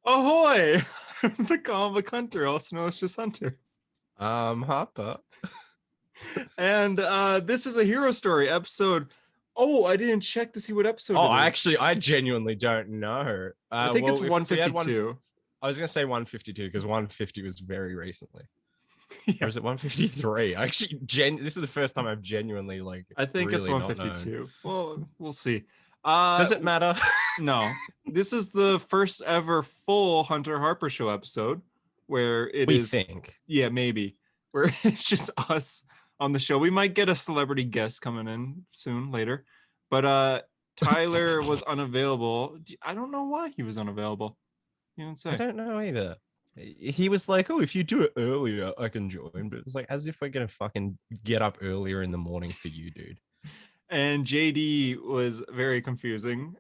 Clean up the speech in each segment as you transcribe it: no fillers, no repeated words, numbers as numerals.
Ahoy! The comic hunter, also known as just Hunter. Harper. And this is a hero story episode. Oh, I didn't check to see what episode it is. I genuinely don't know. I think it's 152. I was gonna say 152 because 150 was very recently. Yeah. Or is it 153? Actually, this is the first time I've genuinely I think it's really 152. Well, we'll see. Does it matter? No. This is the first ever full Hunter Harper show episode where we think. Yeah, maybe. Where it's just us on the show. We might get a celebrity guest coming in soon later. But Tyler was unavailable. I don't know why he was unavailable. You didn't say. I don't know either. He was like, "Oh, if you do it earlier, I can join." But it's like as if we're gonna fucking get up earlier in the morning for you, dude. And JD was very confusing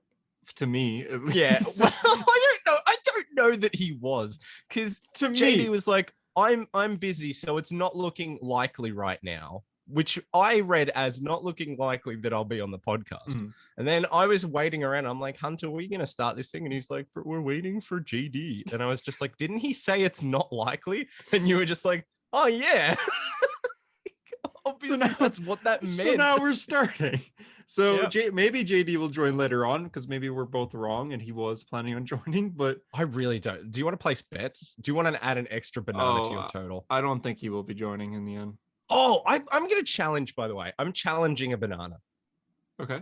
to me. At least. Yeah, well, I don't know that he was, because to me, JD was like, "I'm busy, so it's not looking likely right now." Which I read as not looking likely that I'll be on the podcast. Mm-hmm. And then I was waiting around. I'm like, Hunter, are we going to start this thing? And he's like, but we're waiting for JD. And I was just like, didn't he say it's not likely? And you were just like, oh, yeah. Obviously, so now, that's what that meant. So now we're starting. So yeah. Maybe JD will join later on because maybe we're both wrong and he was planning on joining. But I really don't. Do you want to place bets? Do you want to add an extra banana to your total? I don't think he will be joining in the end. Oh, I'm going to challenge, by the way. I'm challenging a banana. Okay.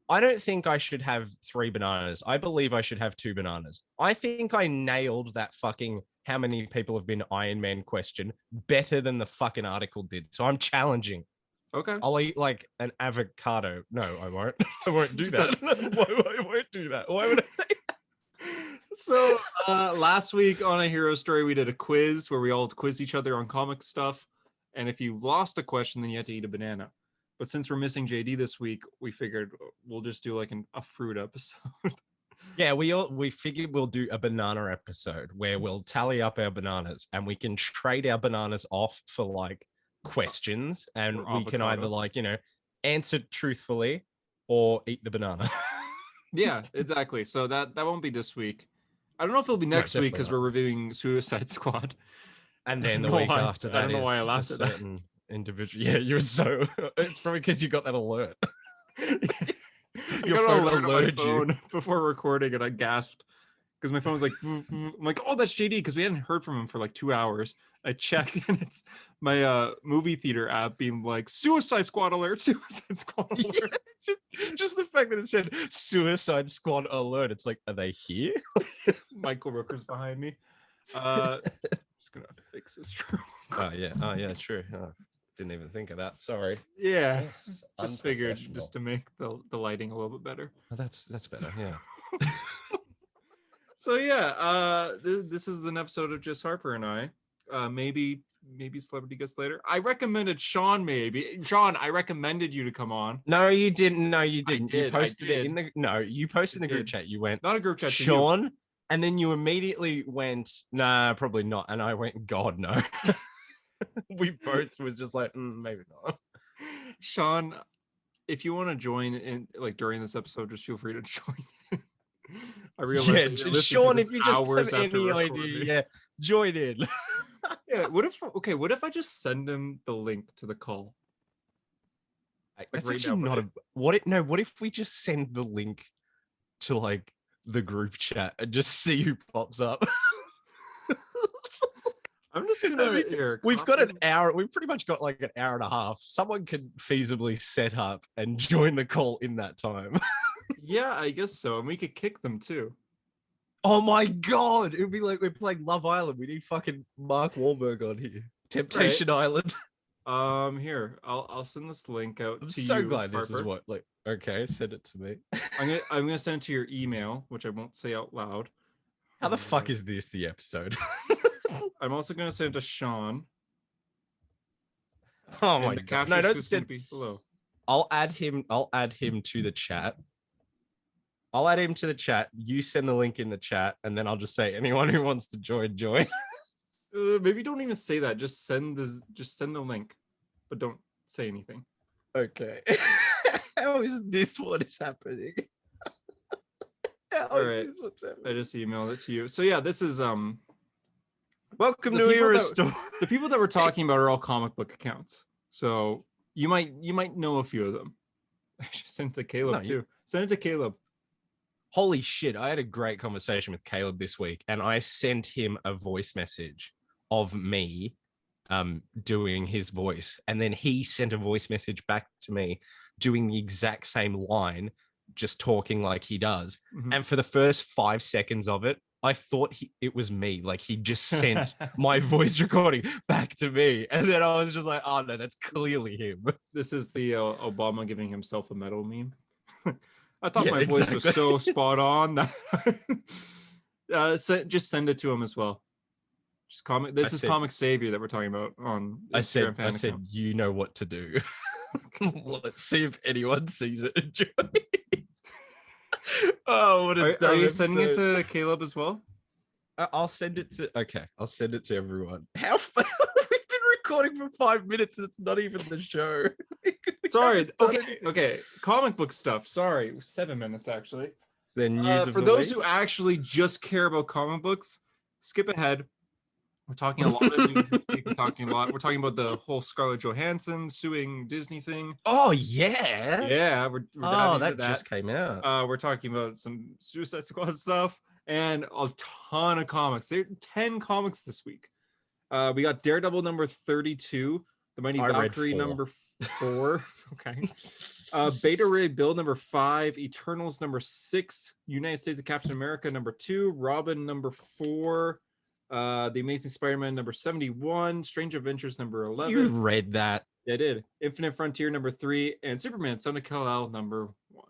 I don't think I should have 3 bananas. I believe I should have 2 bananas. I think I nailed that fucking how many people have been Iron Man question better than the fucking article did. So I'm challenging. Okay. I'll eat like an avocado. No, I won't. I won't do that. I won't do that. Why would I say that? So last week on A Hero Story, we did a quiz where we all quizzed each other on comic stuff. And if you lost a question, then you had to eat a banana. But since we're missing JD this week, we figured we'll just do like a fruit episode. Yeah, we figured we'll do a banana episode where we'll tally up our bananas and we can trade our bananas off for like questions, and we can either like, answer truthfully or eat the banana. Yeah, exactly. So that won't be this week. I don't know if it'll be next week because we're reviewing Suicide Squad. And then the week after that, I don't know why I laughed at that. Individual. Yeah, you were so. It's probably because you got that alert. Your phone alerted you before recording, and I gasped because my phone was like, I'm like, oh, that's JD, because we hadn't heard from him for like 2 hours. I checked, and it's my movie theater app being like, Suicide Squad alert, Suicide Squad alert. Yeah, just the fact that it said Suicide Squad alert. It's like, are they here? Michael Rooker's behind me. Just gonna fix this room. Oh yeah, true. Oh, didn't even think of that. Sorry. Yeah, yes, just figured just to make the lighting a little bit better. Oh, that's better. Yeah. So yeah, this is an episode of just Harper and I. Maybe celebrity guest later. I recommended Sean. Sean, I recommended you to come on. No, you didn't. No, you didn't. You posted it in the. No, you posted in the group chat. You went, not a group chat. Sean. And then you immediately went, nah, probably not. And I went, God, no. We both was just like, maybe not. Sean, if you want to join in like during this episode, just feel free to join. I realize, Sean, if you just have any idea, yeah, join in. Yeah. What if I just send him the link to the call? That's like actually not a. What if we just send the link to like the group chat and just see who pops up? I'm just gonna we've got an hour. We've pretty much got like an hour and a half. Someone could feasibly set up and join the call in that time. Yeah, I guess so. And we could kick them too. Oh my God. It would be like we're playing Love Island. We need fucking Mark Wahlberg on here. Temptation Island. Here, I'll send this link out to you. I'm so glad Harper. This is what, like, okay, send it to me. I'm gonna send it to your email, which I won't say out loud. How the fuck is this the episode? I'm also gonna send it to Sean. Oh my God! No, don't send. Below. I'll add him to the chat. I'll add him to the chat. You send the link in the chat, and then I'll just say anyone who wants to join. Maybe don't even say that. Just send the link, but don't say anything. Okay. How is this what is happening? How All right. I just emailed it to you. So yeah, this is welcome to Era Store. The people that we're talking about are all comic book accounts. So you might know a few of them. I should send it to Caleb too. Send it to Caleb. Holy shit. I had a great conversation with Caleb this week, and I sent him a voice message of me doing his voice. And then he sent a voice message back to me doing the exact same line, just talking like he does. Mm-hmm. And for the first 5 seconds of it, I thought it was me. Like he just sent my voice recording back to me. And then I was just like, oh no, that's clearly him. This is the Obama giving himself a medal meme. I thought my voice was so spot on. Just send it to him as well. Just comment. This is Comic Savior that we're talking about on Instagram. I said, you know what to do. Let's see if anyone sees it. Oh, what a Are you sending it to Caleb as well? I'll send it to. Okay, I'll send it to everyone. How we've been recording for 5 minutes and it's not even the show. Sorry. Okay. Comic book stuff. Sorry, 7 minutes actually. Then news for those who actually just care about comic books, skip ahead. We're talking a lot of news this week. We're talking about the whole Scarlett Johansson suing Disney thing. Oh yeah. Yeah, we're that just came out. We're talking about some Suicide Squad stuff and a ton of comics. There are 10 comics this week. We got Daredevil number 32, The Mighty Valkyrie number 4. Okay. Beta Ray Bill number 5, Eternals number 6, United States of Captain America number 2, Robin number 4. The Amazing Spider-Man number 71, Strange Adventures number 11. You read that? Yeah, I did. Infinite Frontier number 3, and Superman Son of Kal-El number 1.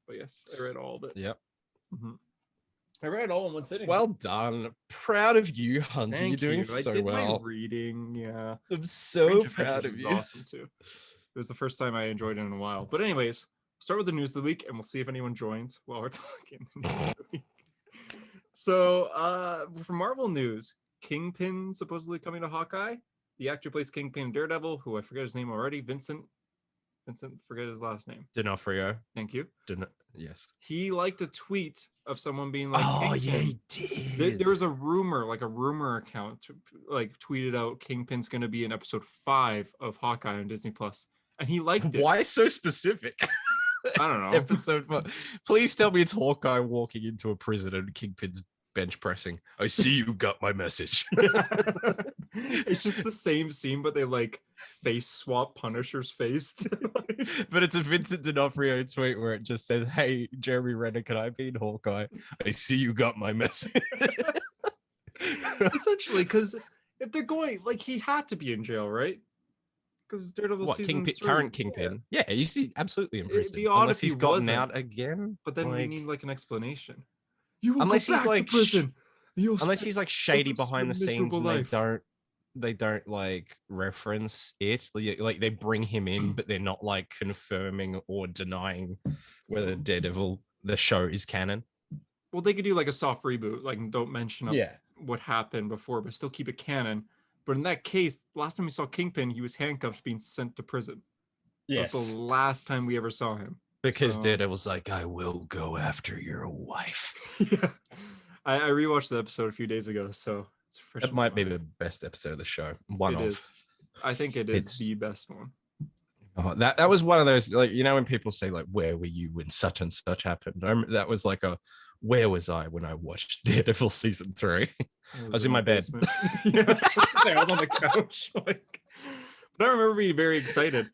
But yes, I read all of it. Yep. Mm-hmm. I read it all in one sitting. Well done. Proud of you, Hunter. Thank You're doing you. so I did well. My reading, yeah. I'm so proud of you. Awesome too. It was the first time I enjoyed it in a while. But anyways, start with the news of the week, and we'll see if anyone joins while we're talking. So, for Marvel news, Kingpin supposedly coming to Hawkeye. The actor plays Kingpin in Daredevil, who I forget his name already. Vincent, forget his last name. D'Onofrio. Thank you. Yes. He liked a tweet of someone being like, "Oh Kingpin. Yeah, he did." There was a rumor account, tweeted out Kingpin's going to be in episode 5 of Hawkeye on Disney Plus, and he liked it. Why so specific? I don't know. Episode 5. Please tell me it's Hawkeye walking into a prison and Kingpin's bench pressing. I see you got my message. It's just the same scene, but they face swap Punisher's face. But it's a Vincent D'Onofrio tweet where it just says, "Hey, Jeremy Renner, can I be in Hawkeye? I see you got my message." Essentially, because if they're going, he had to be in jail, right? Because Daredevil season 3. Current Kingpin. Yeah, he's absolutely in prison. It'd be odd if he's gotten out again. But then we need an explanation. Unless he's to prison. Unless he's shady behind the scenes and they don't reference it. They bring him in, but they're not confirming or denying whether Daredevil the show is canon. Well, they could do a soft reboot, don't mention what happened before, but still keep it canon. But in that case, last time we saw Kingpin, he was handcuffed, being sent to prison. Yes. That's the last time we ever saw him. Because Daredevil's I will go after your wife. Yeah. I rewatched the episode a few days ago, so it's fresh. It might be the best episode of the show. I think it's the best one. Oh, that was one of those, when people say, where were you when such and such happened? That was where was I when I watched Daredevil season 3? I was in my bed. Yeah, I was on the couch. But I remember being very excited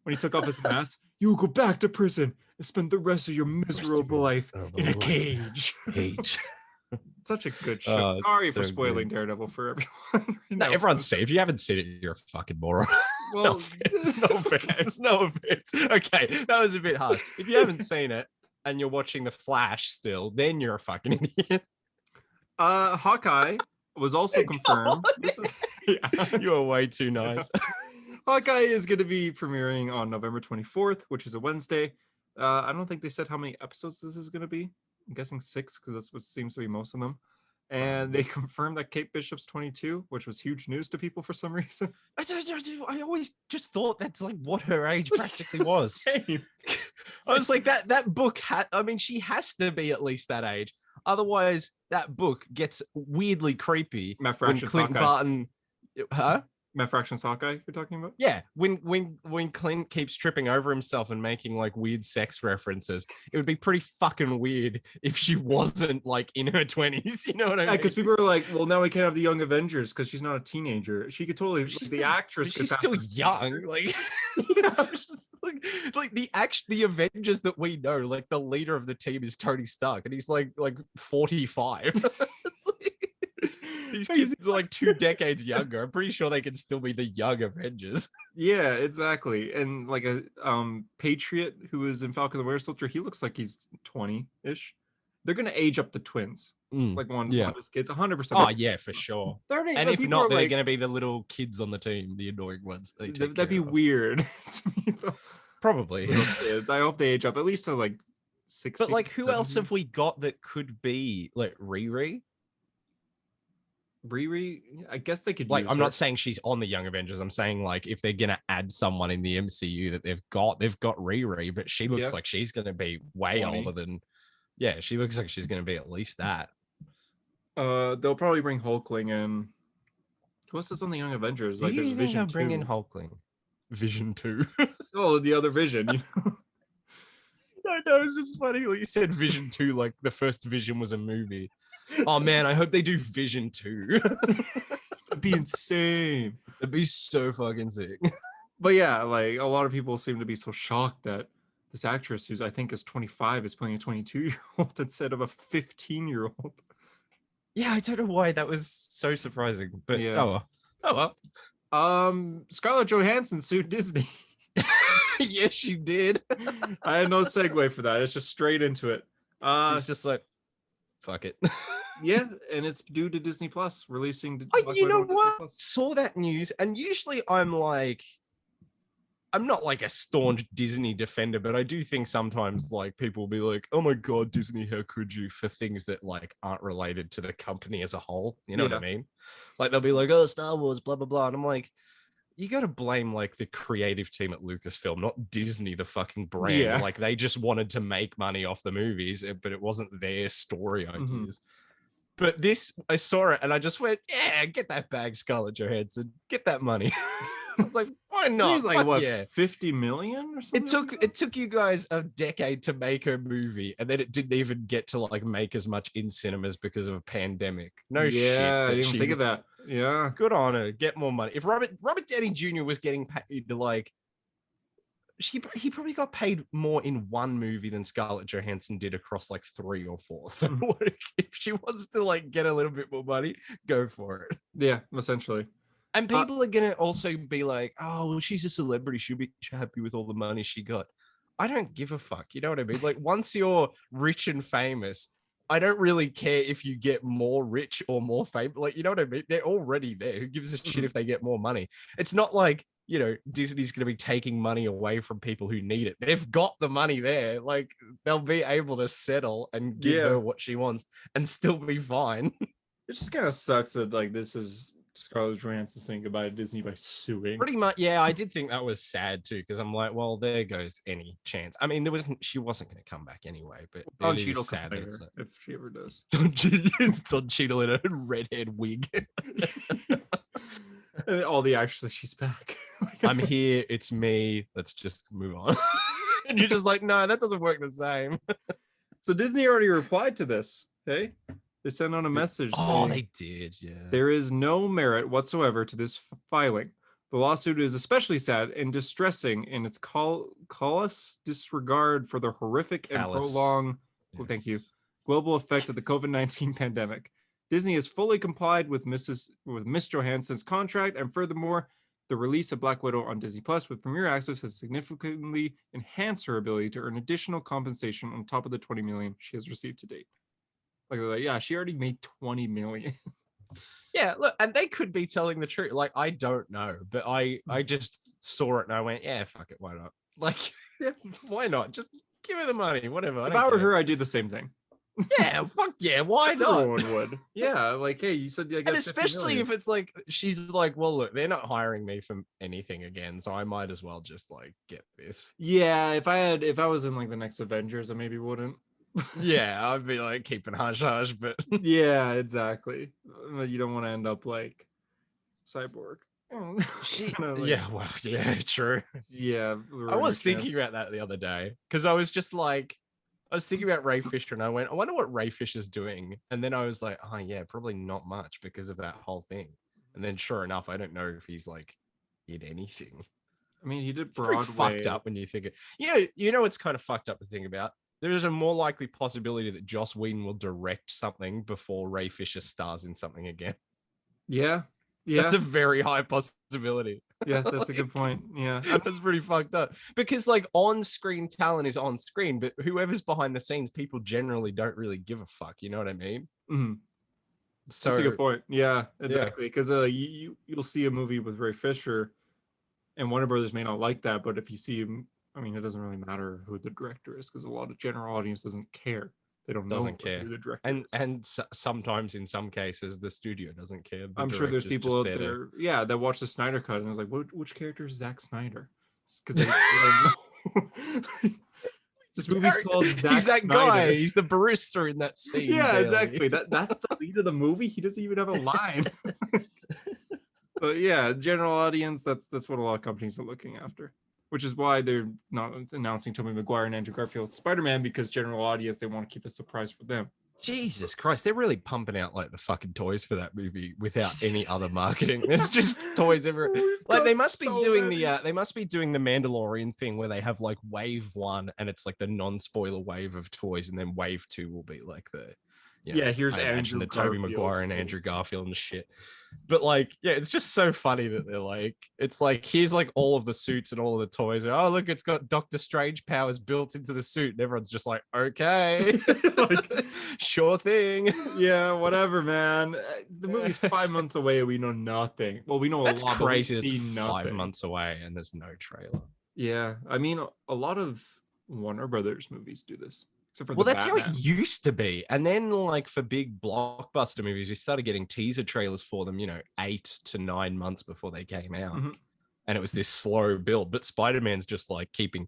when he took off his mask. You will go back to prison and spend the rest of your miserable life in a cage. Such a good show. Sorry for spoiling Daredevil for everyone. No, everyone's safe. If you haven't seen it, you're a fucking moron. Well, no offense. Okay, that was a bit harsh. If you haven't seen it and you're watching The Flash still, then you're a fucking idiot. Hawkeye was also confirmed. You are way too nice. Hawkeye is going to be premiering on November 24th, which is a Wednesday. I don't think they said how many episodes this is going to be. I'm guessing 6, because that's what seems to be most of them. And they confirmed that Kate Bishop's 22, which was huge news to people for some reason. I always just thought that's what her age practically was. Same. I was like, that book I mean, she has to be at least that age. Otherwise, that book gets weirdly creepy when Clint Barton. Huh? Matt Fraction's Hawkeye you're talking about? Yeah, when Clint keeps tripping over himself and making like weird sex references, it would be pretty fucking weird if she wasn't like in her 20s. You know what I mean? Because people are like, well, now we can't have the Young Avengers because she's not a teenager. She could totally. The actress. She's still young. Like, like the Avengers that we know, like the leader of the team is Tony Stark, and he's like 45. These kids are like 2 decades younger. I'm pretty sure they can still be the young Avengers. Yeah, exactly. And like a Patriot who is in Falcon the Winter Soldier, he looks like he's 20-ish. They're gonna age up the twins. Like one of his kids, 100%. Oh yeah, for sure. And if not, they're gonna be the little kids on the team, the annoying ones. That'd be weird to me, though. Probably. Kids. I hope they age up at least to like 60. But like, who else have we got that could be like Riri? Riri, I guess they could. Like, I'm not saying she's on the Young Avengers. I'm saying like if they're gonna add someone in the MCU that they've got Riri, but she looks like she's gonna be way 20. Older than. Yeah, she looks like she's gonna be at least that. They'll probably bring Hulkling in. Who else is on the Young Avengers? Like, there's Vision 2. Bring in Hulkling. Vision 2. Oh, the other Vision. You know? No, it's just funny. Like you said Vision 2, like the first Vision was a movie. Oh man, I hope they do Vision 2. That'd be insane. That'd be so fucking sick. But yeah, like a lot of people seem to be so shocked that this actress, who's I think is 25, is playing a 22-year-old instead of a 15-year-old. Yeah, I don't know why that was so surprising, but yeah. Oh well. Scarlett Johansson sued Disney. Yes, she did. I had no segue for that. It's just straight into it. It's just like, fuck it. Yeah, and it's due to Disney Plus releasing. You know what? Saw that news, and usually I'm not like a staunch Disney defender, but I do think sometimes like people will be like, "Oh my god, Disney, how could you?" for things that like aren't related to the company as a whole. You know what I mean? Like they'll be like, "Oh, Star Wars, blah blah blah," and I'm like, you got to blame like the creative team at Lucasfilm, not Disney, the fucking brand. Yeah. Like they just wanted to make money off the movies, but it wasn't their story ideas. Mm-hmm. But this, I saw it and I just went, yeah, get that bag, Scarlett Johansson, get that money. I was like, why not? He's like, what, 50 million or something? It took you guys a decade to make a movie, and then it didn't even get to like make as much in cinemas because of a pandemic. No shit. I didn't think of that. Yeah, good on her. Get more money. If Robert Downey Jr. was getting paid to like, he probably got paid more in one movie than Scarlett Johansson did across like 3 or 4. So like, if she wants to like get a little bit more money, go for it. Yeah, essentially. And people are gonna also be like, "Oh, well, she's a celebrity. She'll be happy with all the money she got." I don't give a fuck. You know what I mean? Like, once you're rich and famous, I don't really care if you get more rich or more famous. Like, you know what I mean? They're already there. Who gives a shit if they get more money? It's not like, you know, Disney's going to be taking money away from people who need it. They've got the money there. Like, they'll be able to settle and give her what she wants and still be fine. It just kind of sucks that, like, this is Scarlett Johansson saying goodbye to Disney by suing. Pretty much, yeah. I did think that was sad too, because I'm like, well, there goes any chance. I mean, she wasn't going to come back anyway. But Don Cheadle come back if she ever does. Don Cheadle in a red-haired wig. And all the actors like, she's back. I'm here. It's me. Let's just move on. And you're just like, no, that doesn't work the same. So Disney already replied to this. Hey. They sent out a message saying, they did, yeah. There is no merit whatsoever to this filing. The lawsuit is especially sad and distressing in its callous disregard for the horrific and prolonged global effect of the COVID-19 pandemic. Disney has fully complied with Miss Johansson's contract, and furthermore, the release of Black Widow on Disney Plus with Premier Access has significantly enhanced her ability to earn additional compensation on top of the $20 million she has received to date. Like, yeah, she already made $20 million. Yeah, look, and they could be telling the truth. Like, I don't know, but I just saw it and I went, yeah, fuck it, why not? Like, why not? Just give her the money, whatever. If I were her, I'd do the same thing. Yeah, fuck yeah, why not? Everyone would. Yeah, like, hey, you said I got And especially if it's like she's like, well, look, they're not hiring me for anything again, so I might as well just like get this. Yeah, if I was in like the next Avengers, I maybe wouldn't. Yeah, I'd be like keeping hush hush, but yeah, exactly. You don't want to end up like Cyborg. Yeah, well, yeah, true. Yeah, I was thinking about that the other day because I was just like, I was thinking about Ray Fisher and I went, I wonder what Ray Fisher's doing. And then I was like, oh, yeah, probably not much because of that whole thing. And then sure enough, I don't know if he's like in anything. I mean, he did Broadway. Broadway. It's fucked up when you think it. You know, it's kind of fucked up to think about. There's a more likely possibility that Joss Whedon will direct something before Ray Fisher stars in something again. Yeah. Yeah. That's a very high possibility. Yeah, that's like, a good point. Yeah. That's pretty fucked up. Because like on-screen talent is on screen, but whoever's behind the scenes, people generally don't really give a fuck. You know what I mean? Mm-hmm. So that's a good point. Yeah, exactly. Because you'll see a movie with Ray Fisher, and Warner Brothers may not like that, but if you see him, I mean, it doesn't really matter who the director is because a lot of general audience doesn't care. They doesn't care who the director is. Sometimes in some cases the studio doesn't care. I'm sure there's people out there, that watch the Snyder Cut and was like, which character is Zack Snyder? Because they don't know. This movie's called Zack He's that Snyder. Guy. He's the barista in that scene. Yeah, barely. Exactly. That's the lead of the movie. He doesn't even have a line. But yeah, general audience, that's what a lot of companies are looking after. Which is why they're not announcing Tobey Maguire and Andrew Garfield Spider-Man, because general audience, they want to keep the surprise for them. Jesus Christ, they're really pumping out like the fucking toys for that movie without any other marketing. There's just toys everywhere. Like they must be doing the Mandalorian thing where they have like wave 1 and it's like the non-spoiler wave of toys, and then wave 2 will be like the here's Andrew the Tobey Maguire and Andrew Garfield and shit. But like, yeah, it's just so funny that they're like, it's like here's like all of the suits and all of the toys. Oh, look, it's got Doctor Strange powers built into the suit, and everyone's just like, okay, like, sure thing. Yeah, whatever, man. The movie's 5 months away. We know nothing. Well, we know That's a lot. Crazy. But we see nothing. 5 months away, and there's no trailer. Yeah, I mean, a lot of Warner Brothers movies do this. Well, that's Batman. How it used to be. And then like for big blockbuster movies, we started getting teaser trailers for them, 8 to 9 months before they came out. Mm-hmm. And it was this slow build. But Spider-Man's just like keeping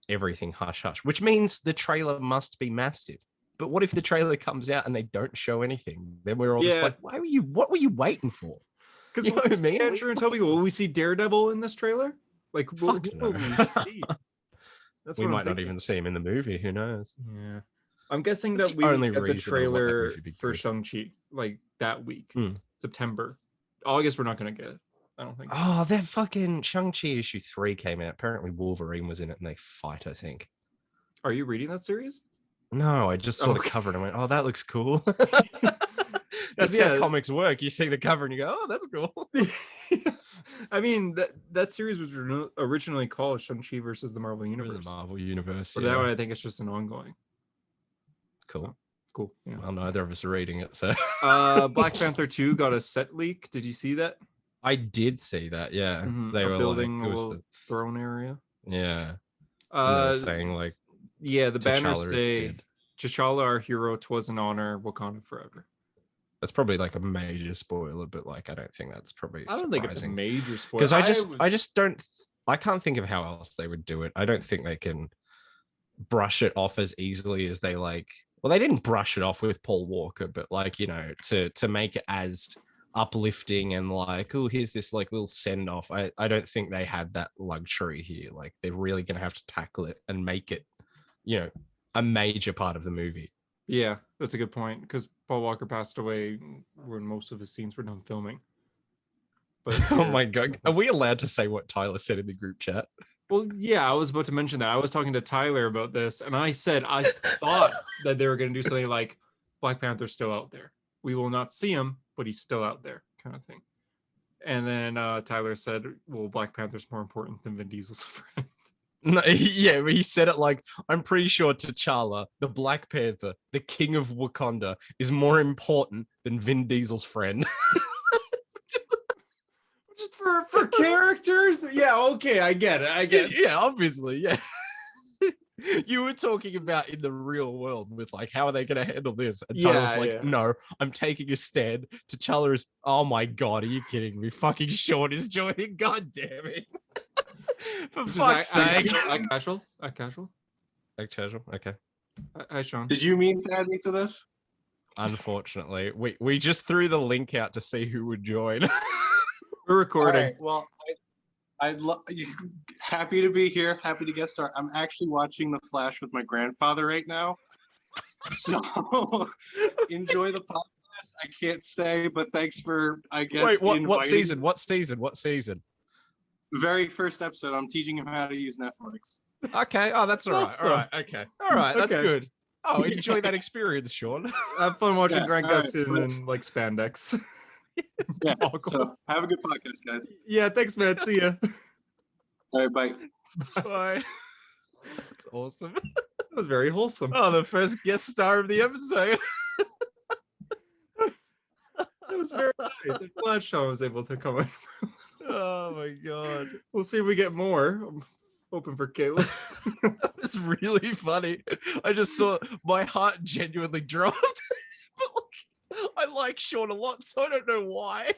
everything hush hush, which means the trailer must be massive. But what if the trailer comes out and they don't show anything? Then we're all just like, what were you waiting for? Because you know what I mean? Andrew and Toby, will we see Daredevil in this trailer? Like, what will we see? We might not even see him in the movie. Who knows? Yeah, I'm guessing that we get the trailer for Shang-Chi like that week, September. August, we're not gonna get it. I don't think. Oh, that fucking Shang-Chi issue 3 came out. Apparently, Wolverine was in it, and they fight. I think. Are you reading that series? No, I just saw the cover and I went, "Oh, that looks cool." That's how comics work. You see the cover and you go, "Oh, that's cool." I mean, that series was originally called Shang-Chi versus the Marvel Universe. The Marvel Universe. But that one, I think it's just an ongoing. Cool. So, cool. Yeah. Well, neither of us are reading it. So, Black Panther 2 got a set leak. Did you see that? I did see that. Yeah, they were building like, the throne area. Yeah. They were saying like, the banners say, "T'Challa, our hero, 'twas an honor, Wakanda forever." That's probably like a major spoiler, but like I don't think that's probably. I don't think it's a major spoiler because I just don't. I can't think of how else they would do it. I don't think they can brush it off as easily as they like. Well, they didn't brush it off with Paul Walker, but like to make it as uplifting and like, oh, here's this like little send off. I don't think they had that luxury here. Like they're really gonna have to tackle it and make it, a major part of the movie. Yeah, that's a good point because Paul Walker passed away when most of his scenes were done filming. But oh my God, are we allowed to say what Tyler said in the group chat? Well, yeah, I was about to mention that. I was talking to Tyler about this, and I said I thought that they were going to do something like Black Panther's still out there. We will not see him, but he's still out there, kind of thing. And then Tyler said, "Well, Black Panther's more important than Vin Diesel's friend." No, yeah, he said it like, I'm pretty sure T'Challa, the Black Panther, the king of Wakanda, is more important than Vin Diesel's friend. Just for characters? Yeah, okay, I get it. Yeah, obviously, yeah. You were talking about in the real world with like, how are they going to handle this? And Tyler's like, no, I'm taking a stand. T'Challa is, oh my God, are you kidding me? Fucking Sean is joining. God damn it. For fuck's sake. Act casual. Okay. Hi, Sean. Did you mean to add me to this? Unfortunately, we just threw the link out to see who would join. We're recording. Right, well, happy to be here. Happy to get started. I'm actually watching The Flash with my grandfather right now. So enjoy the podcast. I can't say, but thanks for, I guess. Wait, what season? What season? Very first episode. I'm teaching him how to use Netflix. Okay. Oh, that's all right. Awesome. All right. Okay. All right. That's good. Oh, enjoy that experience, Sean. Have fun watching Grant Gustin in like spandex. Yeah. So have a good podcast, guys. Yeah. Thanks, man. See ya. All right. Bye. Bye. That's awesome. That was very wholesome. Oh, the first guest star of the episode. That was very nice. I'm glad Sean was able to come in. Oh my God. We'll see if we get more. I'm hoping for Caleb. That was really funny. I just saw my heart genuinely dropped. But like, I like Sean a lot, so I don't know why.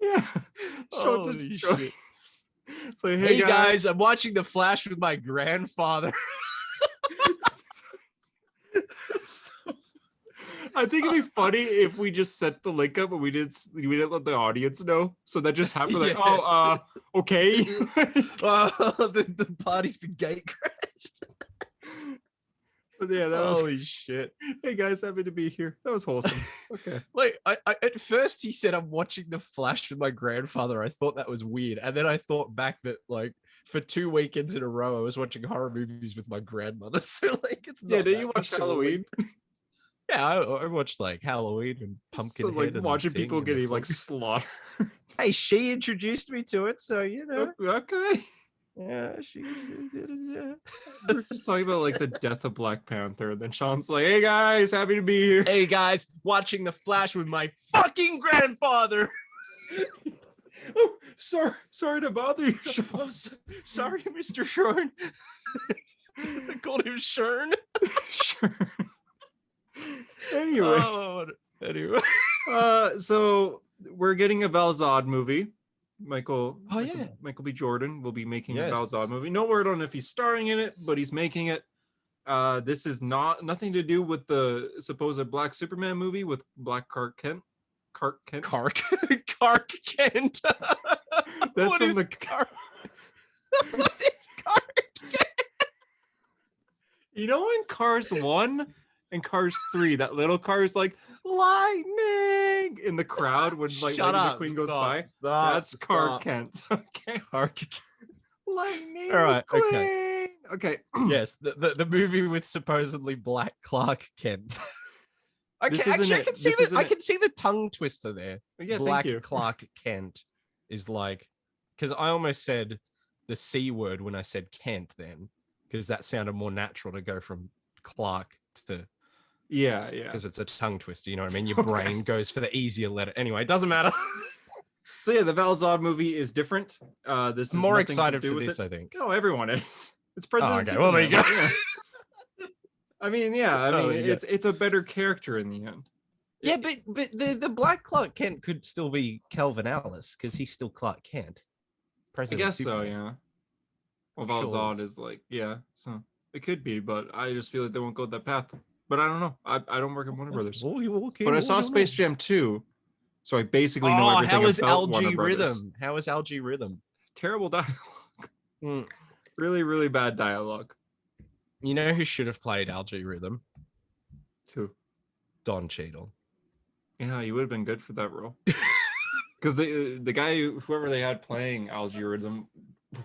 Yeah. Holy shit. So hey guys, I'm watching The Flash with my grandfather. I think it'd be funny if we just set the link up and we didn't let the audience know. So that just happened like, okay. The party's been gate crashed. But yeah, that was holy shit. Hey guys, happy to be here. That was wholesome. Okay. Like I at first he said I'm watching The Flash with my grandfather. I thought that was weird. And then I thought back that like for 2 weekends in a row I was watching horror movies with my grandmother. So like it's not. Yeah, did you watch Halloween? Yeah, I watched like Halloween and Pumpkinhead. So like and watching people getting like slaughtered. Hey, she introduced me to it, so you know. Okay. Yeah, she did it. Yeah. We're just talking about like the death of Black Panther, and then Sean's like, "Hey guys, happy to be here." Hey guys, watching The Flash with my fucking grandfather. Oh, sorry to bother you. Oh, sorry, Mr. Shorn. I called him Shern. Sure. Anyway. So we're getting a Val Zod movie. Michael B. Jordan will be making a Val Zod movie. No word on if he's starring in it, but he's making it. This is nothing to do with the supposed Black Superman movie with Black Clark Kent. Clark Kent. That's what from is the Clark? What is Clark Kent? You know in Cars 1 and Cars 3, that little car is like lightning in the crowd when like Lightning McQueen goes by. That's Clark Kent. Okay. Clark. Lightning. All right. McQueen. Okay. Yes, the movie with supposedly Black Clark Kent. Okay, actually, I can see the tongue twister there. Yeah, Black Clark Kent is like, because I almost said the C word when I said Kent then, because that sounded more natural to go from Clark to. Yeah. Because it's a tongue twister, you know what I mean? Your brain goes for the easier letter. Anyway, it doesn't matter. So yeah, the Val Zod movie is different. This is more excited for this, I think. No, everyone is. It's President. Okay, well there you go. Yeah. I mean, it's a better character in the end. Yeah, but the Black Clark Kent could still be Kelvin Alice because he's still Clark Kent. President I guess Superman. So, yeah. Well, Val Zod is like, yeah, so it could be, but I just feel like they won't go that path. But I don't know. I don't work at Warner Brothers. But I saw Space Jam 2, so I basically know everything how was about LG Warner Brothers. Rhythm? How was LG Rhythm? Terrible dialogue. Really, really bad dialogue. You know who should have played LG Rhythm? Who? Don Cheadle. Yeah, he would have been good for that role. Because the guy, whoever they had playing LG Rhythm,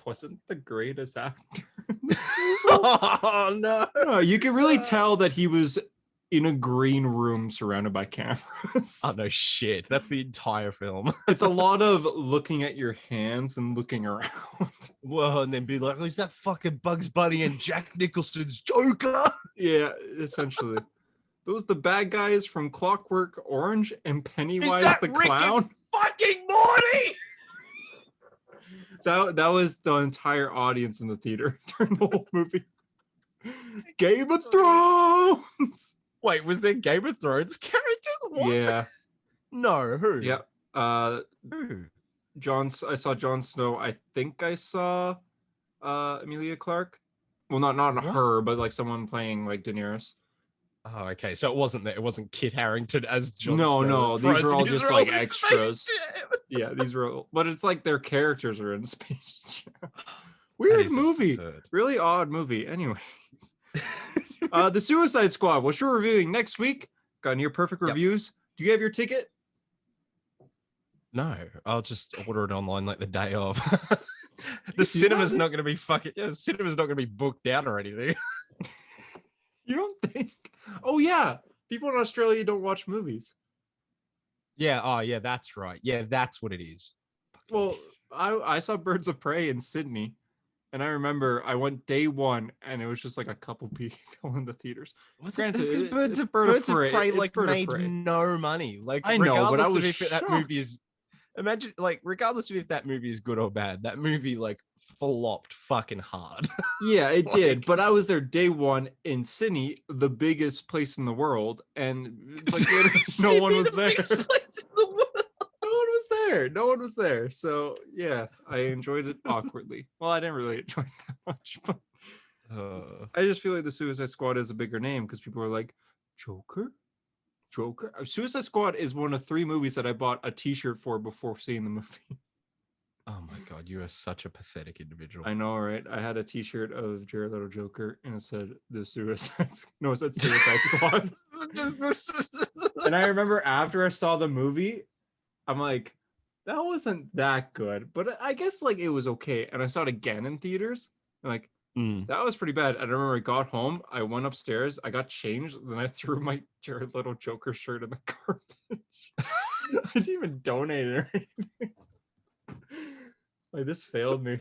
wasn't the greatest actor. Oh no! You can really tell that he was in a green room surrounded by cameras. Oh no shit! That's the entire film. It's a lot of looking at your hands and looking around. Whoa, and then be like, "Is that fucking Bugs Bunny and Jack Nicholson's Joker?" Yeah, essentially. Those the bad guys from Clockwork Orange and Pennywise the Clown. Fucking Morty! That was the entire audience in the theater during the whole movie. Game of Thrones. Wait, was there Game of Thrones characters? What? Yeah. No, who? Yep. Who? I saw Jon Snow. I think I saw Emilia Clarke. Well, not What? her, but like someone playing like Daenerys. Oh, okay. So it wasn't Kit Harington as Jon No, Snow. no, these were all just like in extras. Space Jam. Yeah, these were all, but it's like their characters are in Space Jam. That Weird is movie. absurd. Really odd movie. Anyways. The Suicide Squad, which we're reviewing next week. Got near perfect reviews. Do you have your ticket? No, I'll just order it online like the day of. The cinema's not going to be the cinema's not going to be booked out or anything. You don't think? Oh yeah, people in Australia don't watch movies. Yeah. Oh, yeah. That's right. Yeah, that's what it is. Well, I saw Birds of Prey in Sydney, and I remember I went day one, and it was just like a couple people in the theaters. Granted, Birds of Prey like made no money. Like I know, but I was that movie is. Imagine, like, regardless of if that movie is good or bad, that movie like flopped fucking hard. Yeah, it Like- did. But I was there day one in Sydney, the biggest place in the world, and like, no one was there. No one was there. So yeah, I enjoyed it awkwardly. Well, I didn't really enjoy it that much, but I just feel like the Suicide Squad is a bigger name because people are like, Joker. Suicide Squad is one of 3 movies that I bought a T-shirt for before seeing the movie. Oh my god, you are such a pathetic individual. I know, right? I had a T-shirt of Jared Leto Joker, and it said the Suicide. No, it said Suicide Squad. And I remember after I saw the movie, I'm like, that wasn't that good, but I guess like it was okay. And I saw it again in theaters, and like that was pretty bad. I remember I got home, I went upstairs, I got changed, then I threw my Jared Leto Joker shirt in the garbage. I didn't even donate it or anything. Like this failed me.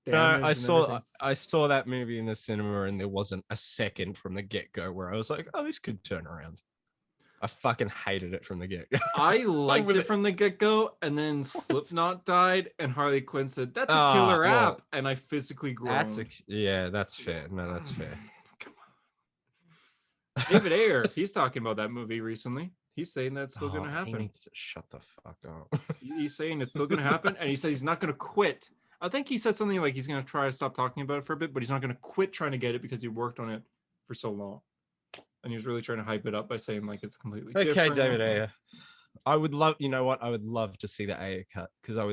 No, I saw that movie in the cinema, and there wasn't a second from the get-go where I was like, oh, this could turn around. I fucking hated it from the get-go. I liked it from the get-go, and then Slipknot died, and Harley Quinn said, that's a killer app, and I physically groaned. That's fair. No, that's fair. Come on. David Ayer, he's talking about that movie recently. He's saying that's still going to happen. He needs to shut the fuck up. He's saying it's still going to happen, and he says he's not going to quit. I think he said something like he's going to try to stop talking about it for a bit, but he's not going to quit trying to get it because he worked on it for so long. And he was really trying to hype it up by saying like it's completely different. Okay, David Ayer. I would love, you know what? I would love to see the Ayer cut because I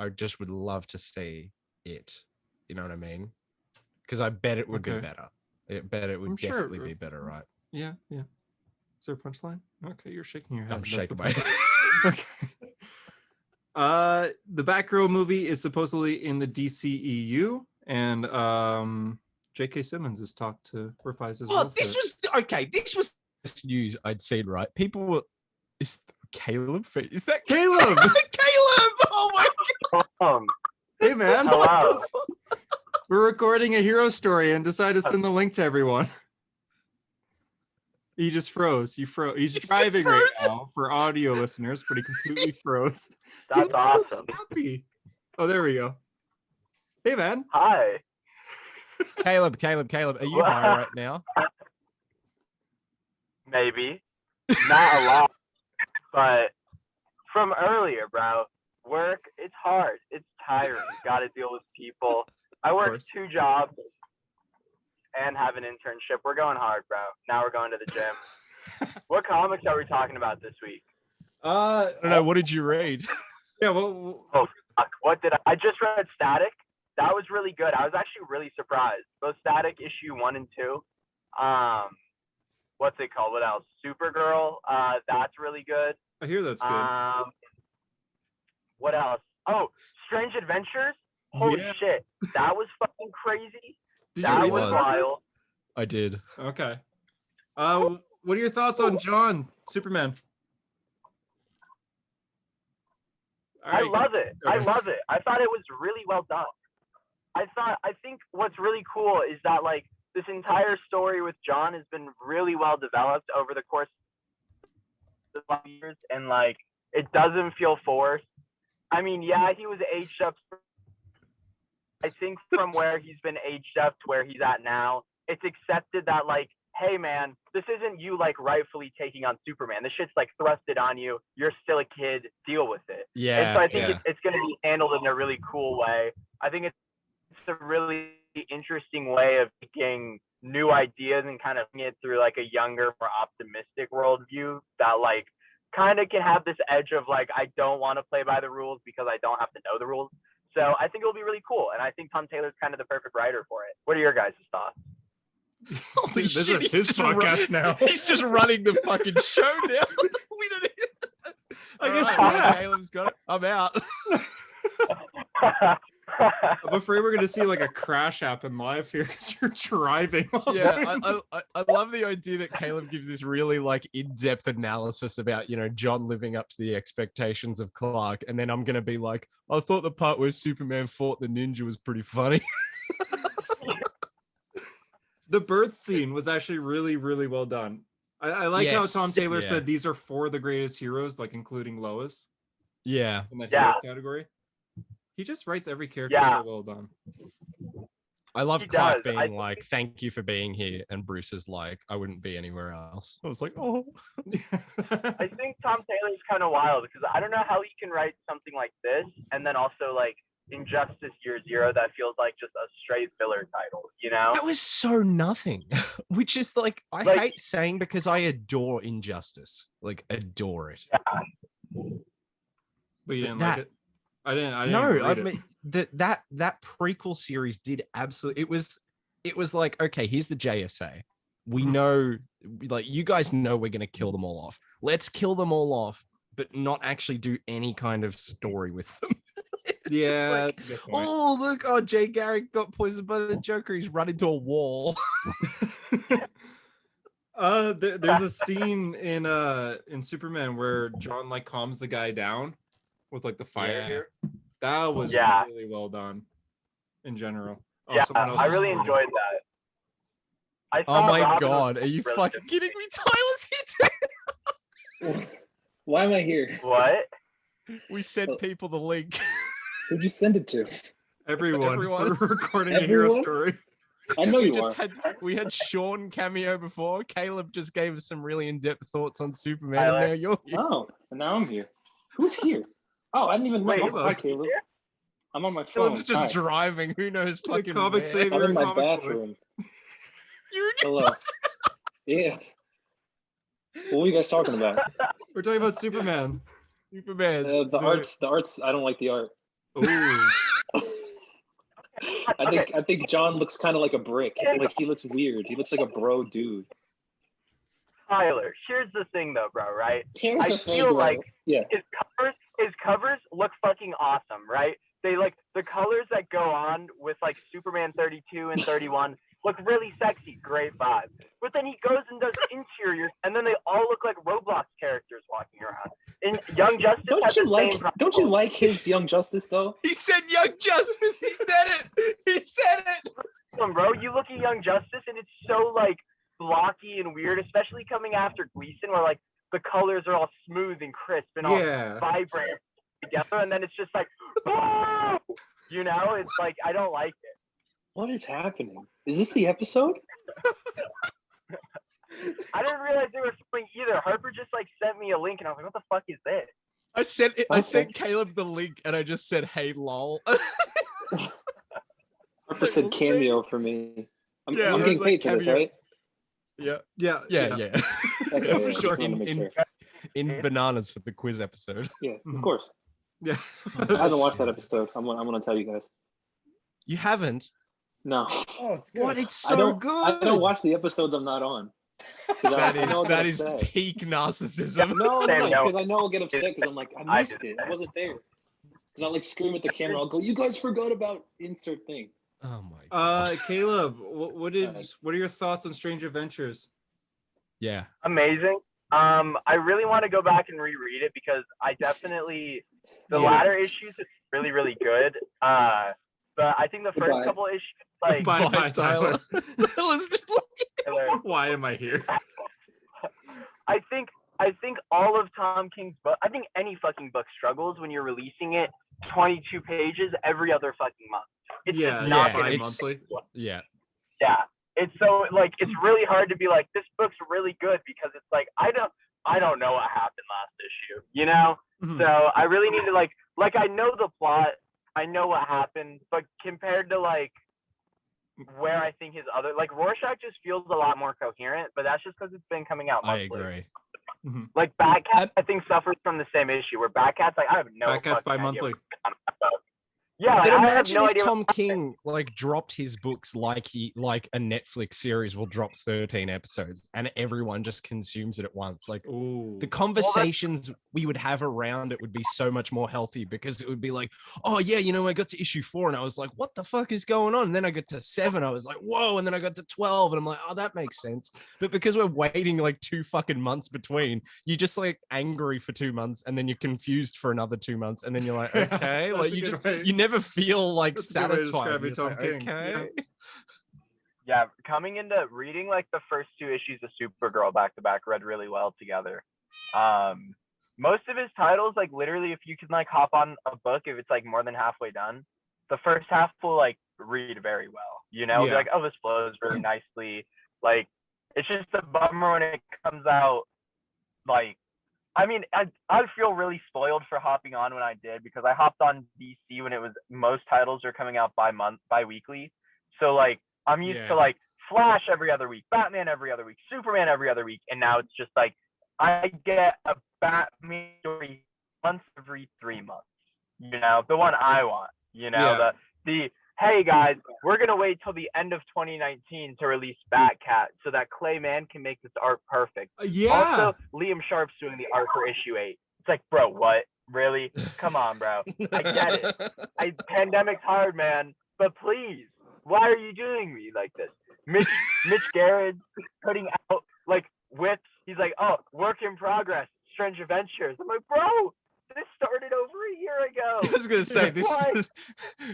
just would love to see it. You know what I mean? Because I bet it would be better. I bet it would definitely be better, right? Yeah. Is there a punchline? Okay, you're shaking your head. I'm shaking my head. Okay. The Batgirl movie is supposedly in the DCEU, and J.K. Simmons is talked to reprise his role. This was the best news I'd seen, right? People were, is Caleb? Is that Caleb? Caleb! Oh my god! Hey man, hello. We're recording a hero story and decided to send the link to everyone. He just froze. You froze. He's driving right now for audio listeners, but he completely froze. That's awesome. Happy. Oh, there we go. Hey man. Hi. Caleb, are you high right now? Maybe. Not a lot. But from earlier, bro, work, it's hard. It's tiring. Got to deal with people. I work 2 jobs and have an internship. We're going hard, bro. Now we're going to the gym. What comics are we talking about this week? I don't know. What did you read? Yeah, well. Oh, fuck. What did I just read Static. That was really good. I was actually really surprised. Both Static issue 1 and 2. What's it called? What else? Supergirl. That's really good. I hear that's good. What else? Oh, Strange Adventures. Holy shit. That was fucking crazy. That was wild. I did. Okay. What are your thoughts on John Superman? I love it. I love it. I thought it was really well done. I think what's really cool is that like this entire story with John has been really well developed over the course of the 5 years, and like it doesn't feel forced. I mean, yeah, he was aged up I think from where he's been aged up to where he's at now, it's accepted that like, hey man, this isn't you like rightfully taking on Superman. This shit's like thrusted on you. You're still a kid. Deal with it. Yeah. And so I think it's going to be handled in a really cool way. I think it's a really interesting way of taking new ideas and kind of it through like a younger, more optimistic worldview that like kind of can have this edge of like, I don't want to play by the rules because I don't have to know the rules. So I think it'll be really cool. And I think Tom Taylor's kind of the perfect writer for it. What are your guys' thoughts? Dude, this is his podcast now. He's just running the fucking show now. We don't even... I guess Caleb's got it. I'm out. I'm afraid we're gonna see like a crash happen live here because you're driving. I love the idea that Caleb gives this really like in-depth analysis about, you know, John living up to the expectations of Clark, and then I'm gonna be like, I thought the part where Superman fought the ninja was pretty funny. The birth scene was actually really, really well done. I like how Tom Taylor said these are 4 of the greatest heroes, like including Lois. Yeah. In that hero category. He just writes every character so well done. I love Clark being like, thank you for being here. And Bruce is like, I wouldn't be anywhere else. I was like, oh. I think Tom Taylor's kind of wild because I don't know how he can write something like this and then also like Injustice Year Zero that feels like just a straight filler title, you know? That was so nothing, which is like, I hate saying because I adore Injustice, like adore it. Yeah. But you didn't like it? I didn't. No, read I it. mean that prequel series did absolutely. It was like, okay, here's the JSA. We know, like, you guys know we're gonna kill them all off. Let's kill them all off, but not actually do any kind of story with them. Yeah, like, that's a good point. Oh look, Jay Garrick got poisoned by the Joker. He's run into a wall. There's a scene in Superman where John like calms the guy down with like the fire here. That was really well done in general. I really enjoyed that. Oh my god, are you fucking kidding me? Tyler's here. Why am I here? What? We sent people the link. Who'd you send it to? Everyone. We're recording a hero story. I know we had Sean Cameo before. Caleb just gave us some really in-depth thoughts on Superman. Tyler. And now you're here. Oh, and now I'm here. Who's here? Oh, I didn't even know. Hi, Caleb. I'm on my phone. Caleb's just driving. Who knows fucking comic where. savior. I'm in my comic bathroom. You're Hello. Yeah. What were you guys talking about? We're talking about Superman. The arts. I don't like the art. Ooh. I think John looks kind of like a brick. Like he looks weird. He looks like a bro dude. Tyler, here's the thing though, bro, right? Here's I the feel thing, like yeah. his covers look fucking awesome, right? They like the colors that go on with like Superman 32 and 31 look really sexy, great vibe. But then he goes and does interiors, and then they all look like Roblox characters walking around. In Young Justice, don't you like his Young Justice though? He said Young Justice. He said it. Bro, you look at Young Justice, and it's so like blocky and weird, especially coming after Gleason, where like the colors are all smooth and crisp and all vibrant together, and then it's just like, oh! You know, it's like I don't like it. What is happening? Is this the episode? I didn't realize they were filming either. Harper just like sent me a link, and I was like, "What the fuck is this?" I sent Caleb the link, and I just said, "Hey, lol." Harper said Cameo for me. I'm getting paid for this, right? Yeah. Okay, for sure. Sure. In bananas for the quiz episode. Yeah, of course. Yeah. I haven't watched that episode. I'm gonna tell you guys. You haven't? No. Oh, it's good. What? It's so good. I don't watch the episodes I'm not on. That is peak narcissism. No, because I know I'll get upset because I'm like, I missed it. I wasn't there. Because I'll like scream at the camera. I'll go, you guys forgot about insert thing. Oh my god. Caleb, what are your thoughts on Strange Adventures? Yeah. Amazing. I really want to go back and reread it because I definitely the latter issues is really, really good. But I think the first couple issues, like, Bye, Tyler. Tyler. Why am I here? I think all of Tom King's book. I think any fucking book struggles when you're releasing it 22 pages every other fucking month. It's Yeah, just not yeah, gonna monthly. Yeah. Yeah. It's so like it's really hard to be like this book's really good because it's like I don't know what happened last issue, you know? Mhm. So I really need to like I know the plot, I know what happened, but compared to like where I think his other like Rorschach just feels a lot more coherent, but that's just because it's been coming out monthly. I agree. Like Batcat, I think suffers from the same issue where Batcat's like I have no Batcat's fucking bi-monthly. idea what I'm talking about. Yeah, But like, I have imagine no if idea Tom King like dropped his books like a Netflix series will drop 13 episodes and everyone just consumes it at once. Like Ooh. the conversations we would have around it would be so much more healthy because it would be like, oh yeah, you know, I got to issue 4 and I was like, what the fuck is going on? And then I got to 7, I was like, whoa, and then I got to 12 and I'm like, oh, that makes sense. But because we're waiting like 2 fucking months between, you're just like angry for 2 months and then you're confused for another 2 months and then you're like, okay, like you never feel like That's a good way to satisfied. describe it, Tom King. Okay. Yeah, coming into reading like the first 2 issues of Supergirl back to back read really well together. Most of his titles, like literally, if you can like hop on a book, if it's like more than halfway done, the first half will like read very well. You know, Yeah. be like, oh, this flows really nicely. Like, it's just a bummer when it comes out. Like, I mean, I feel really spoiled for hopping on when I did because I hopped on DC when it was most titles are coming out bi-weekly. So like I'm used to like Flash every other week, Batman every other week, Superman every other week, and now it's just like I get a Batman story once every 3 months. You know, the one I want. You know, the hey guys, we're gonna wait till the end of 2019 to release Batcat so that Clay Mann can make this art perfect. Yeah. Also, Liam Sharp's doing the art for issue 8. It's like, bro, what? Really? Come on, bro. I get it. Pandemic's hard, man. But please, why are you doing me like this? Mitch Garrett putting out like whips. He's like, oh, work in progress, Strange Adventures. I'm like, bro, this started over a year ago. I was gonna say this.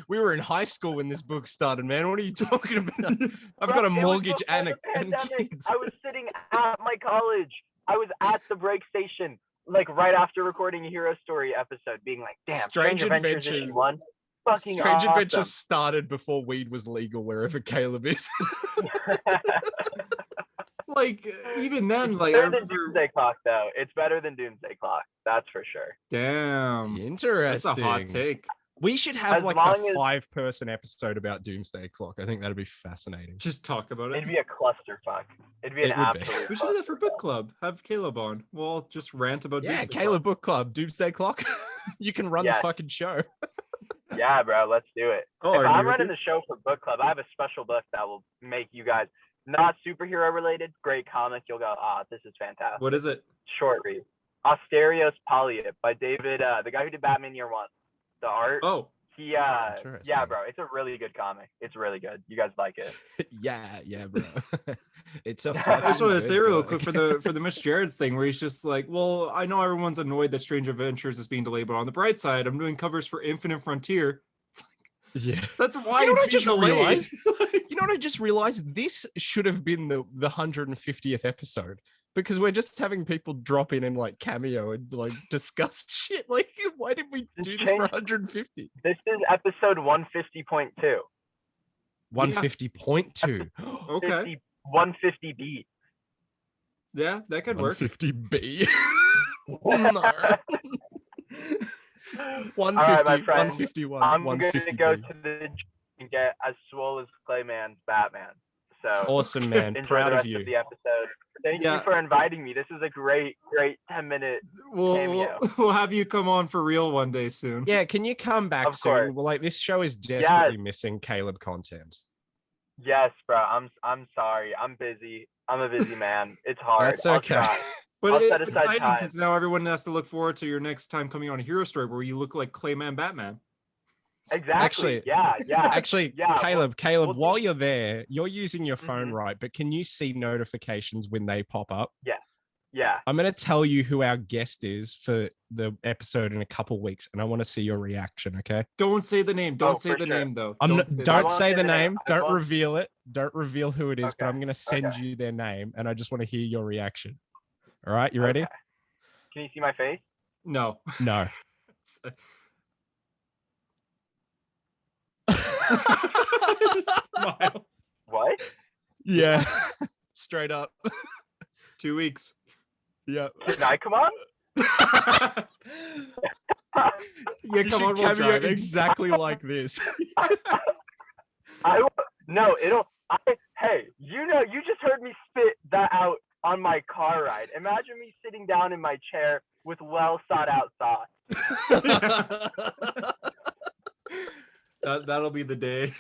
We were in high school when this book started, man. What are you talking about? I've got a mortgage and kids. I was sitting at my college. I was at the break station, like right after recording a Hero Story episode, being like, "Damn, Strange Adventures issue 1, fucking Strange awesome." Adventures started before weed was legal wherever Caleb is. Like even then, like better than Doomsday Clock, though. It's better than Doomsday Clock, that's for sure. Damn, interesting. That's a hot take. We should have As like long a as- 5-person episode about Doomsday Clock. I think that'd be fascinating. Just talk about it. It'd be a clusterfuck. It'd be an It would be. absolute. We should do that for book club. Have Caleb on. We'll all just rant about. Yeah, Doomsday Caleb Clock. Book Club, Doomsday Clock. You can run the fucking show. Yeah, bro, let's do it. Oh, If are I'm you with running it? the show for book club, I have a special book that will make you guys not superhero related. Great comic. You'll go, this is fantastic. What is it? Short read. Asterios Polyip by David, the guy who did Batman Year One. The art. Oh, He, yeah, Interesting. bro. It's a really good comic. It's really good. You guys like it? yeah, bro. It's a. I just want to fucking say good real book. quick for the Mitch Gerrard's thing, where he's just like, well, I know everyone's annoyed that Strange Adventures is being delayed, but on the bright side, I'm doing covers for Infinite Frontier. Yeah. That's why You know what I it's being just delayed. realized? You know what I just realized? This should have been the 150th episode because we're just having people drop in and like cameo and like discuss shit. Like, why did we do this for 150? This is episode 150.2. 150.2. Okay. 150B. Yeah, that could work. 150B. No. 150, All right, my friend. 151. I'm going to 150B. go to the gym and get as swole as Clayman's Batman. So Awesome, man. enjoy Proud the of rest you. of the episode. Thank Yeah. you for inviting me. This is a great 10-minute cameo. We'll have you come on for real one day soon. Yeah, can you come back Of soon? course. Well, like this show is desperately missing Caleb content. Yes, bro. I'm sorry. I'm busy. I'm a busy man. It's hard. That's I'll okay. try. But I'll set it's aside exciting time. because now everyone has to look forward to your next time coming on a Hero Story where you look like Clayman Batman. Exactly. Actually- yeah. Actually, Yeah, Caleb, we'll while do- you're there, you're using your phone Mhm. right, but can you see notifications when they pop up? Yeah. I'm going to tell you who our guest is for the episode in a couple weeks, and I want to see your reaction, okay? Don't say the name. Don't Oh, say for the sure. name though. Don't won't say the name. I Don't won't. reveal it. Don't reveal who it is, but Okay, I'm going to send okay. you their name, and I just want to hear your reaction. All right, you ready? Okay. Can you see my face? No. No. Smiles. What? Yeah. Straight up. 2 weeks. Yeah. Can I come on? Yeah, come on, we'll drive exactly like this. Hey, you just heard me spit that out on my car ride. Imagine me sitting down in my chair with well thought out thoughts. That'll be the day.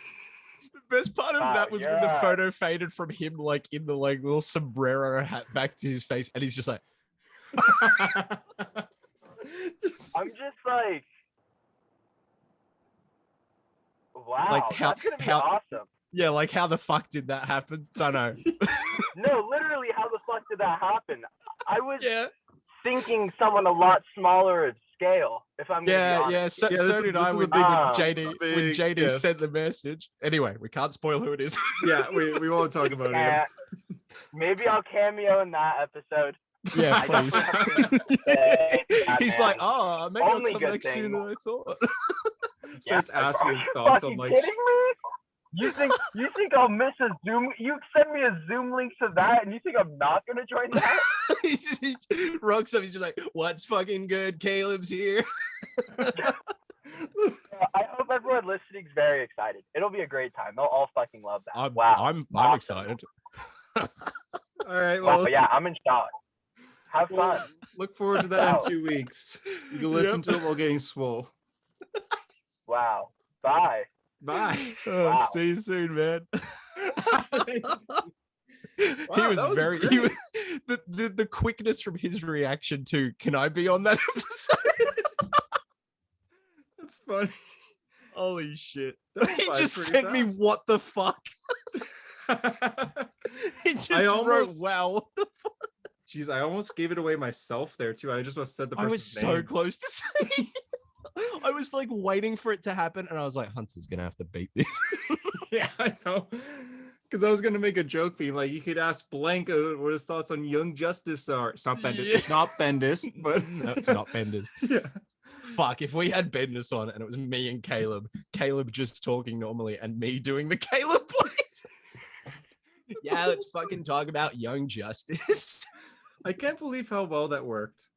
The best part of that was when the photo faded from him, like in the like little sombrero hat back to his face, and he's just like, I'm just like, wow, like that's gonna be awesome. Yeah, like how the fuck did that happen? Don't know. No, literally, how the fuck did that happen? I was thinking someone a lot smaller of scale. If I'm gonna be honest. So did I when JD sent the message. Anyway, we can't spoil who it is. Yeah, we won't talk about it. Maybe I'll cameo in that episode. Yeah, please. He's like, oh, maybe I'll come back sooner than I thought. Starts asking his thoughts on like. Kidding me? You think I'll miss a Zoom? You send me a Zoom link to that, and you think I'm not gonna join that? He rocks up. He's just like, "What's fucking good? Caleb's here." I hope everyone listening's very excited. It'll be a great time. They'll all fucking love that. I'm excited. All right. Well, yeah, I'm in shock. Have fun. Look forward to that in 2 weeks. You can listen to it while getting swole. Wow. Bye. Bye. Wow. See you soon, man. The quickness from his reaction to, can I be on that episode? That's funny. Holy shit. He just sent me what the fuck. He just wrote, wow, what the fuck? Jeez, I almost gave it away myself there too. I just must have said the person's name. I was so close to saying. I was like waiting for it to happen, and I was like, Hunter's gonna have to beat this. Yeah, I know. Because I was gonna make a joke being like, you could ask Blank what his thoughts on Young Justice are. It's not Bendis. Yeah. It's not Bendis, but no, it's not Bendis. Yeah. Fuck, if we had Bendis on and it was me and Caleb just talking normally and me doing the Caleb voice. Yeah, let's fucking talk about Young Justice. I can't believe how well that worked.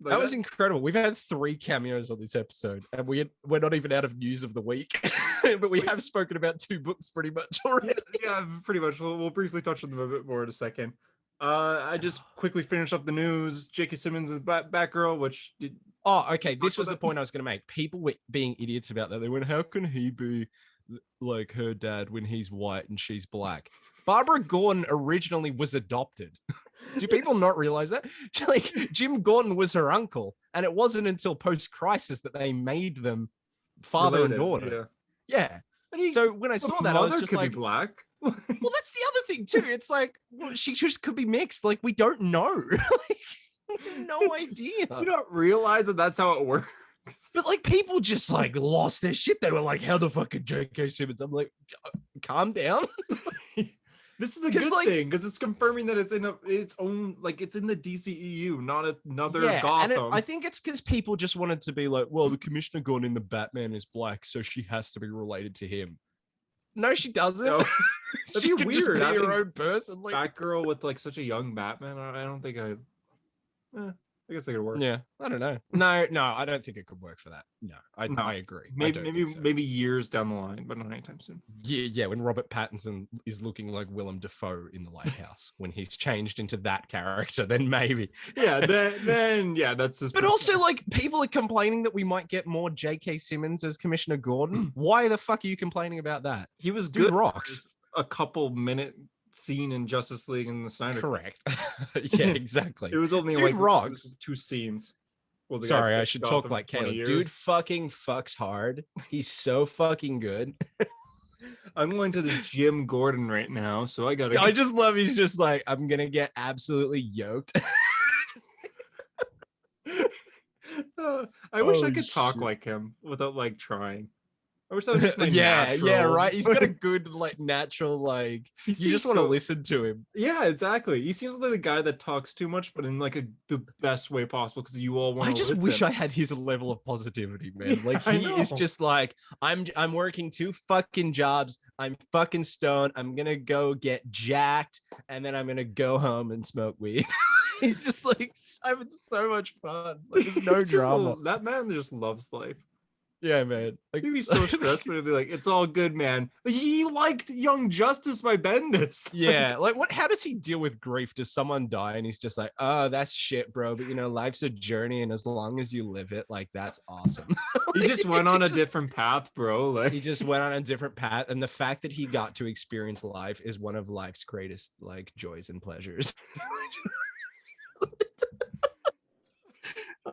Like that was incredible. We've had 3 cameos on this episode, and we're not even out of news of the week, but we have spoken about 2 books pretty much already. Yeah, pretty much. We'll briefly touch on them a bit more in a second. I just quickly finished up the news. J.K. Simmons is Batgirl, which did. Oh, okay. This was the point I was going to make. People were being idiots about that. They went, "How can he be like her dad when he's white and she's black?" Barbara Gordon originally was adopted. Do people not realize that? Like, Jim Gordon was her uncle, and it wasn't until post-crisis that they made them father and daughter. Yeah. So when I saw that, I was just could like, be black. Well, that's the other thing too. It's like, well, she just could be mixed. Like, we don't know. Like, we have no idea. You don't realize that that's how it works. But like, people just like lost their shit. They were like, "How the fuck J.K. Simmons?" I'm like, calm down. This is a good thing because it's confirming that it's in its own, like it's in the DCEU, not another Gotham. And I think it's because people just wanted to be like, well, the Commissioner Gordon in the Batman is black, so she has to be related to him. No, she doesn't. No. That'd be weird. Just be her own person. Like Batgirl with like such a young Batman. I don't think I guess it could work. Yeah, I don't know. No, I don't think it could work for that. No, I agree. Maybe years down the line, but not anytime soon. Yeah, when Robert Pattinson is looking like Willem Dafoe in The Lighthouse, when he's changed into that character, then maybe. Yeah, then that's just. But also, like, people are complaining that we might get more J.K. Simmons as Commissioner Gordon. Why the fuck are you complaining about that? He was Dude good. Rocks. A couple minute scene in Justice League and the Snyder. Correct. Yeah, exactly. It was only Dude rocks. 2 scenes. Well, sorry, I should talk like Caleb. Dude fucking fucks hard. He's so fucking good. I'm going to the Jim Gordon right now, so I gotta. I just love. He's just like, I'm gonna get absolutely yoked. I wish I could talk like him without like trying. I wish that was just my yeah, natural. right. He's got a good, like, natural, like, you just want to listen to him. Yeah, exactly. He seems like the guy that talks too much, but in like the best way possible, because you all want to listen. I just wish I had his level of positivity, man. Like, he is just like, I'm working 2 fucking jobs. I'm fucking stoned. I'm gonna go get jacked, and then I'm gonna go home and smoke weed. He's just like having so much fun. Like, there's no drama. That man just loves life. Yeah, man. Like, he'd be so stressed, but he'd be like, "It's all good, man." He liked Young Justice by Bendis. Yeah, like what? How does he deal with grief? Does someone die and he's just like, "Oh, that's shit, bro." But life's a journey, and as long as you live it, like, that's awesome. He just went on a different path, bro. Like, he just went on a different path, and the fact that he got to experience life is one of life's greatest, like, joys and pleasures.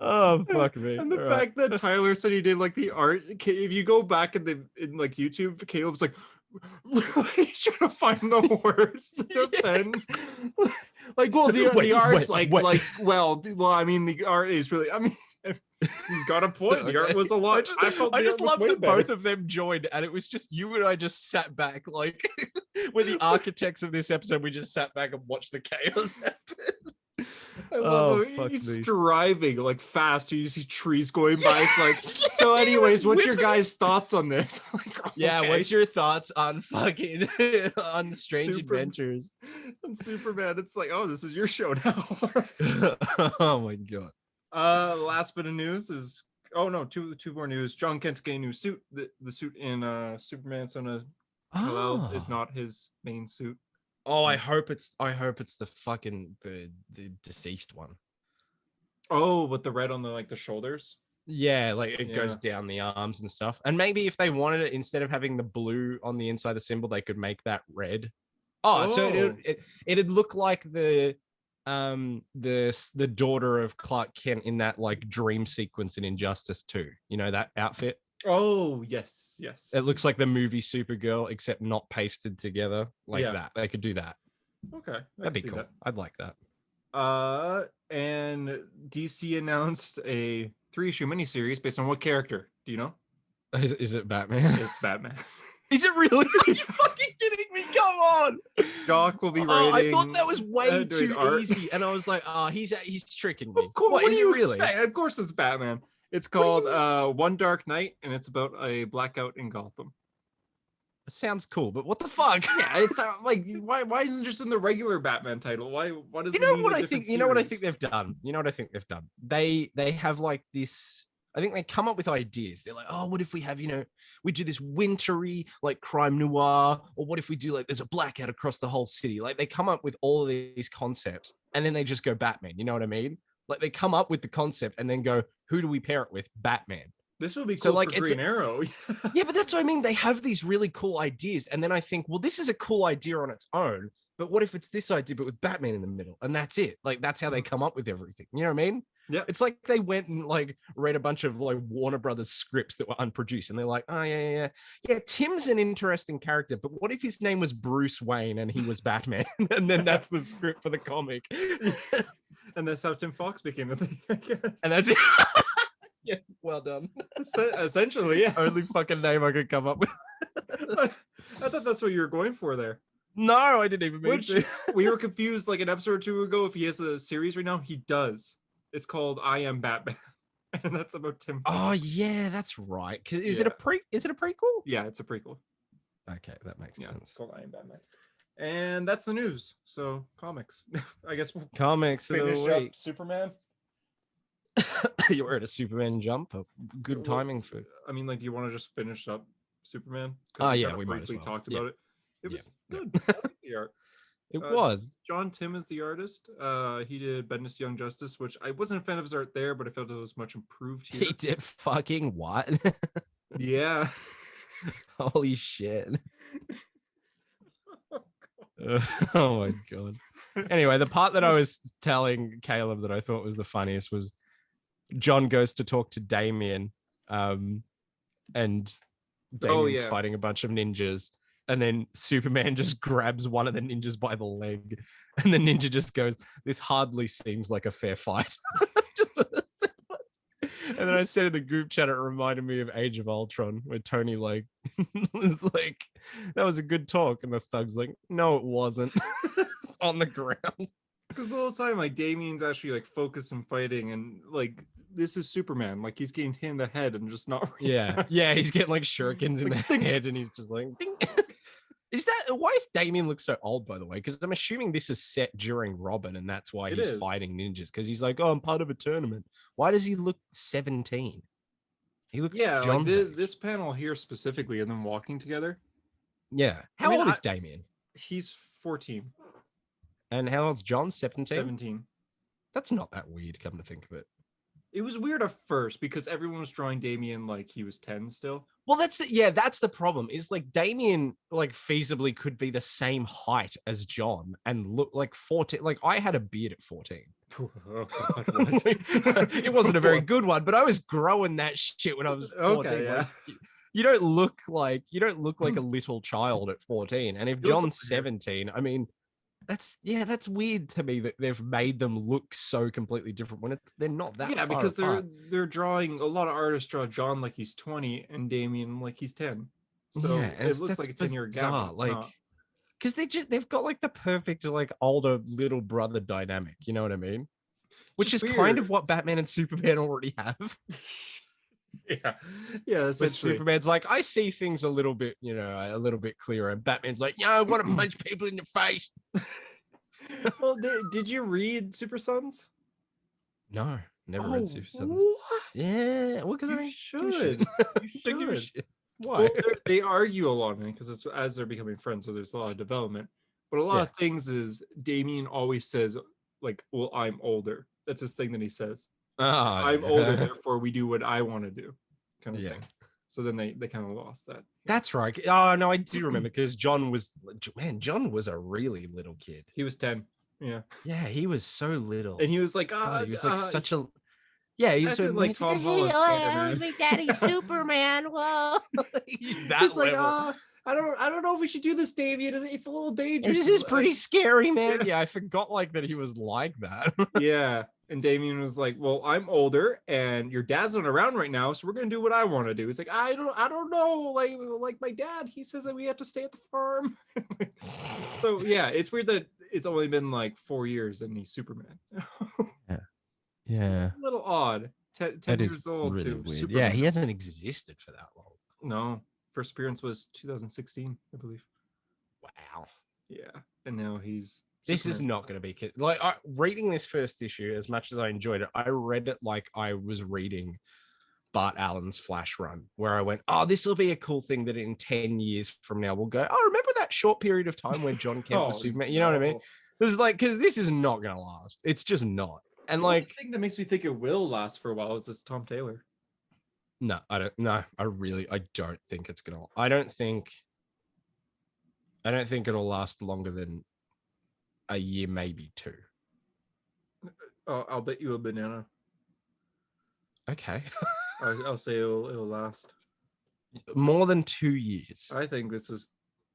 Oh, fuck me. And the fact that Tyler said he did like the art, if you go back in like YouTube, Caleb's like he's trying to find the words to the pen. Like, well, the art, I mean, the art is really, I mean, he's got a point. The art was a lot. I just love that both of them joined, and it was just you and I just sat back, like, we're the architects of this episode. We just sat back and watched the chaos happen. I love he's driving like fast. You see trees going by. It's like, so anyways, what's your guys' thoughts on this? Like, okay. Yeah, what's your thoughts on fucking on Strange Adventures? On Superman, it's like, oh, this is your show now. Oh my god. Last bit of news is, oh no, two more news. John Kent's getting a new suit. The suit in Superman Son of Kal-El is not his main suit. Oh, I hope it's the fucking the deceased one. Oh, with the red on the shoulders. Yeah, like it goes down the arms and stuff. And maybe if they wanted it, instead of having the blue on the inside of the symbol, they could make that red. So it'd look like the daughter of Clark Kent in that like dream sequence in Injustice 2. You know, that outfit. Oh, yes. It looks like the movie Supergirl, except not pasted together like that. They could do that. Okay. That'd be cool. I'd like that. And DC announced a 3-issue miniseries based on what character? Do you know? Is it Batman? It's Batman. Is it really? Are you fucking kidding me? Come on. Doc will be writing. I thought that was way too easy. And I was like, he's tricking me. Of course, what do you really expect? Of course it's Batman. It's called One Dark Night, and it's about a blackout in Gotham. It sounds cool, but what the fuck? Yeah, it's like, why isn't it just in the regular Batman title? Why does you know what I think? You know what I think they've done? They have like this. I think they come up with ideas. They're like, oh, what if we have, we do this wintry like crime noir, or what if we do like there's a blackout across the whole city? Like they come up with all of these concepts, and then they just go Batman. You know what I mean? Like they come up with the concept and then go, who do we pair it with? Batman. This would be cool for Green Arrow. Yeah, but that's what I mean. They have these really cool ideas, and then I think, well, this is a cool idea on its own, but what if it's this idea, but with Batman in the middle, and that's it? Like that's how they come up with everything. You know what I mean? Yeah. It's like they went and like read a bunch of like Warner Brothers scripts that were unproduced, and they're like, oh yeah. Tim's an interesting character, but what if his name was Bruce Wayne and he was Batman? And then that's the script for the comic. And that's how Tim Fox became a thing, I guess. And that's it. Yeah, well done. Essentially, yeah. Only fucking name I could come up with. I thought that's what you were going for there. No, I didn't even mean to. We were confused like an episode or two ago if he has a series right now. He does. It's called I Am Batman. And that's about Tim Fox. Oh yeah, that's right. Is it a prequel? Yeah, it's a prequel. Okay, that makes sense. It's called I Am Batman. And that's the news. So comics. I guess we'll comics finish up Superman. You were at a Superman jump. Good timing for. I mean, like, do you want to just finish up Superman? Oh yeah, we briefly talked about it. It was good. Yeah. I like the art. It was. John Tim is the artist. He did Bendis Young Justice, which I wasn't a fan of his art there, but I felt it was much improved here. He did fucking what? Yeah. Holy shit. Oh my god. Anyway, the part that I was telling Caleb that I thought was the funniest was John goes to talk to Damien, and Damien's fighting a bunch of ninjas, and then Superman just grabs one of the ninjas by the leg, and the ninja just goes, "This hardly seems like a fair fight." And then I said in the group chat, it reminded me of Age of Ultron, where Tony like was like, "That was a good talk," and the thug's like, "No, it wasn't." It's on the ground. Because the whole time, like Damien's actually like focused and fighting, and like this is Superman. Like he's getting hit in the head and just not. Yeah, he's getting like shurikens in Like, the head, and he's just like, ding. Is that why does Damien look so old, by the way? Because I'm assuming this is set during Robin, and that's why he's fighting ninjas. Because he's like, "Oh, I'm part of a tournament." Why does he look 17? He looks like this panel here specifically, and them walking together. Yeah. How old is Damien? He's 14. And how old's John? 17? 17. That's not that weird, come to think of it. It was weird at first because everyone was drawing Damien like he was 10 still. Well, that's the problem. Is like Damien like feasibly could be the same height as John and look like 14. Like I had a beard at 14. Oh, God, it wasn't a very good one, but I was growing that shit when I was 14. Okay, yeah. Like, you don't look like a little child at 14. And if John's 17, I mean, that's weird to me that they've made them look so completely different when they're not that. Yeah, because they're drawing, a lot of artists draw John like he's 20 and Damien like he's 10. So it looks like a 10-year gap. Like, because they've got like the perfect like older little brother dynamic. You know what I mean? Which is kind of what Batman and Superman already have. Yeah. But Superman's like, I see things a little bit clearer, and Batman's like, yeah, I want to punch people in the face. Well, did you read Super Sons? No, never read Super Sons. What? Yeah, well, because you should. You should. Why? Well, they argue a lot in it because it's as they're becoming friends, so there's a lot of development. But a lot of things is Damien always says like, "Well, I'm older." That's his thing that he says. I'm older, therefore we do what I want to do, kind of thing. So then they kind of lost that. That's right. Oh no, I do remember because John was a really little kid. He was 10. Yeah, he was so little, and he was like, he was like such a. Yeah, he's so like Tom Holland. Hey, Big Daddy Superman. Whoa, he's that level. Like, I don't know if we should do this, Damien. It's a little dangerous. This is pretty scary, man. Yeah, I forgot like that he was like that. Yeah. And Damien was like, "Well, I'm older, and your dad's not around right now, so we're gonna do what I want to do." He's like, "I don't know, like my dad. He says that we have to stay at the farm." So yeah, it's weird that it's only been like 4 years and he's Superman. Yeah. A little odd. 10 years old really to weird. Superman. Yeah, he hasn't existed for that long. No, first appearance was 2016, I believe. Wow. Yeah, and now he's. This is not going to be like reading this first issue. As much as I enjoyed it, I read it like I was reading Bart Allen's Flash run, where I went, "Oh, this will be a cool thing that in 10 years from now we'll go. Oh, remember that short period of time when John Kent was Superman? You know what I mean? This is like because this is not going to last. It's just not. And the like thing that makes me think it will last for a while is this Tom Taylor. No, I don't. No, I don't think it's gonna. I don't think it'll last longer than a year, maybe 2. Oh, I'll bet you a banana. Okay. I'll say it'll last more than 2 years. I think this is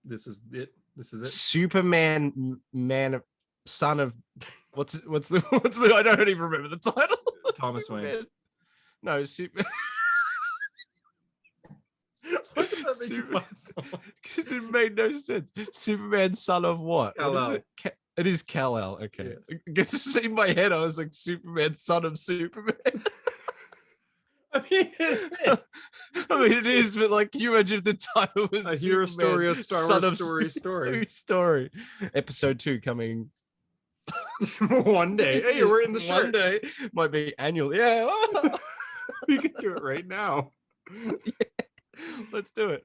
it. This is it. Superman, son of what's the I don't even remember the title. Thomas Superman. Wayne. No, Super. Because it made no sense. Superman, son of what? Kal-El. It is Kal-El. Okay. Yeah. I guess to see in my head, I was like Superman, son of Superman. I mean, it is, but like, can you imagine if the title was a hero story, a Star Wars story. Episode 2 coming one day. Hey, you're wearing the shirt. One day might be annual. Yeah. We can do it right now. Let's do it.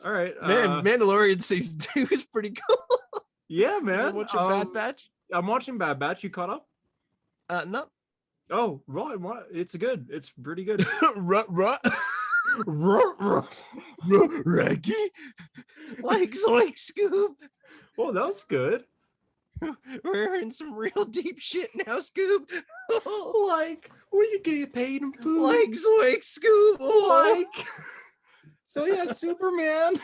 All right, man. Mandalorian season 2 is pretty cool. Yeah, man. Watching Bad Batch. I'm watching Bad Batch. You caught up? No. Oh, right. It's good. It's pretty good. Raggy, like Zoink Scoob. Oh, that was good. We're in some real deep shit now, Scoob. Like, what are you getting paid in food? Like Zoink Scoob. Like. So yeah, Superman.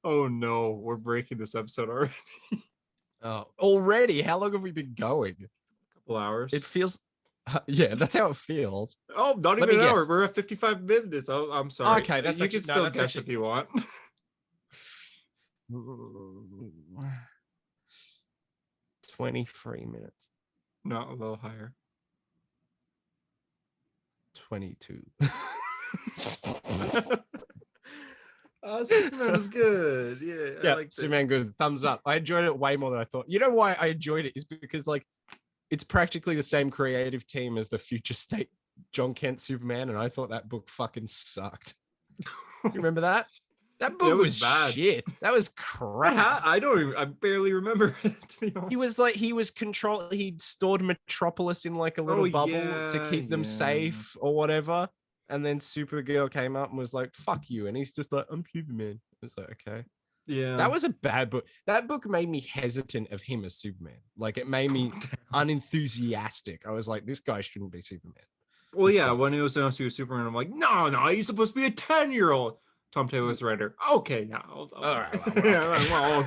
Oh no, we're breaking this episode already. Oh, already? How long have we been going? A couple hours. It feels Yeah, that's how it feels. Oh, not Let even me an hour. guess. We're at 55 minutes. Oh, I'm sorry. Okay, you can still guess if you want. 23 minutes. No, a little higher. 22. Superman was good. Yeah, Yeah, I liked Superman good. Thumbs up. I enjoyed it way more than I thought. You know why I enjoyed it is because like it's practically the same creative team as the Future State John Kent Superman, and I thought that book fucking sucked. You remember that? That book was bad. shit. That was crap. I barely remember it, to be honest. He was he'd stored Metropolis in like a little bubble to keep them safe or whatever. And then Supergirl came up and was like, fuck you. And he's just like, I'm Superman. I was like, okay. Yeah. That was a bad book. That book made me hesitant of him as Superman. Like it made me unenthusiastic. I was like, this guy shouldn't be Superman. Well, yeah, when he was announced he was Superman, I'm like, no, he's supposed to be a 10-year-old. Tom Taylor's writer. Okay, yeah. All right. Well,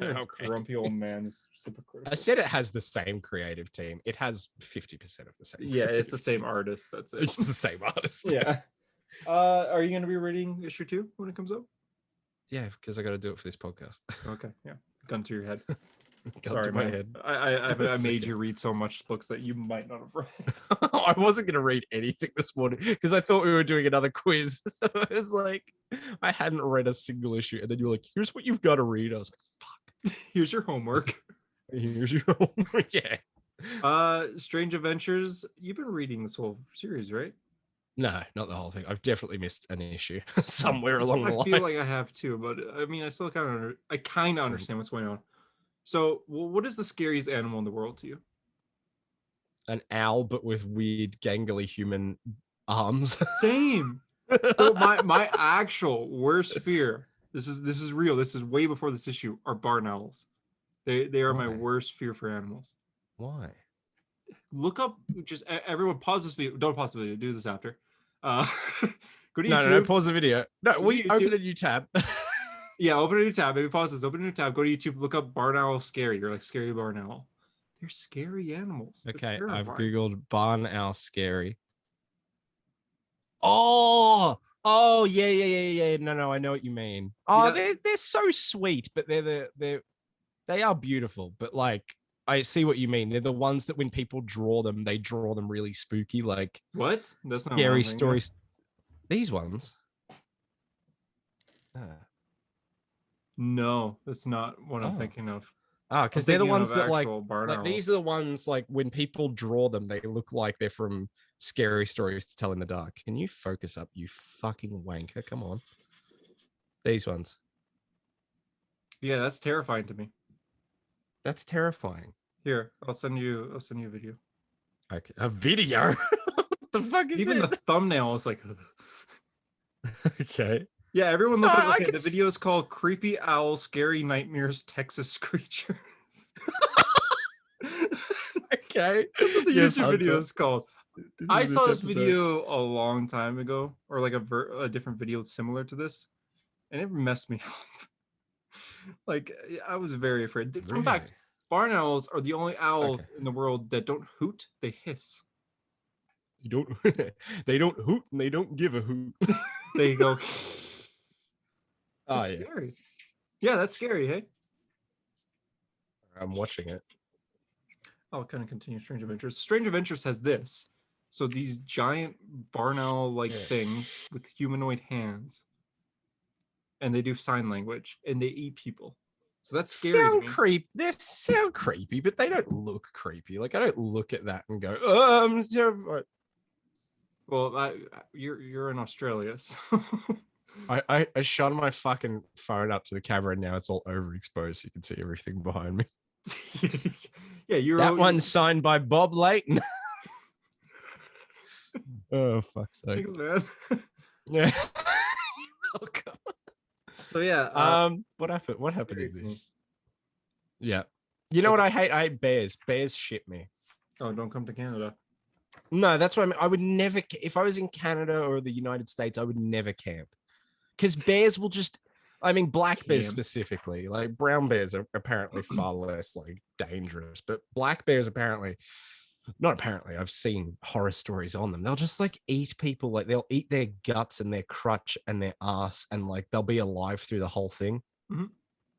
okay. Grumpy old man is hypocritical. I said it has the same creative team. It has 50% of the same. Yeah, it's the same artist. That's it. It's the same artist. Yeah. Are you going to be reading issue 2 when it comes up? Yeah, because I got to do it for this podcast. Okay. Yeah. Gun to your head. Sorry, my head. I made you read so much books that you might not have read. I wasn't going to read anything this morning because I thought we were doing another quiz. So it was like, I hadn't read a single issue. And then you were like, here's what you've got to read. I was like, fuck. Here's your homework. Here's your homework. Yeah. Strange Adventures. You've been reading this whole series, right? No, not the whole thing. I've definitely missed an issue somewhere along the line. I feel like I have too, but I mean, I still kind of understand what's going on. So, what is the scariest animal in the world to you? An owl, but with weird, gangly human arms. Same. So my actual worst fear. This is real. This is way before this issue. Are barn owls. They are my worst fear for animals. Why? Look up. Just everyone pause this video. Don't pause the video. Do this after. Go to YouTube. No, pause the video. No, we open a new tab. Yeah, open a new tab. Maybe pause this. Open a new tab. Go to YouTube. Look up barn owl scary. You're like scary barn owl. They're scary animals. Okay, I've googled barn owl scary. Oh, yeah. No, I know what you mean. Oh, yeah. They're so sweet, but they are beautiful. But like, I see what you mean. They're the ones that when people draw them, they draw them really spooky. Like what? That's not scary stories. These ones. No, that's not what I'm thinking of. Because they're the ones that like these are the ones like when people draw them, they look like they're from Scary Stories to Tell in the Dark. Can you focus up, you fucking wanker? Come on. These ones. Yeah, that's terrifying to me. That's terrifying. Here, I'll send you a video. Okay, a video? What the fuck is even this? The thumbnail is like okay. Yeah, everyone look at the video is called Creepy Owl Scary Nightmares Texas Creatures. Okay. That's what the YouTube video is called. I saw this video a long time ago, or like a different video similar to this, and it messed me up. Like, I was very afraid. Really? In fact, barn owls are the only owls in the world that don't hoot, they hiss. They don't hoot and they don't give a hoot. They go. Oh, yeah. Scary. Yeah, that's scary, hey? I'm watching it. I'll kind of continue Strange Adventures. Strange Adventures has this. So these giant barn owl-like things with humanoid hands. And they do sign language. And they eat people. So that's scary. They sound creepy, but they don't look creepy. Like, I don't look at that and go, oh, I'm terrified. Well, you're in Australia, so... I shone my fucking phone up to the camera and now it's all overexposed so you can see everything behind me. Yeah, that one's signed by Bob Layton. Oh, fuck's sake. Thanks, man. Yeah. Oh, God. So yeah. What happened in this? Yeah. You know what I hate? I hate bears. Bears shit me. Oh, don't come to Canada. No, that's what I mean. I would never, if I was in Canada or the United States, I would never camp. Because bears will just, I mean, black bears specifically, like brown bears are apparently far less like dangerous, but black bears apparently not apparently, I've seen horror stories on them. They'll just like eat people, like they'll eat their guts and their crutch and their ass, and like they'll be alive through the whole thing. Mm-hmm.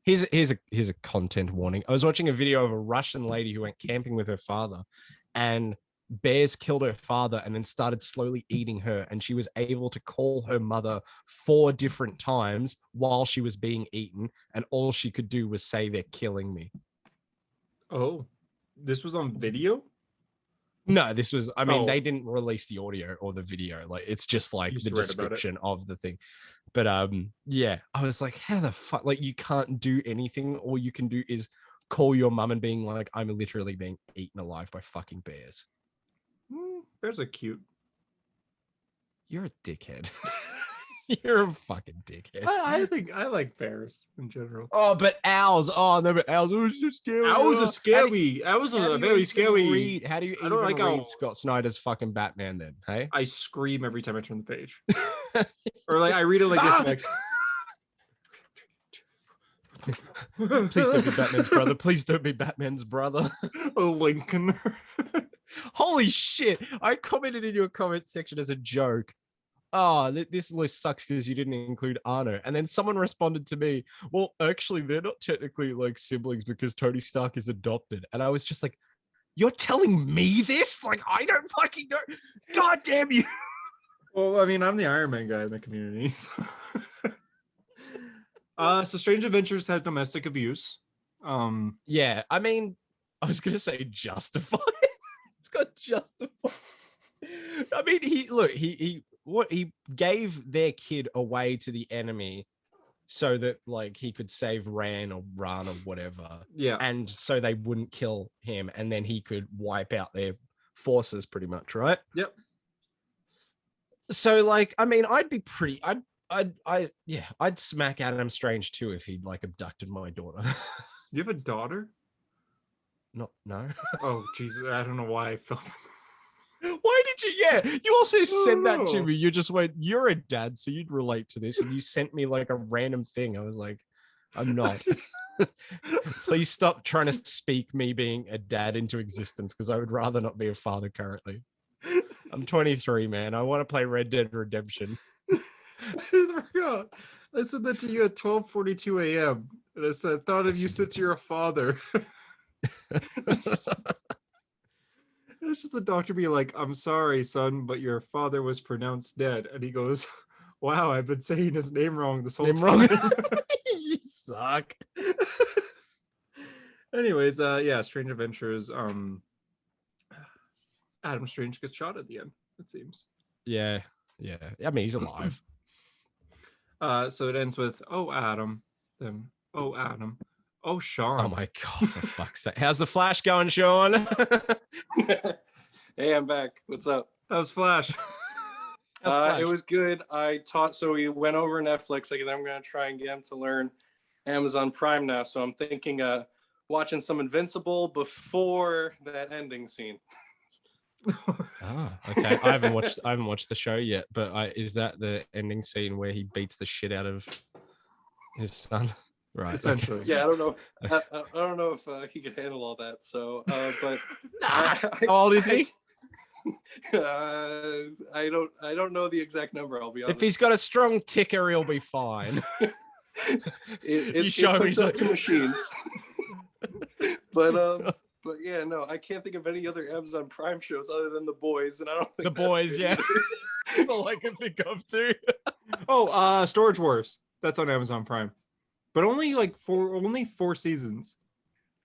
Here's a content warning. I was watching a video of a Russian lady who went camping with her father, and bears killed her father and then started slowly eating her, and she was able to call her mother 4 different times while she was being eaten, and all she could do was say, "They're killing me." Oh, this was on video? No, this was, I mean, they didn't release the audio or the video. Like, it's just like the description of the thing. But yeah, I was like, how the fuck? Like, you can't do anything. All you can do is call your mum and being like, I'm literally being eaten alive by fucking bears. Bears are cute. You're a dickhead. You're a fucking dickhead. I think I like bears in general. Oh, but owls. Oh, no, but owls are so scary. Owls are scary. Owls are very scary. How do you even like read Scott Snyder's fucking Batman then? Hey, I scream every time I turn the page. Or like I read it like this. Like, please don't be Batman's brother. Please don't be Batman's brother. Lincoln. Holy shit. I commented in your comment section as a joke. Oh, this list sucks because you didn't include Arno. And then someone responded to me, well, actually, they're not technically like siblings because Tony Stark is adopted. And I was just like, you're telling me this? Like, I don't fucking know. God damn you. Well, I mean, I'm the Iron Man guy in the community. So Strange Adventures has domestic abuse. Yeah, I mean, I was gonna say justified. It's got justified. I mean, he gave their kid away to the enemy so that like he could save Ran or whatever. Yeah. And so they wouldn't kill him, and then he could wipe out their forces pretty much, right? Yep. So like, I mean, I'd smack Adam Strange too if he'd like abducted my daughter. You have a daughter? No. Oh, Jesus. I don't know why I felt. Why did you? Yeah, you also said that to me. You just went, you're a dad, so you'd relate to this. And you sent me like a random thing. I was like, I'm not. Please stop trying to speak me being a dad into existence, because I would rather not be a father currently. I'm 23, man. I want to play Red Dead Redemption. I said that to you at 12:42 a.m. And I said, thought of you since you're a father. It's just the doctor being like, I'm sorry, son, but your father was pronounced dead. And he goes, wow, I've been saying his name wrong this whole time. You suck. Anyways, yeah, Strange Adventures. Adam Strange gets shot at the end, it seems. Yeah. I mean, he's alive. So it ends with, oh, Adam. Then, oh, Adam. Oh, Sean. Oh my God, for fuck's sake. How's the Flash going, Sean? Hey, I'm back. What's up? How's Flash? It was good. So we went over Netflix. Like, I'm going to try and get him to learn Amazon Prime now. So I'm thinking watching some Invincible before that ending scene. Oh, okay. I haven't watched the show yet, but is that the ending scene where he beats the shit out of his son? Right. Essentially. Okay. Yeah, I don't know. I don't know if he could handle all that. So, but how old is he? I don't know the exact number. I'll be honest. If he's got a strong ticker, he'll be fine. It's hooked up to machines. But yeah, no, I can't think of any other Amazon Prime shows other than The Boys, and I don't think The Boys, yeah. That's all I can think of too. Oh, Storage Wars. That's on Amazon Prime, but only like four seasons.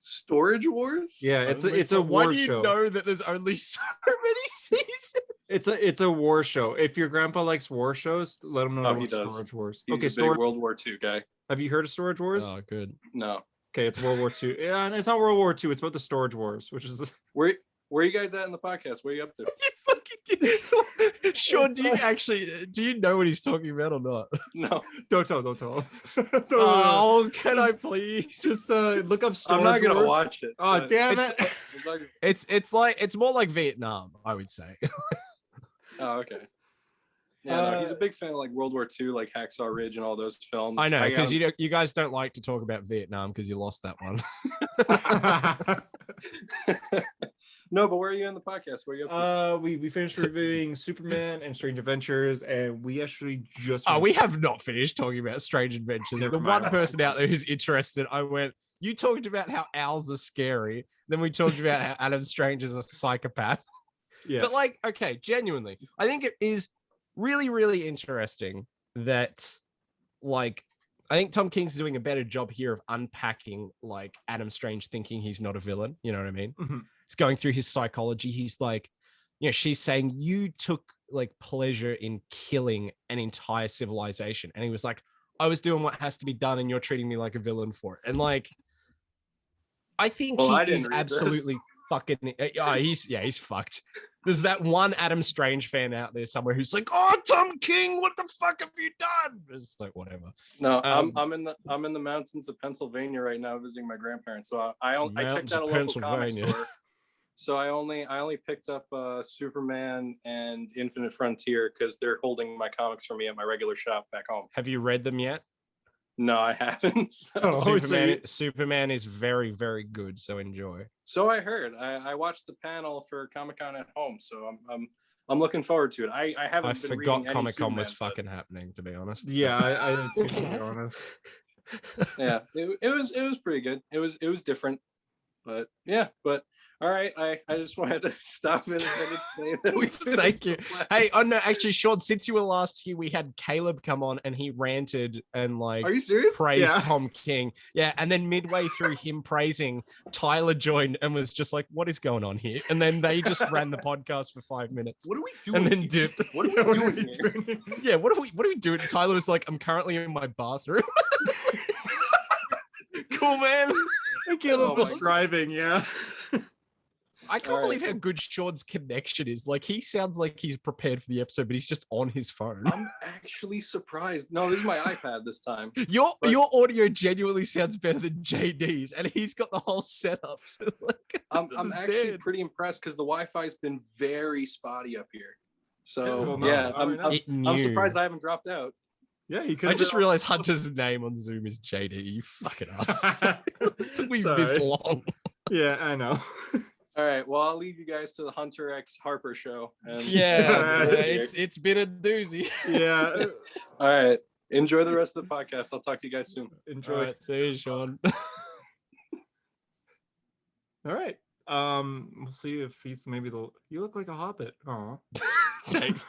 Storage Wars? Yeah, it's a war show. Why do you know that there's only so many seasons? It's a war show. If your grandpa likes war shows, let him know about Storage Wars. He's a big World War II guy. Have you heard of Storage Wars? Oh, good. No. Okay, it's World War II. Yeah, and it's not World War II. It's about the Storage Wars, which is where are you guys at in the podcast? What are you up to? Sean, do you know what he's talking about or not? No. Don't tell. Oh, can I please? Just look up Storage I'm not gonna Wars. watch it. Oh, damn it. It's more like Vietnam, I would say. Oh, okay. Yeah, no, he's a big fan of like World War II, like Hacksaw Ridge and all those films. I know, because you guys don't like to talk about Vietnam because you lost that one. No, but where are you in the podcast? Where are you up to? We finished reviewing Superman and Strange Adventures, and we actually just. Oh, we have not finished talking about Strange Adventures. Never The mind. one person out there who's interested, I went. You talked about how owls are scary. Then we talked about how Adam Strange is a psychopath. Yeah. But like, okay, genuinely, I think it is really, really interesting that, like, I think Tom King's doing a better job here of unpacking like Adam Strange thinking he's not a villain. You know what I mean? Mm-hmm. He's going through his psychology. He's like, you know, she's saying you took like pleasure in killing an entire civilization. And he was like, I was doing what has to be done and you're treating me like a villain for it. And like, I think he is absolutely fucking, he's fucked. There's that one Adam Strange fan out there somewhere who's like, "Oh, Tom King, what the fuck have you done?" It's like whatever. No, I'm in the mountains of Pennsylvania right now visiting my grandparents. So I checked out a local comic store. So I only picked up Superman and Infinite Frontier because they're holding my comics for me at my regular shop back home. Have you read them yet? No, I haven't. Superman is very, very good. So enjoy. So I heard. I watched the panel for Comic-Con at home, so I'm looking forward to it. I haven't. I forgot Comic-Con was fucking happening, to be honest. Yeah, I did too, to be honest. Yeah, it was pretty good. It was different, but yeah, but. All right, I just wanted to stop it and say that we thank you. Hey, oh no, actually, Sean, since you were last here, we had Caleb come on and he ranted and like, are you serious? Praised Tom King. Yeah, and then midway through him praising, Tyler joined and was just like, "What is going on here?" And then they just ran the podcast for 5 minutes. What are we doing? And then dipped. What are we doing here? Yeah, what are we doing? Tyler was like, "I'm currently in my bathroom." Cool, man. Caleb was driving. Yeah. I can't believe how good Sean's connection is. Like, he sounds like he's prepared for the episode, but he's just on his phone. I'm actually surprised. No, this is my iPad this time. Your audio genuinely sounds better than JD's, and he's got the whole setup. So like, I'm actually pretty impressed because the Wi-Fi's been very spotty up here. So I'm surprised I haven't dropped out. Yeah, he could. I just realized Hunter's name on Zoom is JD. You fucking ass. It took me this long. Yeah, I know. All right, well, I'll leave you guys to the Hunter X Harper show. And it's been a doozy. Yeah. All right, enjoy the rest of the podcast. I'll talk to you guys soon. Enjoy. Right, see you, Sean. All right. We'll see if he's you look like a hobbit. Oh, thanks.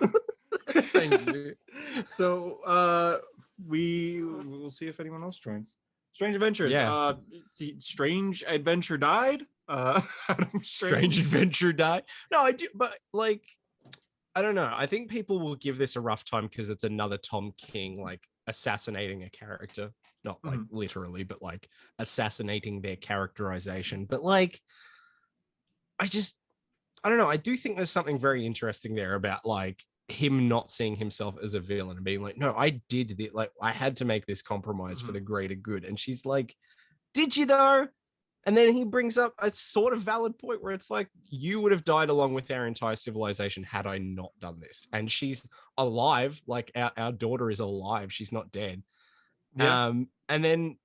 Thank you. So we will see if anyone else joins. Strange Adventures. Yeah. Strange Adventure died. Strange Adventure died. No, I do, but like, I don't know. I think people will give this a rough time because it's another Tom King like assassinating a character, not like literally, but like assassinating their characterization. But like, I don't know. I do think there's something very interesting there about like him not seeing himself as a villain and being like, no, I did this. Like, I had to make this compromise for the greater good. And she's like, did you though? And then he brings up a sort of valid point where it's like, you would have died along with our entire civilization had I not done this. And she's alive. Like our daughter is alive. She's not dead. Yeah. And then,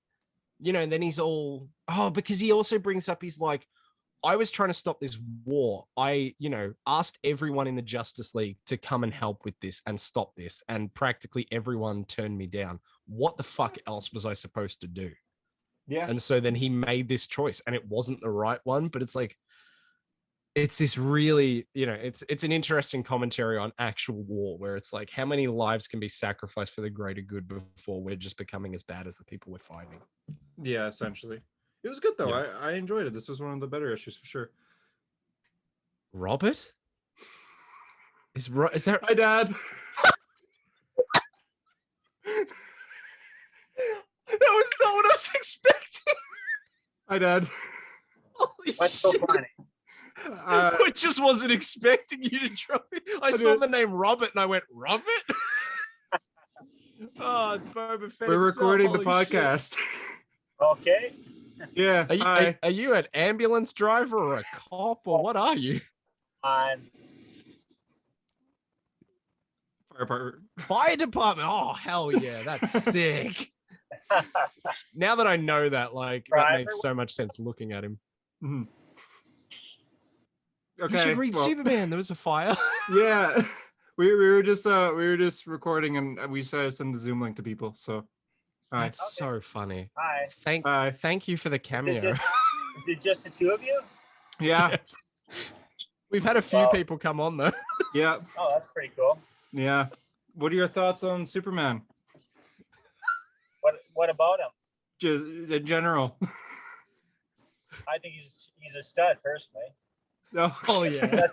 you know, then he's all, because he also brings up, he's like, I was trying to stop this war. I, you know, asked everyone in the Justice League to come and help with this and stop this. And practically everyone turned me down. What the fuck else was I supposed to do? Yeah. And so then he made this choice and it wasn't the right one, but it's like, it's this really, you know, it's an interesting commentary on actual war where it's like, how many lives can be sacrificed for the greater good before we're just becoming as bad as the people we're fighting? Yeah, essentially. It was good though. Yeah. I enjoyed it. This was one of the better issues for sure. Robert? Is that my dad? That was not what I was expecting. Hi, Dad. What's so funny? I just wasn't expecting you to drop it. I saw the name Robert and I went, Robert? Oh, it's Boba Fett. We're recording the podcast. Okay. Yeah. Are you an ambulance driver or a cop or what are you? Fire department. Oh, hell yeah. That's sick. Now that I know that, like, that makes so much sense looking at him. Okay. You should read Superman. There was a fire. Yeah. We were just recording and we decided to send the Zoom link to people. So that's so funny. Hi. Thank you for the cameo. Is it just the two of you? Yeah. We've had a few people come on though. Yeah. Oh, that's pretty cool. Yeah. What are your thoughts on Superman? What about him? Just in general. I think he's a stud personally. Oh yeah.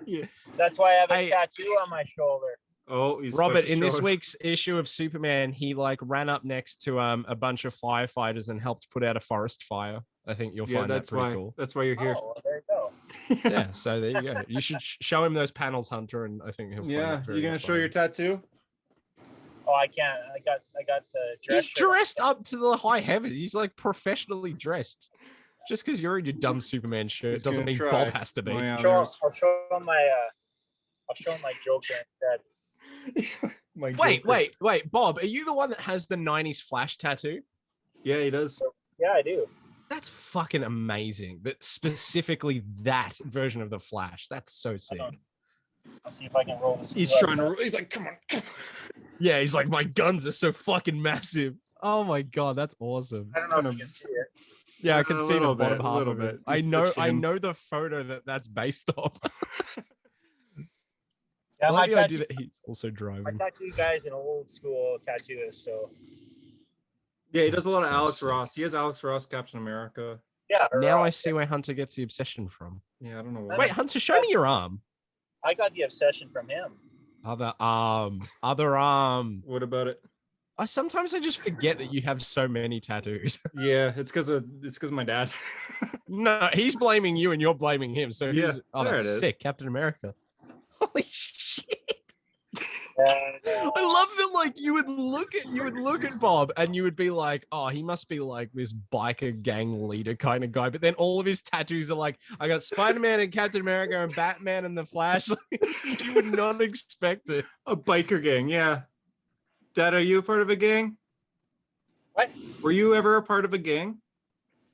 That's why I have a tattoo on my shoulder. Oh, he's Robert, in this week's issue of Superman, he like ran up next to a bunch of firefighters and helped put out a forest fire. I think you'll find that pretty cool. That's why you're here. Oh, well, there you go. Yeah, so there you go. You should show him those panels, Hunter, and I think he'll find it very you gonna show your tattoo? Oh, I can't. I got the dress. He's dressed up to the high heavens. He's like professionally dressed. Just because you're in your dumb Superman shirt doesn't mean Bob has to be. Oh, yeah, I'll show him my Joker instead. Wait, Bob, are you the one that has the 90s Flash tattoo? Yeah, he does. Yeah, I do. That's fucking amazing. That specifically that version of the Flash. That's so sick. I'll see if I can roll this. He's like, come on. Yeah, he's like, my guns are so fucking massive. Oh my god, that's awesome. I don't know if you can see it. Yeah, I can see the bottom half little of it. bit. I know the photo that's based off. Yeah, I like the idea that he's also driving. My tattoo guy's an old school tattooist, so. Yeah, he does a lot of Alex Ross. He has Alex Ross, Captain America. Yeah. Now I see where Hunter gets the obsession from. Yeah, I don't know why. Wait, Hunter, show me your arm. I got the obsession from him. Other arm. What about it? Sometimes I just forget that you have so many tattoos. Yeah, it's because of my dad. No, he's blaming you and you're blaming him. So yeah, that's sick. Captain America. Holy shit. I love that. Like you would look at Bob and you would be like, oh, he must be like this biker gang leader kind of guy. But then all of his tattoos are like, I got Spider-Man and Captain America and Batman and the Flash. You would not expect it. A biker gang, yeah. Dad, are you a part of a gang? What? Were you ever a part of a gang?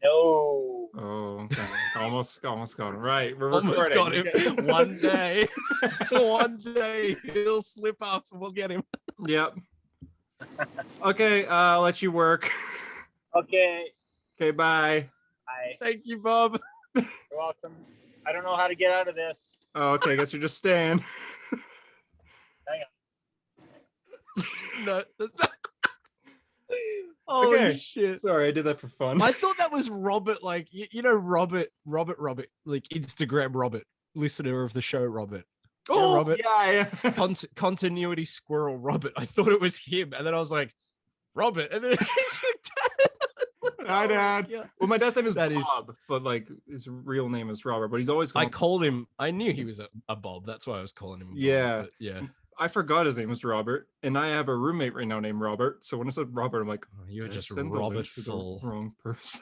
No. Oh, okay. almost got him. Right, we're almost recording. Got him. One day he'll slip up and we'll get him. Yep. Okay, I'll let you work. Okay. Okay, bye. Bye. Thank you, Bob. You're welcome. I don't know how to get out of this. Oh, okay, I guess you're just staying. Hang on. No, that's not... Holy shit. Sorry, I did that for fun. I thought that was Robert, like, you know, Robert, like Instagram Robert, listener of the show, Robert. Oh, Robert. yeah. Continuity squirrel Robert. I thought it was him. And then I was like, Robert. And then he's like, Hi, Dad. Yeah. Well, my dad's name is Bob, but like his real name is Robert, but he's always called him, I knew he was a Bob. That's why I was calling him Bob, yeah. Yeah. I forgot his name was Robert, and I have a roommate right now named Robert. So when I said Robert, I'm like, you're just Robert full. The wrong person.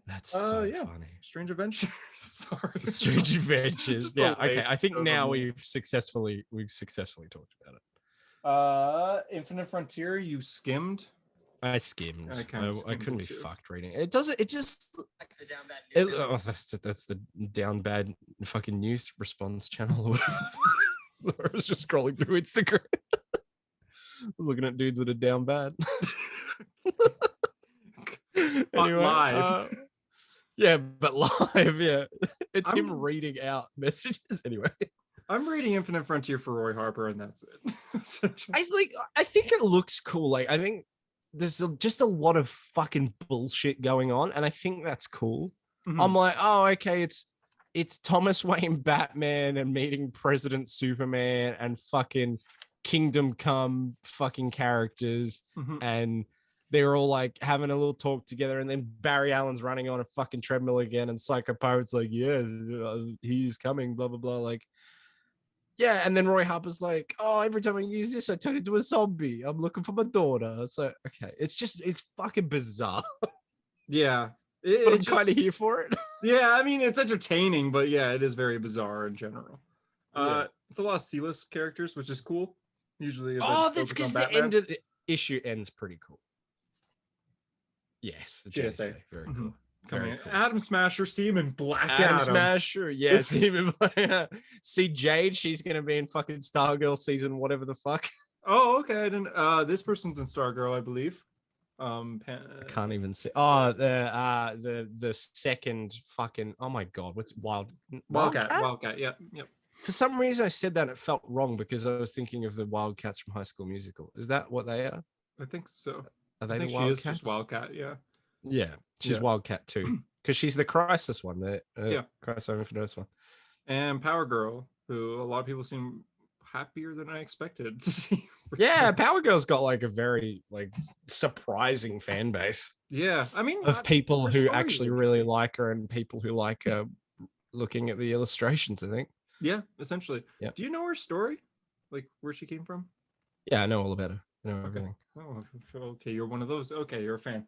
That's so yeah. funny. Strange Adventures. Sorry. Strange Adventures. Yeah. Okay. I think now we've successfully talked about it. Infinite Frontier. You skimmed. I skimmed. I couldn't be fucked reading it. It just That's the down bad news. that's the down bad fucking news response channel. I was just scrolling through Instagram. I was looking at dudes that are down bad. Anyway, live. Yeah, but live, yeah. It's him reading out messages anyway. I'm reading Infinite Frontier for Roy Harper, and that's it. I think it looks cool. Like, I think there's just a lot of fucking bullshit going on, and I think that's cool. Mm-hmm. I'm like, oh, okay, it's Thomas Wayne Batman and meeting President Superman and fucking Kingdom Come fucking characters. Mm-hmm. And they're all like having a little talk together. And then Barry Allen's running on a fucking treadmill again. And Psycho Pirate's like, yeah, he's coming, blah, blah, blah. Like, yeah. And then Roy Harper's like, oh, every time I use this, I turn into a zombie. I'm looking for my daughter. So, okay. It's fucking bizarre. Yeah. But I'm kind of here for it. Yeah, I mean, it's entertaining, but yeah, it is very bizarre in general. Yeah. It's a lot of C-list characters, which is cool. Usually, that's because the end of the issue ends pretty cool. Yes, the JSA. Very cool. coming. Cool. Adam Smasher, see him in Black Adam. Smasher, yeah, see him in see Jade, she's gonna be in fucking Stargirl season whatever the fuck. Oh, okay. I didn't. This person's in Stargirl, I believe. I can't even see. Oh, the second fucking. Oh my god, what's Wildcat. Yep. For some reason, I said that and it felt wrong because I was thinking of the Wildcats from High School Musical. Is that what they are? I think so. Are they I think the Wildcats? She is just Wildcat. Yeah. Yeah, she's Wildcat too, because she's the Crisis one. The Crisis on Infinite Earths one. And Power Girl, who a lot of people seem happier than I expected to see. Yeah, Power Girl's got like a very like surprising fan base. Yeah, I mean, of people who actually really like her and people who like looking at the illustrations, I think. Yeah, essentially. Yeah. Do you know her story? Like where she came from? Yeah, I know all about her. I know everything. Oh, okay. You're one of those. Okay, you're a fan.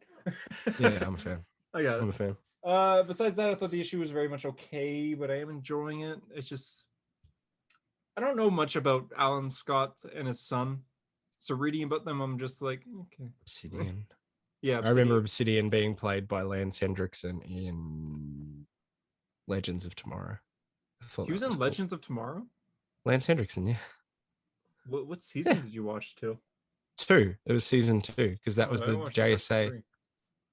Yeah, I'm a fan. I got it. I'm a fan. Besides that, I thought the issue was very much okay, but I am enjoying it. It's just I don't know much about Alan Scott and his son. So reading about them, I'm just like, okay. Obsidian. Yeah, I remember Obsidian being played by Lance Hendrickson in Legends of Tomorrow. He was in Legends of Tomorrow? Lance Hendrickson, yeah. What season did you watch till? 2. It was season 2 because that was the JSA.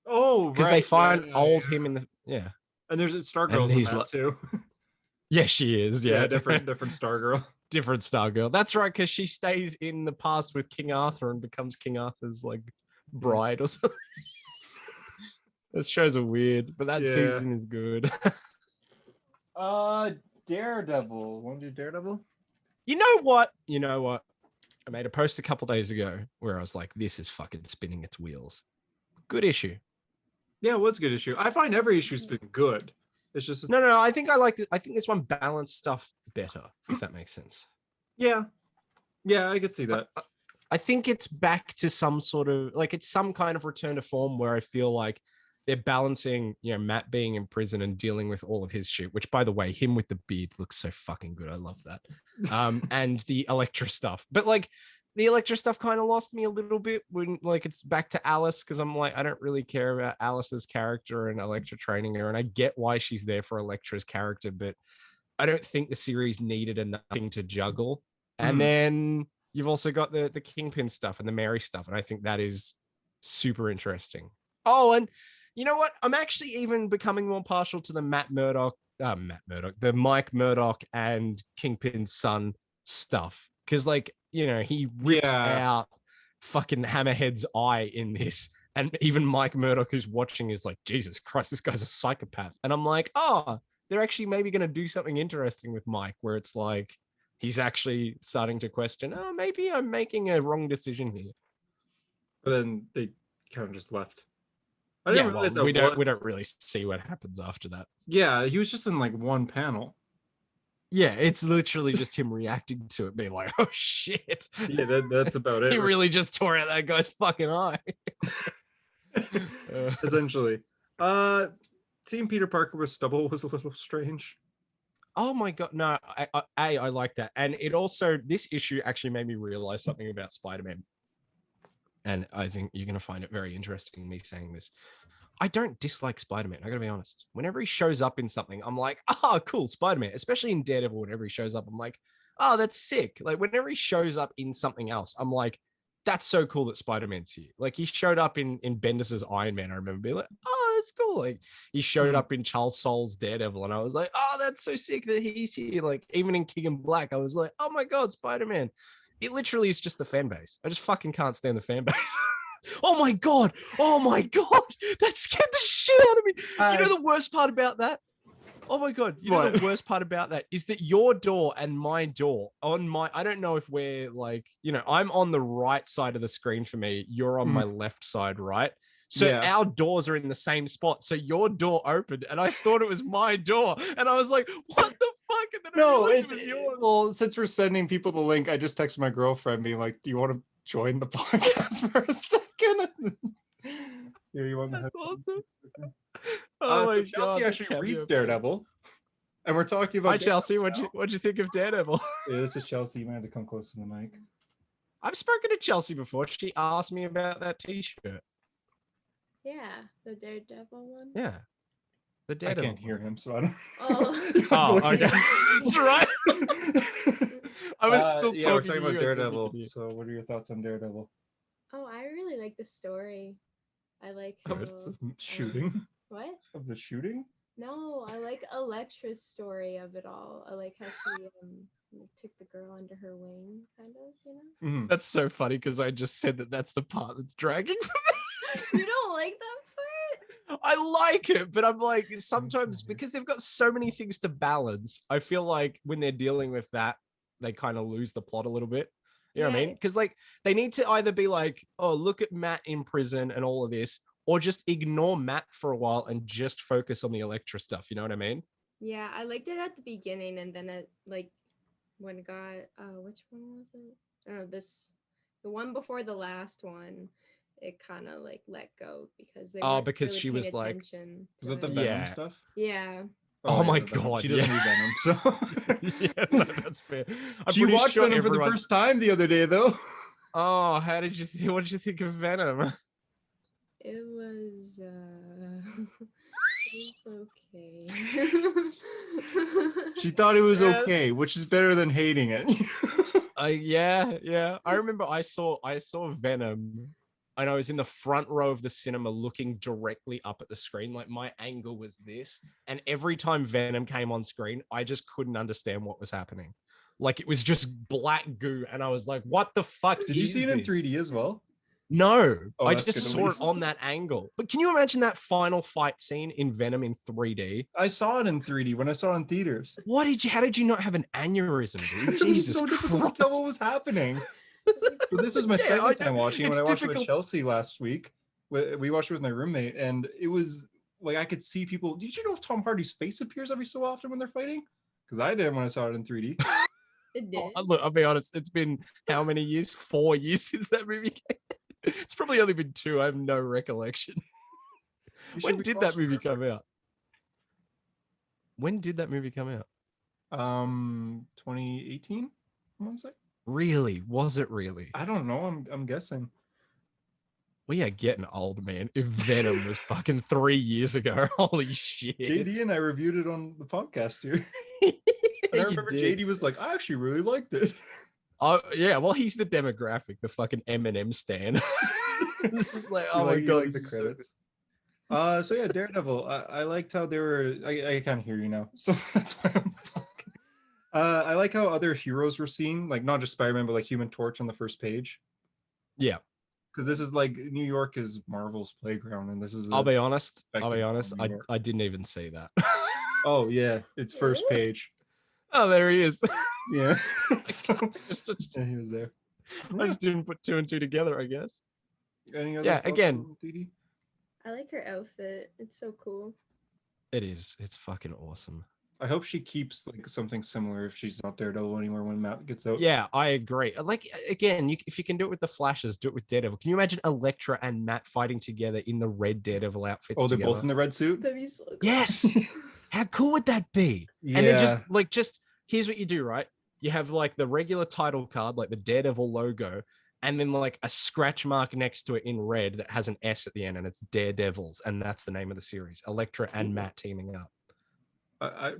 Oh, because they find old him in the And there's Stargirl in that too. Yeah, she is. Yeah, different Stargirl. Different Stargirl. That's right, because she stays in the past with King Arthur and becomes King Arthur's like bride or something. Those shows are weird, but that season is good. Daredevil. Want to do Daredevil? You know what? I made a post a couple days ago where I was like, this is fucking spinning its wheels. Good issue. Yeah, it was a good issue. I find every issue's been good. It's just no. I think I like it. I think this one balanced stuff better, if that makes sense. Yeah, I could see that. I think it's back to some sort of like it's some kind of return to form where I feel like they're balancing, Matt being in prison and dealing with all of his shit. Which, by the way, him with the beard looks so fucking good. I love that. And the Elektra stuff, but like the Elektra stuff kind of lost me a little bit when like it's back to Alice because I'm like I don't really care about Alice's character and Elektra training her, and I get why she's there for Elektra's character, but I don't think the series needed nothing to juggle. And then you've also got the Kingpin stuff and the Mary stuff, and I think that is super interesting. Oh, and you know what? I'm actually even becoming more partial to the the Mike Murdock and Kingpin's son stuff because like. He rips out fucking Hammerhead's eye in this. And even Mike Murdock, who's watching, is like, Jesus Christ, this guy's a psychopath. And I'm like, they're actually maybe going to do something interesting with Mike, where it's like, he's actually starting to question, maybe I'm making a wrong decision here. But then they kind of just left. We don't really see what happens after that. Yeah, he was just in like one panel. Yeah, it's literally just him reacting to it, being like, "Oh shit!" Yeah, that's about it. He really just tore out that guy's fucking eye. Essentially, seeing Peter Parker with stubble was a little strange. Oh my god, no! I like that, and it also this issue actually made me realize something about Spider-Man, and I think you're gonna find it very interesting. Me saying this. I don't dislike Spider-Man. I gotta be honest. Whenever he shows up in something, I'm like, cool, Spider-Man. Especially in Daredevil, whenever he shows up, I'm like, that's sick. Like whenever he shows up in something else, I'm like, that's so cool that Spider-Man's here. Like he showed up in Bendis's Iron Man. I remember being like, that's cool. Like he showed up in Charles Soule's Daredevil, and I was like, that's so sick that he's here. Like even in King in Black, I was like, oh my god, Spider-Man. It literally is just the fan base. I just fucking can't stand the fan base. Oh my god! That scared the shit out of me. You know the worst part about that? Oh my god! You know the worst part about that is that your door and my door I don't know if we're like, I'm on the right side of the screen for me. You're on my left side, right? So our doors are in the same spot. So your door opened, and I thought it was my door, and I was like, "What the fuck?" And then it's yours. Well, since we're sending people the link, I just texted my girlfriend, being like, "Do you want to join the podcast for a second?" Here, you want That's awesome. So Chelsea actually reads Daredevil, and we're talking about. Hi, Chelsea. What'd you think of Daredevil? Yeah, this is Chelsea. You might have to come close to the mic. I've spoken to Chelsea before. She asked me about that T-shirt. Yeah, the Daredevil one. Yeah. The I Daredevil. can't hear him, so I don't. Oh, okay. That's right. I was still yeah, we're talking talking about to Daredevil. So, what are your thoughts on Daredevil? Oh, I really like the story. I like how Of the shooting? what? Of the shooting? No, I like Elektra's story of it all. I like how she took the girl under her wing, kind of, you know? Mm-hmm. That's so funny because I just said that's the part that's dragging for me. You don't like that part? I like it, but I'm like, sometimes because they've got so many things to balance, I feel like when they're dealing with that, they kind of lose the plot a little bit. You know what I mean? Because like they need to either be like, oh, look at Matt in prison and all of this, or just ignore Matt for a while and just focus on the Elektra stuff. You know what I mean? Yeah, I liked it at the beginning, and then it like when it got which one was it? I don't know, the one before the last one, it kind of like let go because they weren't because really she paying was like, attention Was to that the it. Venom stuff? Yeah. Oh my the Venom. God, She doesn't yeah. need Venom, so yeah, no, that's fair. she watched Venom for the first time the other day, though. Oh, how did you what did you think of Venom? It was okay. She thought it was okay, which is better than hating it. Yeah. I remember I saw Venom, and I was in the front row of the cinema looking directly up at the screen. Like my angle was this, and every time Venom came on screen, I just couldn't understand what was happening. Like it was just black goo, and I was like, "What the fuck?" Did you see it in 3D as well? No, I that's just good, at saw it least. on that angle. But can you imagine that final fight scene in Venom in 3D? I saw it in 3D when I saw it in theaters. How did you not have an aneurysm, dude? It was so difficult to tell what was happening. So this was my second time watching it when I watched it with Chelsea last week. We watched it with my roommate, and it was like I could see people. Did you know if Tom Hardy's face appears every so often when they're fighting? Because I did when I saw it in 3D. It did. Look, I'll be honest. It's been how many years? 4 years since that movie came. It's probably only been 2. I have no recollection. When did that movie come out? When did that movie come out? 2018. I want to say. Really? Was it really? I don't know. I'm guessing. We are getting old, man. If Venom was fucking 3 years ago, holy shit. JD and I reviewed it on the podcast here. I remember JD was like, I actually really liked it. Oh yeah, well he's the demographic, the fucking Eminem stan. It's like, oh my god, the credits. So yeah, Daredevil. I liked how they were. I can't hear you now, so that's why I'm talking. I like how other heroes were seen, like not just Spider-Man, but like Human Torch on the first page. Yeah, because this is like New York is Marvel's playground, and this is. I'll be honest. I didn't even see that. Oh yeah, it's first page. Oh, there he is. Yeah. So, yeah, he was there. I just didn't put 2 and 2 together, I guess. Any other again. I like her outfit. It's so cool. It is. It's fucking awesome. I hope she keeps like something similar if she's not Daredevil anymore when Matt gets out. Yeah, I agree. Like again, if you can do it with the Flashes, do it with Daredevil. Can you imagine Elektra and Matt fighting together in the red Daredevil outfits? Oh, they're both in the red suit? That'd be so cool. Yes. How cool would that be? Yeah. And then just here's what you do, right? You have like the regular title card, like the Daredevil logo, and then like a scratch mark next to it in red that has an S at the end, and it's Daredevils, and that's the name of the series. Elektra and Matt teaming up. I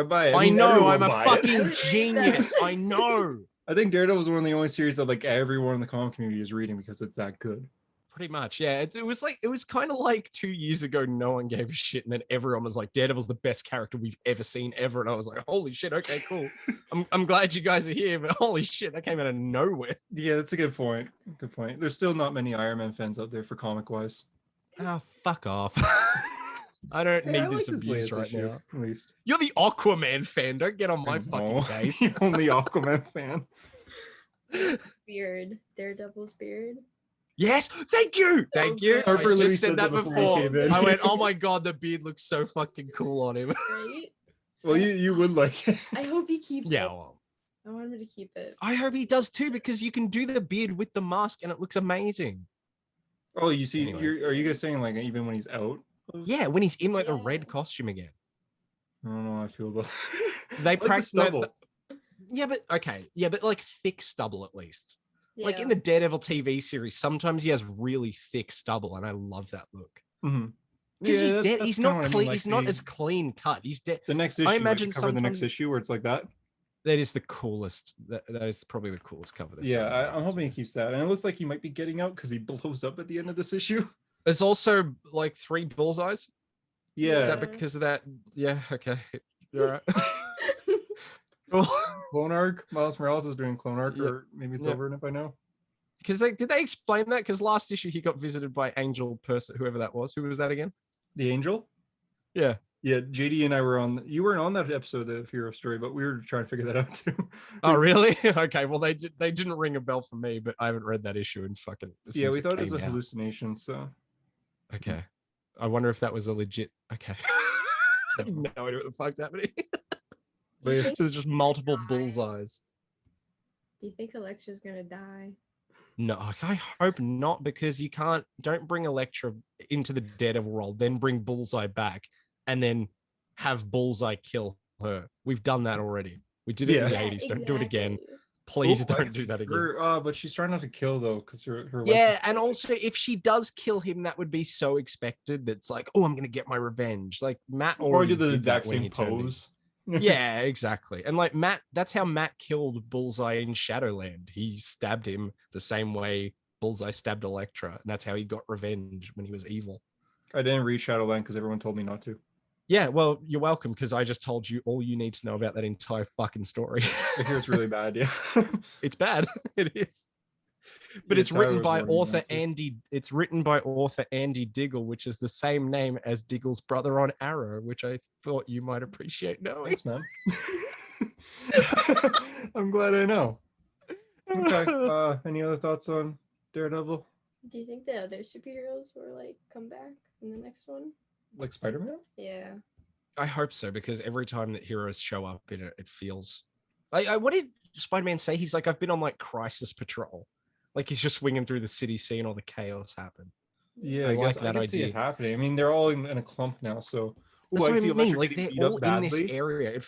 buy it. I know, I'm a fucking genius. I know. I think Daredevil is one of the only series that like everyone in the comic community is reading because it's that good. Pretty much, yeah. It was kind of like 2 years ago, no one gave a shit, and then everyone was like, "Daredevil's the best character we've ever seen ever," and I was like, "Holy shit, okay, cool. I'm glad you guys are here, but holy shit, that came out of nowhere." Yeah, that's a good point. Good point. There's still not many Iron Man fans out there for comic wise. Oh, fuck off. I don't need this abuse right now. At least you're the Aquaman fan. Don't get on my fucking case. Only Aquaman fan. Beard, Daredevil's beard. Yes, thank you. Harper I just said that before. I went, oh my god, the beard looks so fucking cool on him. Right? Well, you would like it. I hope he keeps yeah, it. well. I want him to keep it. I hope he does too, because you can do the beard with the mask and it looks amazing. Oh, you see, anyway. Are you guys saying like even when he's out? Yeah, when he's in like the red costume again. I don't know how I feel about that. They practice stubble. Yeah, but okay. Yeah, but like thick stubble at least. Yeah. Like in the Daredevil TV series, sometimes he has really thick stubble, and I love that look. Mm-hmm. Because he's dead. that's He's kinda not what I mean, clean. like He's not as clean cut. He's dead. The next issue, I like, imagine cover the next sometimes- issue where it's like that. That is the coolest. That is probably the coolest cover. Yeah, I'm hoping he keeps that. And it looks like he might be getting out because he blows up at the end of this issue. There's also like 3 bullseyes. Yeah. Is that because of that? Yeah. Okay. All right. Cool. Clone Arc. Miles Morales is doing Clone Arc, Yep. or maybe it's Yep. over and if I know. Because did they explain that? Because last issue he got visited by Angel person, whoever that was. Who was that again? The Angel? Yeah. Yeah, JD and I were on. You weren't on that episode of Hero Story, but we were trying to figure that out too. Oh, really? Okay. Well, they didn't ring a bell for me, but I haven't read that issue in fucking. Yeah, we since thought it was a came out. hallucination. So Okay. I wonder if that was a legit. Okay. I have no idea what the fuck's happening. Do you So think- there's just multiple bullseyes. Do you think Electra's gonna die? No, I hope not, because you don't bring Elektra into the Daredevil role, then bring Bullseye back, and then have Bullseye kill her. We've done that already. We did it in the Yeah. 80s. Don't do it again. Exactly. Please Oh, I don't can do that again. her, but she's trying not to kill though, because her Yeah, weapon's and so also if she does kill him, that would be so expected. That's like, oh, I'm gonna get my revenge. Like Matt or already do the did exact that when same he turned in. pose. Yeah, exactly. And like Matt, that's how Matt killed Bullseye in Shadowland. He stabbed him the same way Bullseye stabbed Elektra, and that's how he got revenge when he was evil. I didn't read Shadowland because everyone told me not to. Yeah, well, you're welcome, because I just told you all you need to know about that entire fucking story. I hear it's really bad. Yeah. It's bad. It is. But Yeah, it's written Tyler was by warning me author not to. Andy. It's written by author Andy Diggle, which is the same name as Diggle's brother on Arrow, which I thought you might appreciate knowing. Thanks, man. I'm glad I know. Okay. Any other thoughts on Daredevil? Do you think the other superheroes will like come back in the next one? Like Spider-Man? Yeah. I hope so, because every time that heroes show up in it, it feels. What did Spider-Man say? He's like, I've been on like crisis patrol. Like he's just swinging through the city, seeing all the chaos happen. Yeah, I I like guess that I can see it idea. happening. I mean, they're all in a clump now, so. That's Ooh, what I see mean. Electra Like getting they're beat up all in this badly. area.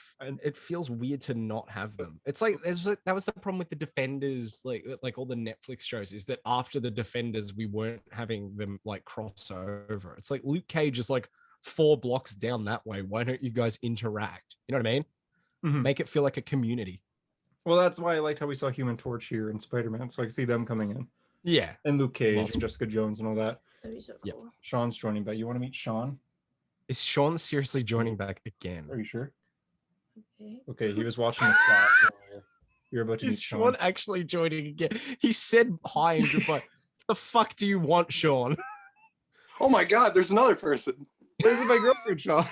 It feels weird to not have them. It's like that was the problem with the Defenders, like all the Netflix shows, is that after the Defenders, we weren't having them like cross over. It's like Luke Cage is like 4 blocks down that way. Why don't you guys interact? You know what I mean? Mhm. Make it feel like a community. Well, that's why I liked how we saw Human Torch here and Spider-Man, so I can see them coming in. Yeah. And Luke Cage Awesome. and Jessica Jones and all that. That'd be so Yep. cool. Sean's joining back. You want to meet Sean? Is Sean seriously joining back again? Are you sure? Okay. Okay, he was watching the Flash earlier. You're about to meet Is Sean. Sean actually joining again? He said hi and goodbye. The fuck do you want, Sean? Oh my God, there's another person. This is my girlfriend, Sean.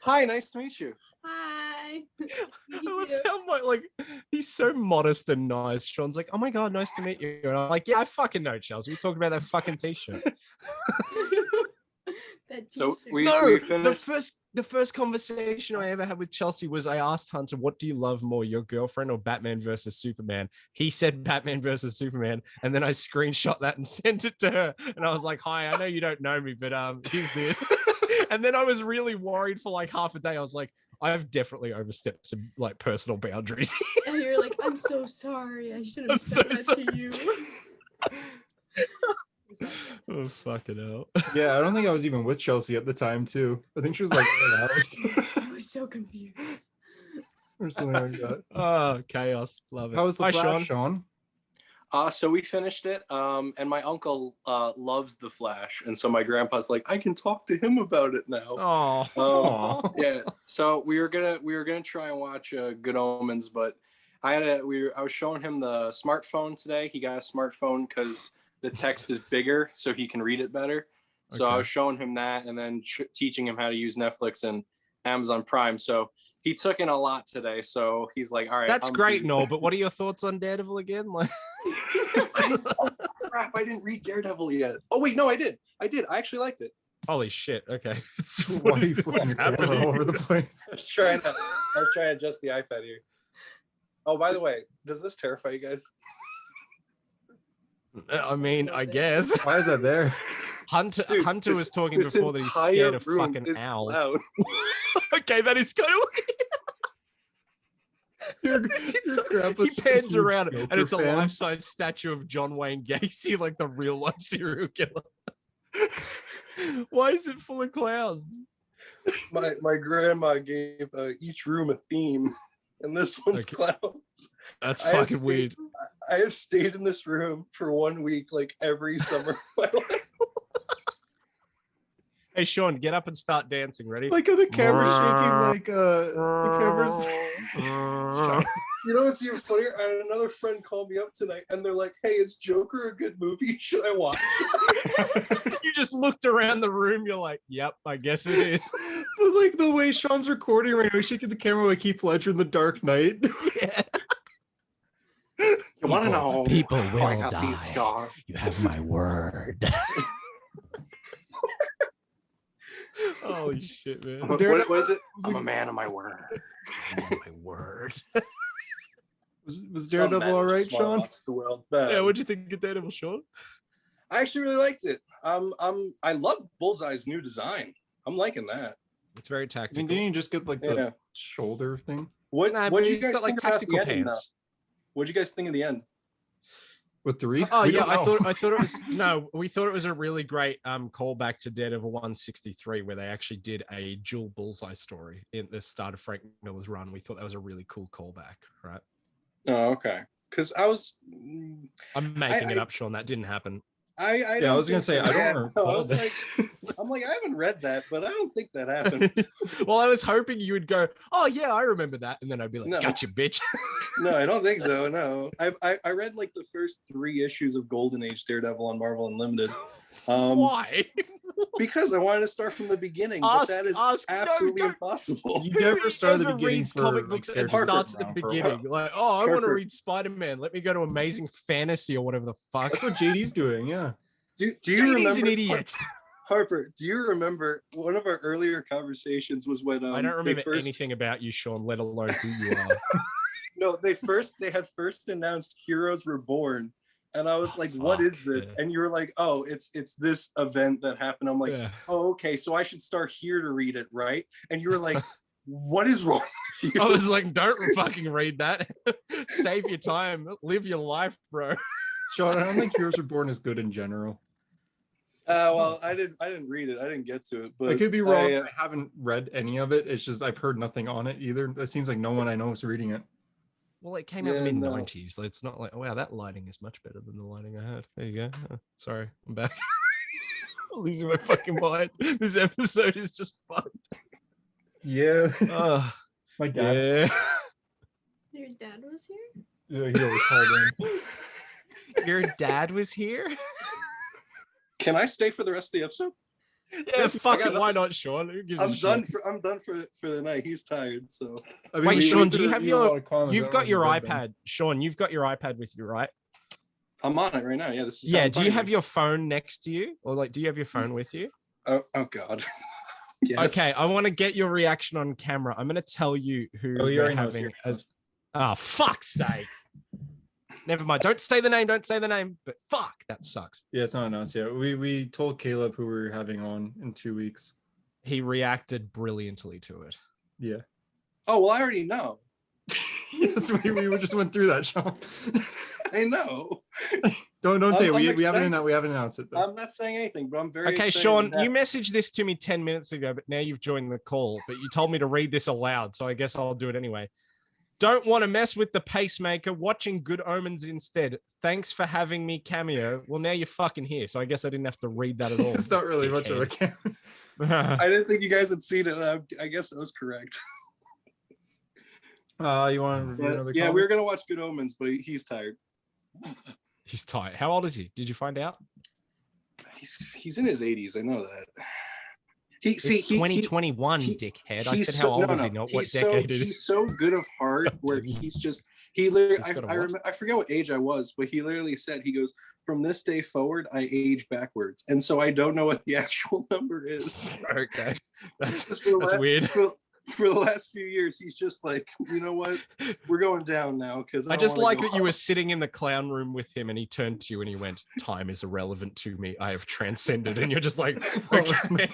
Hi, nice to meet you. Hi. I love how like he's so modest and nice. Sean's like, oh my god, nice to meet you. And I'm like, yeah, I fucking know, Chelsea. We talked about that fucking t-shirt. That So t-shirt. we No, finished. the first conversation I ever had with Chelsea was I asked Hunter, what do you love more, your girlfriend or Batman versus Superman? He said Batman versus Superman, and then I screenshot that and sent it to her. And I was like, hi, I know you don't know me, but here's this. And then I was really worried for like half a day. I was like, I've definitely overstepped some like personal boundaries. And you're like, I'm so sorry. I should I'm have said so that to you. It's not good. Oh, fucking hell. Yeah, I don't think I was even with Chelsea at the time, too. I think she was like in the house I was so confused. or something like that. Oh, chaos. Love it. How was the Hi, Flash, Sean? So we finished it. And my uncle loves the Flash, and so my grandpa's like, I can talk to him about it now. Oh. Yeah. So we were gonna try and watch Good Omens, but I was showing him the smartphone today. He got a smartphone because the text is bigger, so he can read it better. So I Okay. was showing him that, and then teaching him how to use Netflix and Amazon Prime. So he took in a lot today. So he's like, all right. That's I'm great, good." Noel, but what are your thoughts on Daredevil again? Like, Oh crap! I didn't read Daredevil yet. Oh wait, no, I did. I actually liked it. holy shit. Okay. Why are you flipping what's your camera happening? all over the place? I was trying to adjust the iPad here. Oh, by the way, does this terrify you guys? I mean, I guess. Why is that there? Hunter Dude, Hunter this- was talking this before that he's entire scared of room fucking is owls. loud. Okay, that is kind of Your grandpa's he just a pans huge around Joker and it's a fan. life-size statue of John Wayne Gacy, like the real life serial killer. Why is it full of clowns? My grandma gave each room a theme, and this one's clowns. That's fucking weird. I have stayed in this room for 1 week, like every summer of my life. Hey Sean, get up and start dancing. Ready? Like the camera's shaking, like the camera's. You know what's even funnier? I had another friend call me up tonight, and they're like, "Hey, is Joker a good movie? Should I watch?" You just looked around the room. You're like, "Yep, I guess it is." But like the way Sean's recording right now, shaking the camera like Heath Ledger in The Dark Knight. Yeah. You want to know? People will I got die. these scars. You have my word. Holy shit, man! What is it? I'm a man of my word. My word. Was Daredevil all right, Sean? The world. Yeah, what'd you think of Daredevil, Sean? I actually really liked it. I love Bullseye's new design. I'm liking that. It's very tactical. Didn't you just get like the shoulder thing? What did you guys got, like, think about the tactical ending? pants. What did you guys think of the end? With the reef? Oh yeah, I thought it was we thought it was a really great callback to Daredevil 163, where they actually did a dual Bullseye story in the start of Frank Miller's run. We thought that was a really cool callback, right? Oh, okay. Because I'm making it up, Sean. That didn't happen. I was gonna say I don't recall that. I'm like, I haven't read that, but I don't think that happened. Well, I was hoping you would go, "Oh yeah, I remember that," and then I'd be like, No. "Gotcha, bitch." No, I don't think so. No, I read like the first 3 issues of Golden Age Daredevil on Marvel Unlimited. Why? Because I wanted to start from the beginning, but that is absolutely impossible. You never start at the beginning reads for comic books and Harper starts at the beginning. Like, oh, I want to Harper. read Spider-Man. Let me go to Amazing Fantasy or whatever the fuck. That's what JD's doing, yeah. Do you JD's remember? an idiot. Harper, do you remember one of our earlier conversations was when I don't remember anything about you, Sean, let alone who you are. No, they had first announced Heroes Reborn, and I was like, "What is this?" Yeah. And you were like, "Oh, it's this event that happened." I'm like, Yeah. "Oh, okay, so I should start here to read it, right?" And you were like, "What is wrong with you?" I was like, don't fucking read that. Save your time. Live your life, bro. Sean, I don't think Heroes Reborn is good in general. Well, I didn't read it. I didn't get to it, but I could be wrong. I haven't read any of it. It's just I've heard nothing on it either. It seems like no one I know is reading it. Well, it came out in the mid-90s. So it's not like, wow, that lighting is much better than the lighting I had. There you go. Sorry, I'm back. I'm losing my fucking mind. This episode is just fucked. Yeah. My dad. Yeah. Your dad was here? Yeah, he always called in. Your dad was here? Can I stay for the rest of the episode? Yeah, fuck it. Why not, Sean? Who gives a I'm shit? done for the night. He's tired, so. I mean, Wait, Sean, do you have your? You've You've got your iPad, Sean. You've got your iPad with you, right? I'm on it right now. Yeah, this is. Yeah. Do you have your phone next to you, or like, do you have your phone with you? Oh God. Yes. Okay, I want to get your reaction on camera. I'm going to tell you who you're they're having. Oh, fuck's sake. Never mind. Don't say the name. Don't say the name. But fuck, that sucks. Yeah, it's not announced yet. We told Caleb who we're having on in 2 weeks. He reacted brilliantly to it. Yeah. Oh well, I already know. Yes, we just went through that, Sean. I know. Don't say it. We excited. haven't announced it though. I'm not saying anything, but I'm very Okay, excited Sean, that- you messaged this to me 10 minutes ago, but now you've joined the call. But you told me to read this aloud, so I guess I'll do it anyway. Don't want to mess with the pacemaker. Watching Good Omens instead. Thanks for having me, Cameo. Well, now you're fucking here, so I guess I didn't have to read that at all. It's not really much of a camera. I didn't think you guys had seen it. I guess that was correct. You want to review another? Yeah, comic? we were gonna watch Good Omens, but he's tired. He's tired. How old is he? Did you find out? He's in his 80s. I know that. It's 2021, dickhead. I said how old is he, not what decade it is. He's so good of heart where he literally, I forget what age I was, but he literally said, he goes, from this day forward, I age backwards. And so I don't know what the actual number is. Okay. That's weird. weird. For the last few years, he's just like, you know what? We're going down now. Because I just like that you were sitting in the clown room with him and he turned to you and he went, time is irrelevant to me. I have transcended. And you're just like, okay,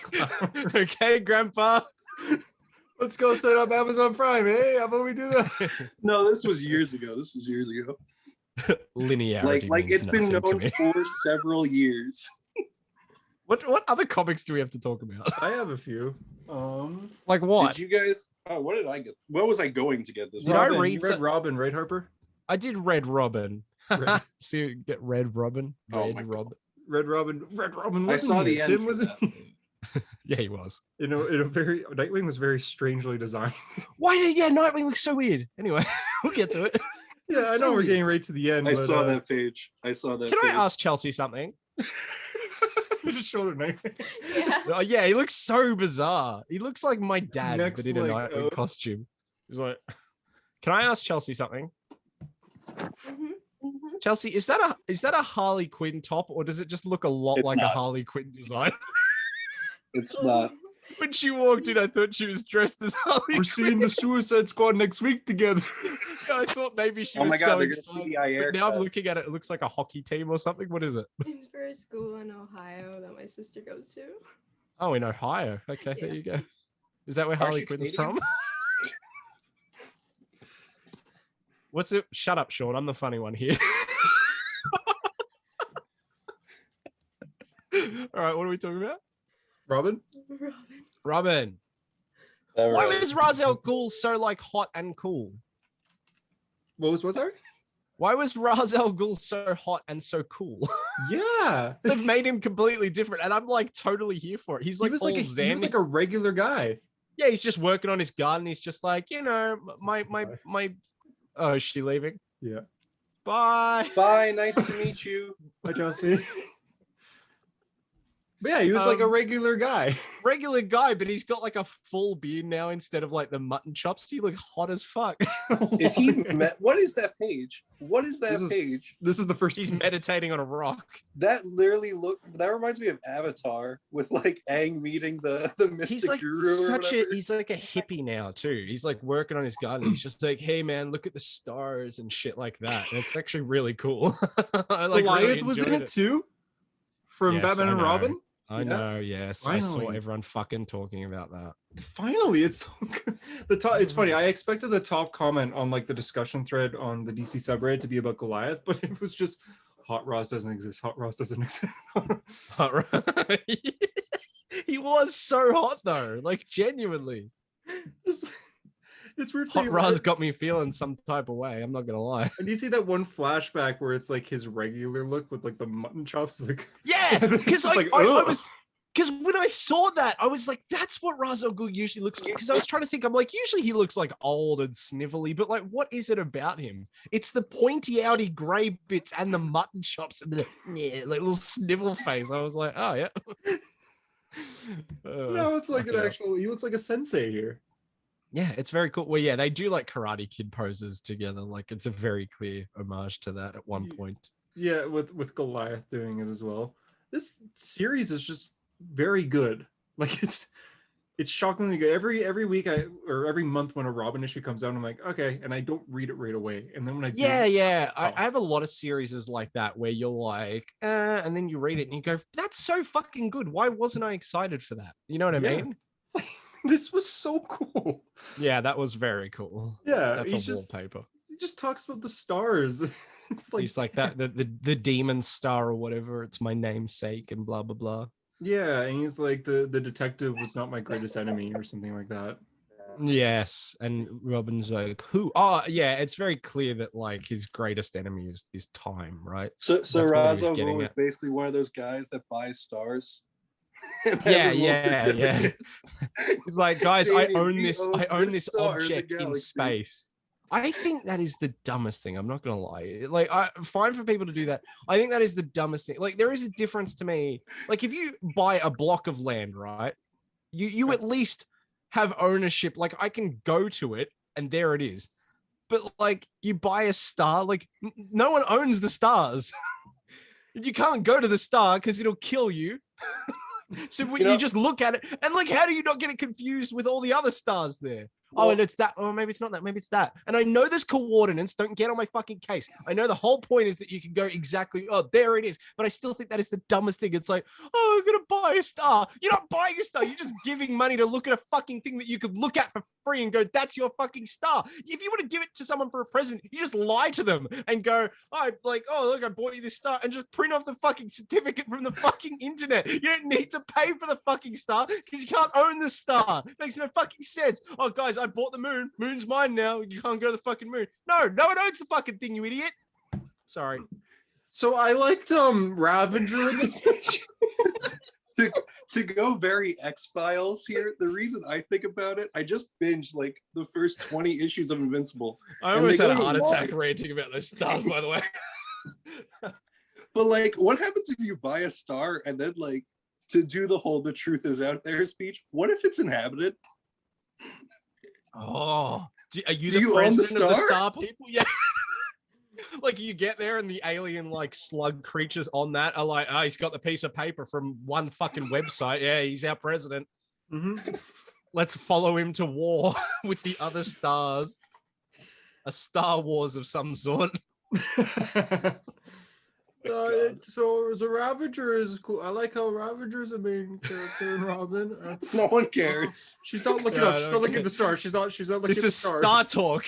okay, Grandpa. Let's go set up Amazon Prime. Hey, how about we do that? No, this was years ago. Linearity. Like it's been known me. for several years. What other comics do we have to talk about? I have a few. Like what? Did you guys? Oh, what did I get? What was I going to get this? Did I Robin, read you read Robin, right, Harper? I did Red Robin. Red. See, get Red Robin. Oh Red my Robin. Red Robin. I saw the end. Tim wasn't. Yeah, he was. In a very Nightwing was very strangely designed. Why did Nightwing look so weird? Anyway, we'll get to it. Yeah, I know we're getting right to the end. I but, saw that page. I saw that. Can page. I ask Chelsea something? just show their Nightwing. Yeah. Oh, yeah, he looks so bizarre. He looks like my dad, neck's but in a like, Nightwing costume. He's like, can I ask Chelsea something? Mhm. Chelsea, is that a Harley Quinn top, or does it just look a lot It's like a not. Harley Quinn design? It's not. When she walked in, I thought she was dressed as Harley We're Quinn. seeing the Suicide Squad next week together. I thought maybe she Oh was my God, so they're gonna excited. CGI But now I'm haircut. looking at it, it looks like a hockey team or something. What is it? It's for a school in Ohio that my sister goes to. Oh, in Ohio. Okay, there Yeah. you go. Is that where Are Harley she Quinn's Canadian? from? What's it? Shut up, Sean. I'm the funny one here. All right, what are we talking about? Robin? Robin. Robin. Why was Ra's al Ghul so like hot and cool? What sorry? Why was Ra's al Ghul so hot and so cool? Yeah. They've made him completely different, and I'm like totally here for it. He's like he was all like zen. he was like a regular guy. Yeah, he's just working on his garden. He's just like, my. Oh, is she leaving? Yeah. Bye. Bye. Nice to meet you. Hi, Chelsea. But yeah, he was like a regular guy. Regular guy, but he's got like a full beard now instead of like the mutton chops. He look hot as fuck. Is he? What is that page? What is that page? This is the first. He's meditating on a rock. That literally That reminds me of Avatar with like Aang meeting the mystic He's like guru. he's like a hippie now too. He's like working on his garden. He's just like, hey man, look at the stars and shit like that. And it's actually really cool. I like Goliath really was in enjoyed it too. From Yes, Batman I and know. Robin. I know, yes. I saw Finally. everyone fucking talking about that. Finally, it's so good. The top. It's funny. I expected the top comment on like the discussion thread on the DC subreddit to be about Goliath, but it was just Hot Ross doesn't exist. Hot Ross doesn't exist. Alright. He was so hot though, like genuinely. It's weird. Hot seeing Raz that. got me feeling some type of way. I'm not gonna lie. And you see that one flashback where it's like his regular look with like the mutton chops, like Yeah, It's because just I ugh. was because when I saw that, I was like, that's what Ra's al Ghul usually looks like. Because I was trying to think, I'm like, usually he looks like old and snivelly, but like, what is it about him? It's the pointy outy grey bits and the mutton chops and the like little snivel face. I was like, oh yeah. no, it's like fuck an yeah. actual. He looks like a sensei here. Yeah, it's very cool. Well, yeah, they do like Karate Kid poses together. Like it's a very clear homage to that at one point. Yeah, with Goliath doing it as well. This series is just very good. Like it's shockingly good. Every week or every month when a Robin issue comes out, I'm like, okay, and I don't read it right away. And then when I do, Yeah. Oh. I have a lot of series like that where you're like, and then you read it and you go, that's so fucking good. Why wasn't I excited for that? You know what I Yeah. mean? this was so cool. Yeah, that was very cool. Yeah, That's he's a just wallpaper. he just talks about the stars. It's like He's like that, the demon star or whatever. It's my namesake and blah blah blah. Yeah, and he's like the detective was not my greatest enemy or something like that. Yes, and Robin's like, who? Oh, yeah, it's very clear that like his greatest enemy is time, right? So That's what he was Ra's al getting Ghul is at. basically one of those guys that buys stars. And has Yeah, his little certificate. He's like, guys, I Jamie, own we this. own I own this this star in the object in galaxy. space. I think that is the dumbest thing. I'm not gonna lie. Like, fine for people to do that. I think that is the dumbest thing. Like, there is a difference to me. Like, if you buy a block of land, right? You at least have ownership. Like, I can go to it, and there it is. But like, you buy a star. Like, no one owns the stars. You can't go to the star because it'll kill you. So when you just look at it, and like, how do you not get it confused with all the other stars there? Oh, and it's that. Oh, maybe it's not that. Maybe it's that. And I know there's coordinates. Don't get on my fucking case. I know the whole point is that you can go exactly. Oh, there it is. But I still think that is the dumbest thing. It's like, oh, I'm gonna buy a star. You're not buying a star. You're just giving money to look at a fucking thing that you could look at for free and go, that's your fucking star. If you want to give it to someone for a present, you just lie to them and go, oh, like, oh, look, I bought you this star, and just print off the fucking certificate from the fucking internet. You don't need to pay for the fucking star because you can't own the star. It makes no fucking sense. Oh, guys, I bought the moon. Moon's mine now. You can't go to the fucking moon. No one owns the fucking thing, you idiot. Sorry. So I liked Ravager in this. To go very X-Files here, the reason I think about it, I just binged like the first 20 issues of Invincible. I almost had a heart attack ranting about those stars, by the way. But like, what happens if you buy a star and then like to do the truth is out there speech? What if it's inhabited? Oh, are you the president of the star people? Yeah. Like you get there and the alien like slug creatures on that are like, oh, he's got the piece of paper from one fucking website. Yeah, he's our president. Mm-hmm. Let's follow him to war with the other stars. A Star Wars of some sort. So the Ravager is cool. I like how Ravager is a main character in Robin. No one cares. She's not looking up. She's not looking at the stars. She's not looking at the stars. This is Star Talk.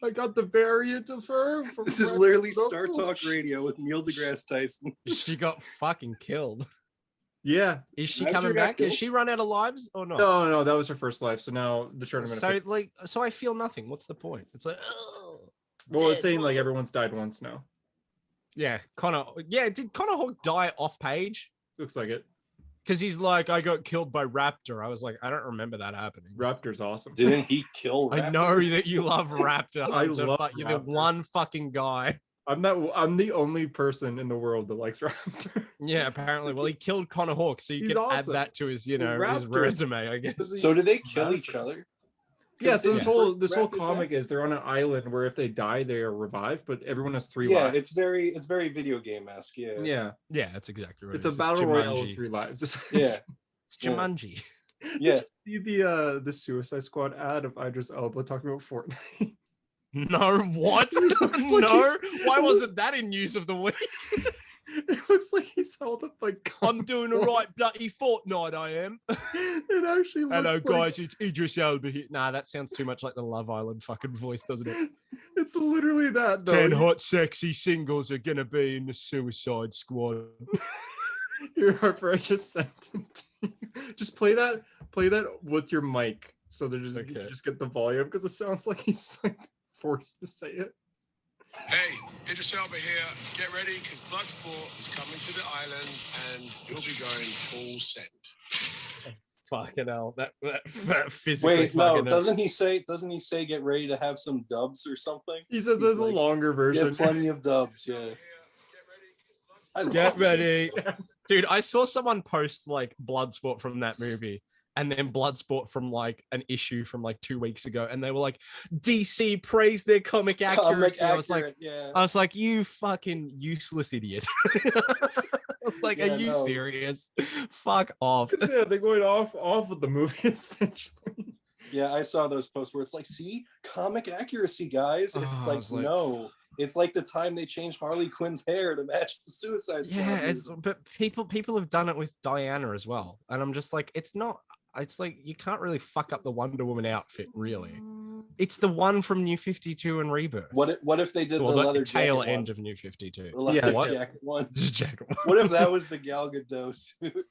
I got the variant of her. This is literally Star Talk Radio with Neil deGrasse Tyson. She got fucking killed. Yeah. Is she coming back? Has she run out of lives or not? No, that was her first life. So now the tournament. So I feel nothing. What's the point? It's like, well, it's saying like everyone's died once now. Yeah, Connor. Yeah, did Connor Hawk die off page? Looks like it. Because he's like, I got killed by Raptor. I was like, I don't remember that happening. Raptor's awesome. Didn't he kill Raptor? I know that you love Raptor. You're Raptor. the one fucking guy. I'm the only person in the world that likes Raptor. Yeah, apparently. Well, he killed Connor Hawk, so you can add that to his, his resume, I guess. So did they kill each other? Yeah, so this whole comic is they're on an island where if they die, they are revived, but everyone has 3 lives. Yeah, it's very video game-esque. Yeah, that's exactly right. It's a battle royale with 3 lives. Yeah, it's Jumanji. Yeah. Did you see the Suicide Squad ad of Idris Elba talking about Fortnite? No, what? No, why wasn't that in news of the week? It looks like he's held up like I'm doing a right bloody Fortnite, I am. It actually looks Hello, like... guys, it's Idris Elba here. Nah, that sounds too much like the Love Island fucking voice, doesn't it? It's literally that, though. 10 hot, sexy singles are gonna be in the Suicide Squad. Here, Harper, I just sent him to you. Just play that with your mic, so they're just you just get the volume, because it sounds like he's like forced to say it. Hey, Idris Elba here. Get ready, because Bloodsport is coming to the island, and you'll be going full send. Fucking hell, that physically. Wait, no, doesn't he say get ready to have some dubs or something? He says the like, longer version. Yeah, plenty of dubs. Yeah. Get ready, dude. I saw someone post like Bloodsport from that movie, and then Bloodsport from like an issue from like 2 weeks ago, and they were like, DC praise their comic accuracy. I was like, you fucking useless idiot. Like, are you serious? Fuck off. Yeah, they're going off with the movie essentially. Yeah, I saw those posts where it's like, see, comic accuracy, guys. And it's like, no. It's like the time they changed Harley Quinn's hair to match the Suicide Squad. Yeah, but people have done it with Diana as well. And I'm just like, it's like you can't really fuck up the Wonder Woman outfit, really. It's the one from New 52 and Rebirth. What if they did the leather tail end of New 52? Yeah, jacket one. What if that was the Gal Gadot suit?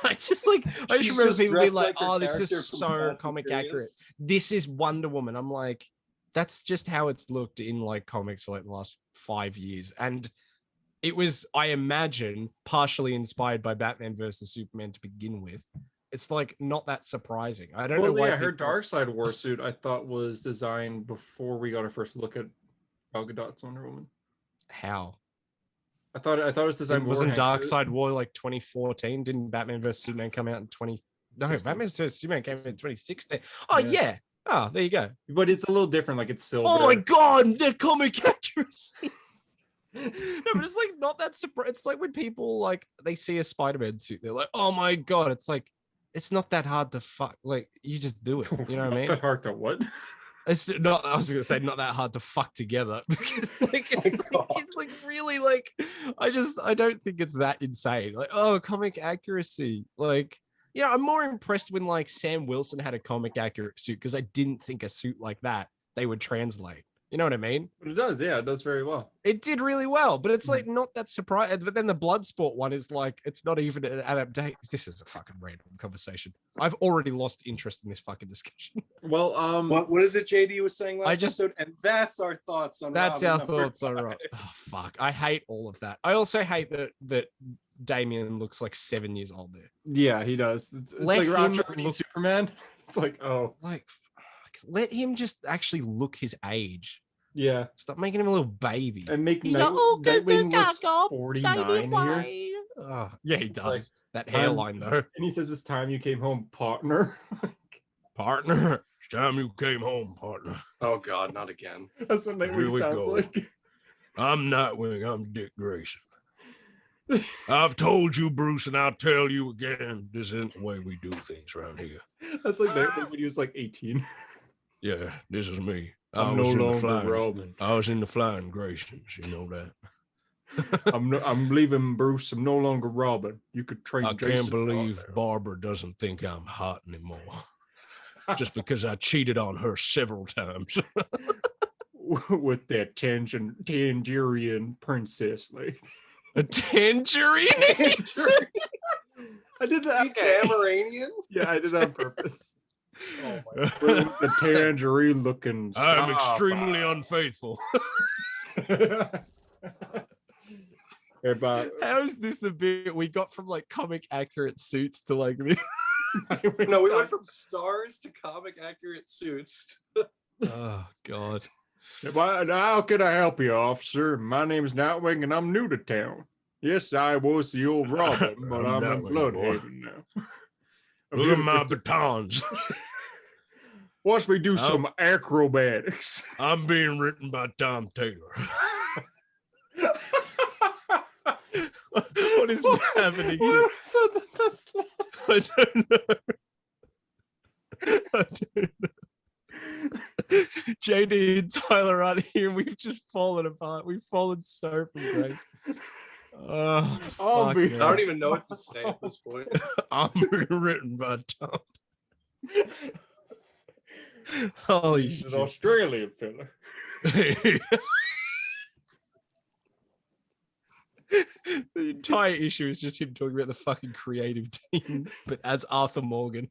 I just remember people being like, "Oh, this is so comic accurate. This is Wonder Woman." I'm like, that's just how it's looked in like comics for like the last 5 years, and it was, I imagine, partially inspired by Batman versus Superman to begin with. It's like not that surprising. I don't know why. Yeah, her Darkseid war suit I thought was designed before we got our first look at Gal Gadot's Wonder Woman. How? I thought it was designed. Wasn't Darkseid War like 2014? Didn't Batman vs Superman come out in 20? No, Batman vs Superman came out in 2016. Oh yeah. Oh, there you go. But it's a little different. Like it's silver. Oh my god, the comic accuracy. No, but it's like not that surprising. It's like when people like they see a Spider-Man suit, they're like, "Oh my god!" It's like, it's not that hard to fuck. Like, you just do it. You know what I mean? That hard to what? It's not. I was gonna say not that hard to fuck together because it's like really like I don't think it's that insane. Like, oh, comic accuracy. Like, I'm more impressed when like Sam Wilson had a comic accurate suit because I didn't think a suit like that they would translate. You know what I mean? But it does, yeah, it does very well. It did really well, but it's like not that surprising. But then the Bloodsport one is like, it's not even an adaptation. This is a fucking random conversation. I've already lost interest in this fucking discussion. Well, what is it JD was saying last episode? And that's our thoughts on that's Robin our thoughts on Robin. Oh, fuck. I hate all of that. I also hate that Damien looks like 7 years old there. Yeah, he does. It's like Roger Superman. It's like, oh. Like, let him just actually look his age. Yeah. Stop making him a little baby. And make Nightwing looks 49 here. Oh, yeah, he does. Like, that hairline, though. And he says, it's time you came home, partner. Partner. It's time you came home, partner. Oh, God, not again. That's what Nightwing sounds like. I'm Nightwing. I'm Dick Grayson. I've told you, Bruce, and I'll tell you again, this isn't the way we do things around here. That's like Nightwing when he was like 18. Yeah, this is me. I'm no longer Robin. I was in the Flying Graysons, you know that. I'm leaving, Bruce. I'm no longer Robin. You could trade. I can't believe Barbara doesn't think I'm hot anymore. Just because I cheated on her several times. With that Tangerian princess, like a Tangerine. I did that. Tamaranian? Yeah, I did that on purpose. Oh my God. The tangerine looking. I'm extremely unfaithful. How is this the bit we got from like comic accurate suits to like this? No, we went from stars to comic accurate suits. Oh God. How can I help you, officer? My name's Nightwing and I'm new to town. Yes, I was the old Robin, but I'm in Bloodhaven now. Look at my batons. Watch me do some acrobatics. I'm being written by Tom Taylor. What is happening here? I don't know. JD and Tyler aren't here. We've just fallen apart. We've fallen so from grace. Oh, I don't even know what to say at this point. I'm written by Tom. Holy He's shit. an Australian fella. The entire issue is just him talking about the fucking creative team, but as Arthur Morgan.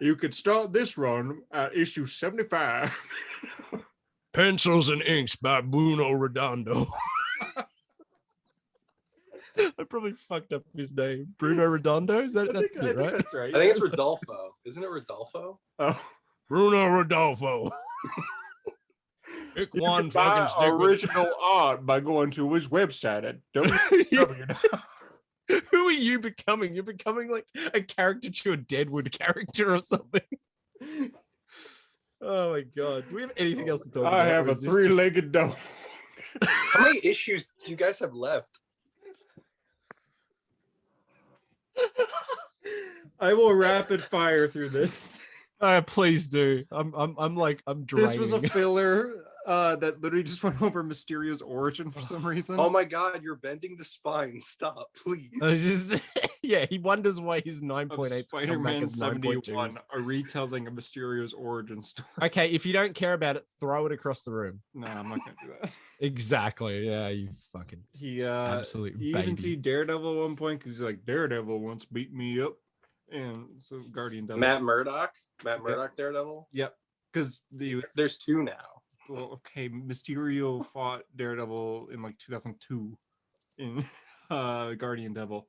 You could start this run at issue 75. Pencils and Inks by Bruno Redondo. I probably fucked up his name. Bruno Redondo? Is that that's it, right? That's right. I think it's Rodolfo. Isn't it Rodolfo? Oh. Bruno Rodolfo. You can buy original art by going to his website at www. Who are you becoming? You're becoming like a caricature Deadwood character or something. Oh my God. Do we have anything else to talk about? I have a three-legged dog. How many issues do you guys have left? I will rapid fire through this. Please do. I'm draining. This was a filler that literally just went over Mysterio's origin for some reason. Oh my God, you're bending the spine. Stop, please. Yeah, he wonders why his 9.8 Spider-Man 71, a retelling of Mysterio's origin story. Okay, if you don't care about it, throw it across the room. No, I'm not gonna do that. Exactly. Yeah, you fucking absolute you baby. even see Daredevil at one point because he's like, Daredevil once beat me up. And so Guardian Devil. Matt Murdock, Daredevil. Yep. Because there's two now. Well, okay, Mysterio fought Daredevil in like 2002 in Guardian Devil.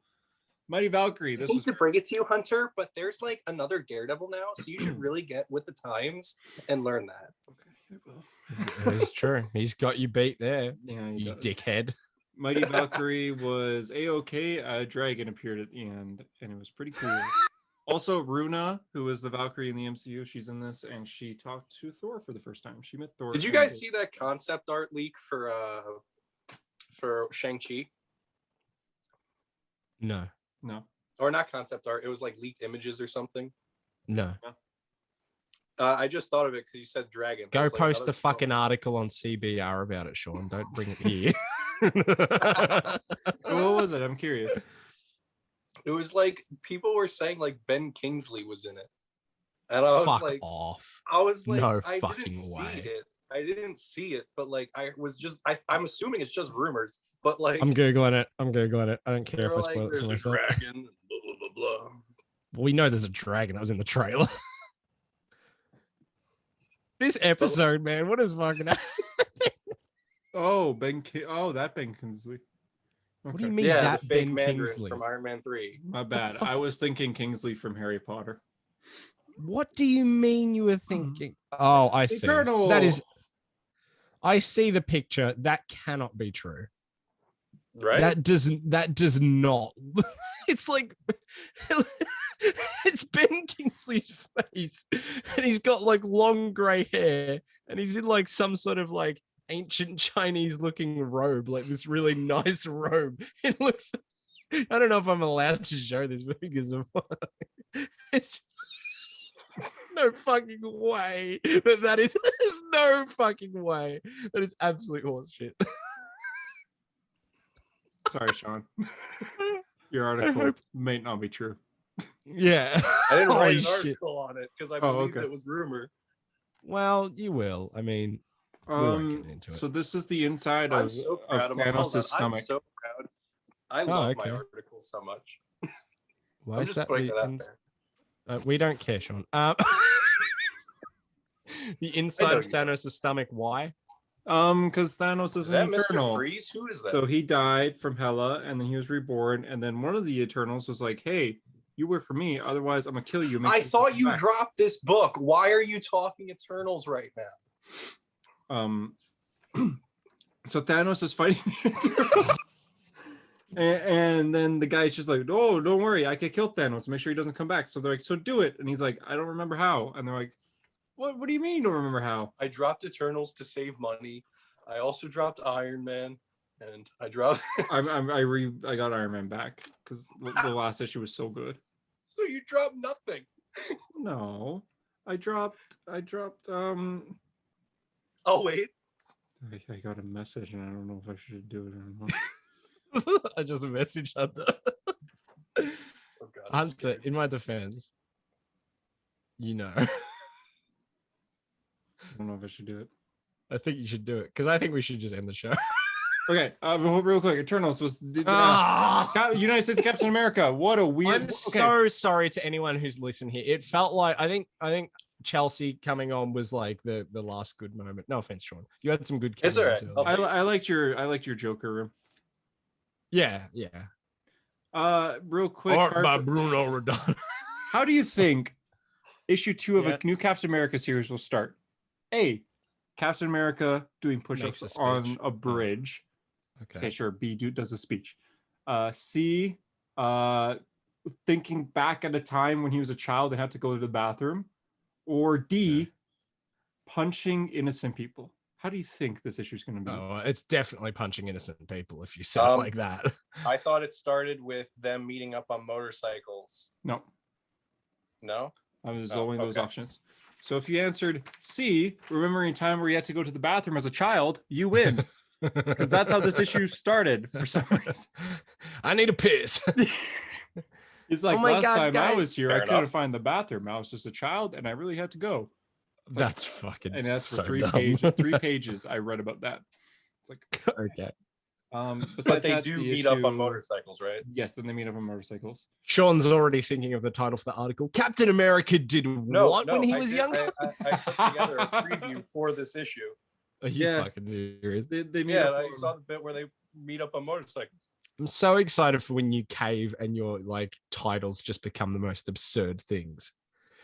Mighty Valkyrie. I hate to break it to you, Hunter, but there's like another Daredevil now, so you should really get with the times and learn that. Okay, I will. That is true. He's got you beat there. Yeah, you dickhead. Mighty Valkyrie was A-okay. A dragon appeared at the end, and it was pretty cool. Also, Runa, who is the Valkyrie in the MCU, she's in this, and she talked to Thor for the first time. She met Thor. Did you guys see that concept art leak for Shang-Chi? No. or not concept art. It was like leaked images or something. No. I just thought of it because you said dragon. Go like, post the fucking article on CBR about it, Sean. Don't bring it here. What was it? I'm curious. It was like people were saying like Ben Kingsley was in it, and I was Fuck like, off. I was like, No I fucking didn't way. see it. I didn't see it, but like I'm assuming it's just rumors. But like I'm googling it. I don't care if I like, spoil it there's for a myself. dragon, blah blah blah blah. We know there's a dragon. That was in the trailer. This episode, man, what is fucking happening? Oh, that Ben Kingsley. What do you mean Yeah, that the fake Ben Mandarin Kingsley? from Iron Man 3. My bad. I was thinking Kingsley from Harry Potter. What do you mean you were thinking? Oh, I see. Eternal. That is. I see the picture. That cannot be true. Right? That does not. It's like it's Ben Kingsley's face, and he's got like long gray hair, and he's in like some sort of like ancient Chinese looking robe, like this really nice robe. It looks. I don't know if I'm allowed to show this because of it's no fucking way that is. There's no fucking way. That is absolute horseshit. Sorry, Sean. Your article may not be true. Yeah. I didn't write Holy an shit. article on it because I believed okay. it was rumor. Well, you will. I mean, we won't get into it. So this is the inside I'm of, so proud of Thanos' stomach. I'm so proud. I love my okay. articles so much. Why I'm is just that putting the it out there. we don't care, Sean. The inside of Thanos' stomach. Why? Because Thanos is an that Eternal. Mr. Freeze? Who is that? So he died from Hela, and then he was reborn, and then one of the Eternals was like, "Hey, you work for me, otherwise I'm gonna kill you." I thought you dropped this book. Why are you talking Eternals right now? So Thanos is fighting the Eternals, and then the guy's just like, "Oh, don't worry, I can kill Thanos. Make sure he doesn't come back." So they're like, "So do it," and he's like, "I don't remember how," and they're like, What do you mean you don't remember how? I dropped Eternals to save money. I also dropped Iron Man, and I dropped. I got Iron Man back because the last issue was so good. So you dropped nothing. No, I dropped. Oh wait. I got a message and I don't know if I should do it or not. I just messaged Hunter. Oh God, Hunter, in my defense, you know. I don't know if I should do it. I think you should do it because I think we should just end the show. Okay, real quick. Eternals was United States Captain America. What a weird. I'm so sorry to anyone who's listened here. It felt like I think Chelsea coming on was like the last good moment. No offense, Sean. You had some good. It's all right. I liked your Joker room. Yeah. Real quick. Art by Bruno Redondo. How do you think issue 2 of a new Captain America series will start? A, Captain America doing push-ups on a bridge. Okay, sure. B, does a speech. C, thinking back at a time when he was a child and had to go to the bathroom. Or D, punching innocent people. How do you think this issue is going to be? Oh, it's definitely punching innocent people if you say it like that. I thought it started with them meeting up on motorcycles. No. There's only those options. So if you answered C, remembering a time where you had to go to the bathroom as a child, you win. Because that's how this issue started for some reason. I need a piss. It's like last time I was here, Fair I couldn't enough. find the bathroom. I was just a child and I really had to go. It's like, That's fucking. and that's for so 3 dumb. pages. 3 pages I read about that. It's like Okay. Besides But they that, do the meet up on issue- motorcycles, right? Yes, then they meet up on motorcycles. Sean's already thinking of the title for the article. Captain America did what when he was younger? I put together a preview for this issue. Are you fucking serious? They meet Yeah, up I on- saw the bit where they meet up on motorcycles. I'm so excited for when you cave and your like titles just become the most absurd things.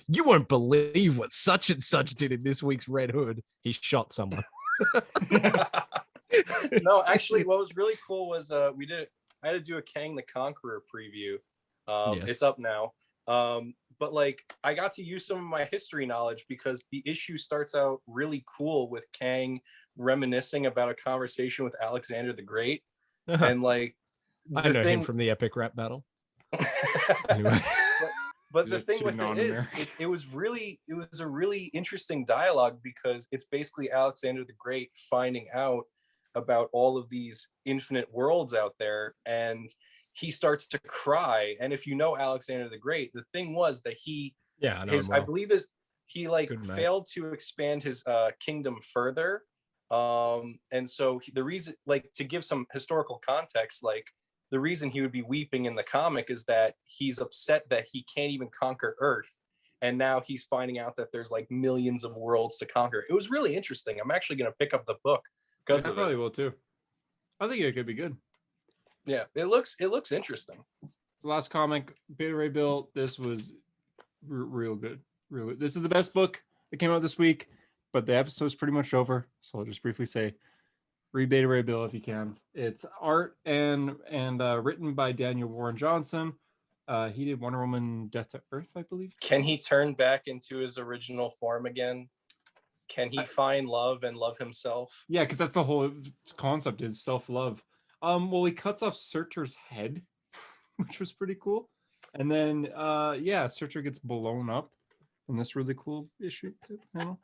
You won't believe what such and such did in this week's Red Hood. He shot someone. No, actually, what was really cool was I had to do a Kang the Conqueror preview. Yes. It's up now. But like I got to use some of my history knowledge because the issue starts out really cool with Kang reminiscing about a conversation with Alexander the Great. And like I know him from the epic rap battle. Anyway. But the thing with it is, it was a really interesting dialogue because it's basically Alexander the Great finding out about all of these infinite worlds out there, and he starts to cry. And if you know Alexander the Great, the thing was that I believe he failed to expand his kingdom further. And so the reason, like, to give some historical context, like, the reason he would be weeping in the comic is that he's upset that he can't even conquer Earth. And now he's finding out that there's like millions of worlds to conquer. It was really interesting. I'm actually going to pick up the book because I probably will too. I think it could be good. Yeah, it looks interesting. Last comic, Beta Ray Bill. This was real good. Real good. This is the best book that came out this week, but the episode's pretty much over. So I'll just briefly say, read Beta Ray Bill if you can. It's art and written by Daniel Warren Johnson. He did Wonder Woman Death to Earth, I believe. Can he turn back into his original form again? Can he find love and love himself? Yeah, because that's the whole concept, is self-love. Well, he cuts off Surtur's head, which was pretty cool. And then Surtur gets blown up in this really cool issue. And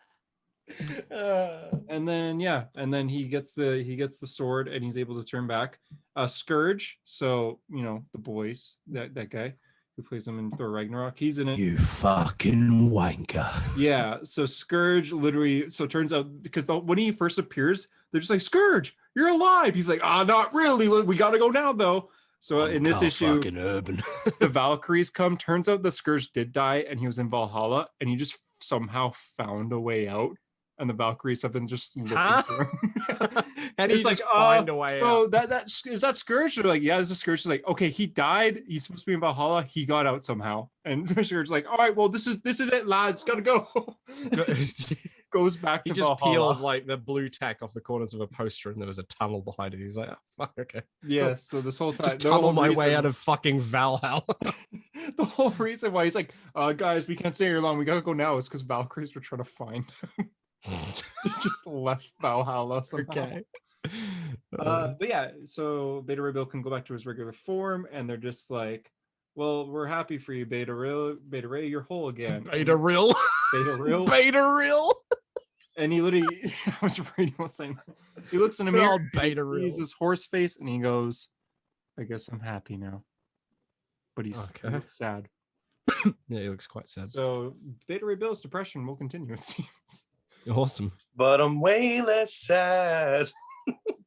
then he gets the sword and he's able to turn back. Scourge, so the boys, that guy who plays him in Thor Ragnarok, he's in it. You fucking wanker. Yeah, so Scourge literally, so it turns out, because when he first appears, they're just like, Scourge, you're alive. He's like, not really, we gotta go now though. So in this issue, the Valkyries come. Turns out the Scourge did die and he was in Valhalla and he just somehow found a way out. And the Valkyries have been just looking for him. And he's like, find a way out. So is that Scourge? They're like, yeah, this is Scourge. She's like, okay, he died. He's supposed to be in Valhalla. He got out somehow. And Scourge's like, all right, well, this is it, lads. Gotta go. Goes back to Valhalla. He just peeled like the blue tack off the corners of a poster, and there was a tunnel behind it. He's like, oh, fuck, okay. Yeah. So this whole time, just tunnel my way out of fucking Valhalla. The whole reason why he's like, guys, we can't stay here long. We gotta go now. Is because Valkyries were trying to find him. He just left Valhalla somehow. Okay. But yeah, so Beta Ray Bill can go back to his regular form, and they're just like, well, we're happy for you, Beta Ray, you're whole again. Beta Real. And he literally, I was reading what's saying. He looks in a mirror, Beta Real. He's his horse face, and he goes, I guess I'm happy now. But he looks sad. Yeah, he looks quite sad. So Beta Ray Bill's depression will continue, it seems. Awesome. But I'm way less sad.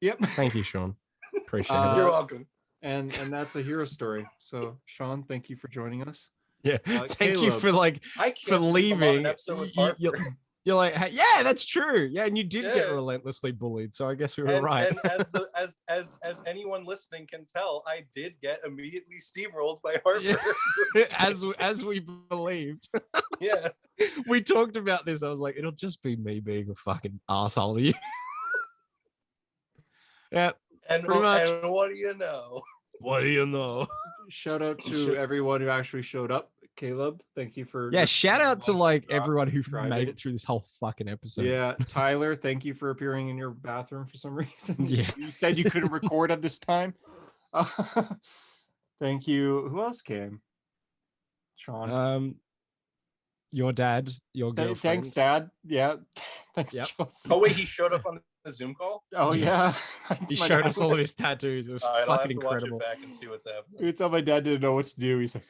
Yep. Thank you, Sean. Appreciate it. You're welcome. And that's a hero story. So Sean, thank you for joining us. Yeah. Thank you for leaving. You're like, hey, yeah, that's true. Yeah, and you did get relentlessly bullied, so I guess we were right. And as anyone listening can tell, I did get immediately steamrolled by Harper. Yeah. as we believed. Yeah. We talked about this. I was like, it'll just be me being a fucking asshole to you. Yeah. And what do you know? What do you know? Shout out to everyone who actually showed up. Caleb, thank you for shout out to everyone who made it through this whole fucking episode. Yeah, Tyler, thank you for appearing in your bathroom for some reason. Yeah, you said you couldn't record at this time. Thank you. Who else came? Sean. Your dad, your girlfriend. Thanks, Dad. Yeah. Thanks, Chelsea. Oh wait, he showed up on the Zoom call. Oh yes. He showed us all of his tattoos. It was fucking incredible. Watch it back and see what's happening. You tell my dad didn't know what to do. He's like,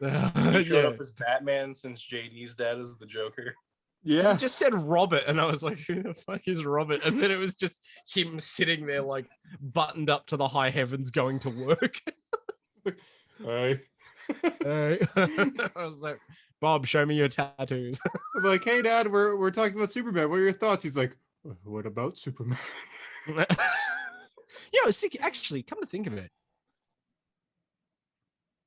He showed up as Batman since JD's dad is the Joker. Yeah. He just said Robert, and I was like, who the fuck is Robert? And then it was just him sitting there, buttoned up to the high heavens, going to work. Hey. I was like, Bob, show me your tattoos. I'm like, hey, Dad, we're talking about Superman. What are your thoughts? He's like, what about Superman? Yeah, I was thinking, actually, come to think of it,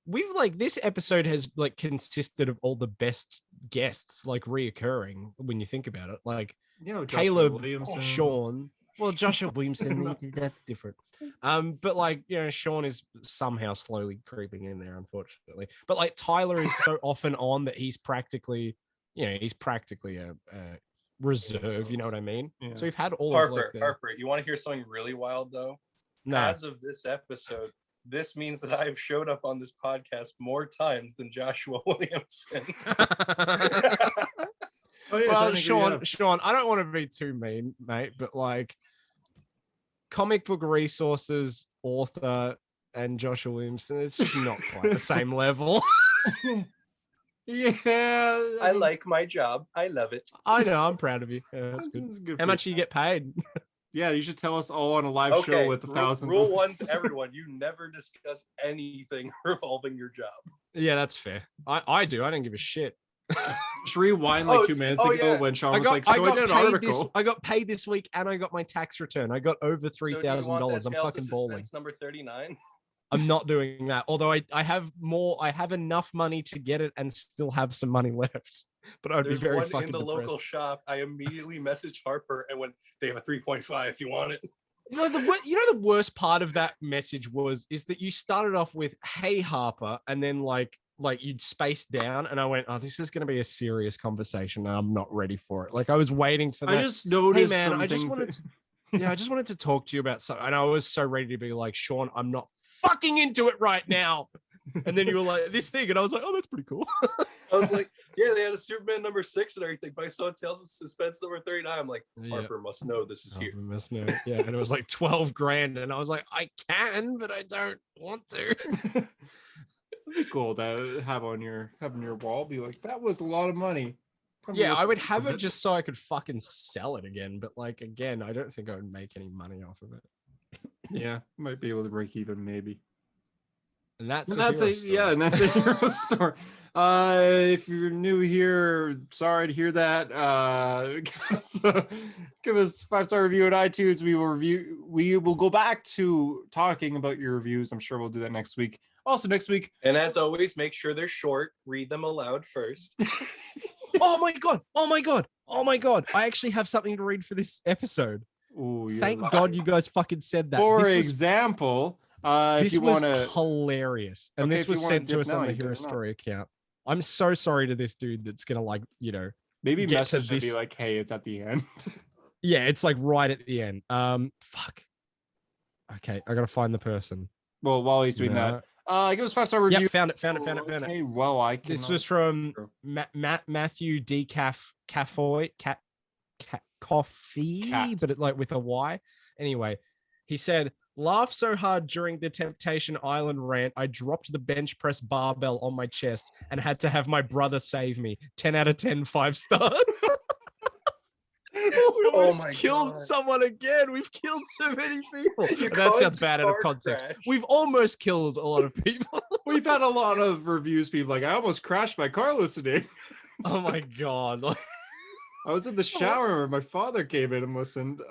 we've this episode has consisted of all the best guests searing when you think about it. Caleb, Sean. Well, Joshua Williamson, that's different. But Sean is somehow slowly creeping in there, unfortunately. But Tyler is so often on that he's practically a reserve. You know what I mean? Yeah. So we've had all Harper. You want to hear something really wild though? No. As of this episode, this means that I've showed up on this podcast more times than Joshua Williamson. Well, Sean, I don't want to be too mean, mate, but like comic book resources, author, and Joshua Williamson, it's just not quite the same level. Yeah. I like my job. I love it. I know. I'm proud of you. Yeah, that's good. How much do you get paid? Yeah, you should tell us all on a live show with thousands. Rule one to everyone: you never discuss anything revolving your job. Yeah, that's fair. I do. I don't give a shit. Just rewind like 2 minutes ago when Sean was like, "So I did an article. I got paid this week, and I got my tax return. I got over $3,000. I'm fucking balling. Number 39. I'm not doing that. Although I have more. I have enough money to get it and still have some money left. But I'd There's be very one fucking in the depressed. local shop. I immediately messaged Harper and went, "They have a 3.5 if you want it." The worst part of that message is that you started off with "Hey Harper," and then like you'd spaced down, and I went, "Oh, this is going to be a serious conversation, and I'm not ready for it." Like I was waiting for that. I just noticed. Hey man, I just wanted to talk to you about something, and I was so ready to be like, Sean, I'm not fucking into it right now. And then you were like, this thing, and I was like, oh, that's pretty cool. I was like, yeah, they had a Superman number 6 and everything, but I saw Tales of Suspense number 39. I'm like, Harper must know this is here. Must know. Yeah, and it was like 12 grand, and I was like, I can, but I don't want to. It'd be cool to have on your wall. Be like, that was a lot of money. Probably Yeah, I would have it just so I could fucking sell it again. But like again, I don't think I would make any money off of it. Yeah, might be able to break even maybe. And that's a hero story. If you're new here, sorry to hear that. Give us 5-star review at iTunes. We will go back to talking about your reviews. I'm sure we'll do that next week. Also next week. And as always, make sure they're short. Read them aloud first. Oh my god. I actually have something to read for this episode. Ooh, Thank God you guys fucking said that. For example, this was hilarious. And this was sent to us on the Hero Story account. I'm so sorry to this dude that's gonna maybe message to be like, hey, it's at the end. Yeah, it's like right at the end. Fuck. Okay, I gotta find the person. Well, while he's doing that, give us 5-star review. Yep, found it. Okay, well, this was from Matthew D. Coffee, but it with a Y. Anyway, he said, laugh so hard during the Temptation Island rant, I dropped the bench press barbell on my chest and had to have my brother save me. 10 out of 10, 5 stars. We almost killed someone again. We've killed so many people. That sounds bad out of context. Crash. We've almost killed a lot of people. We've had a lot of reviews being like, I almost crashed my car listening. Oh my God. I was in the shower when my father came in and listened.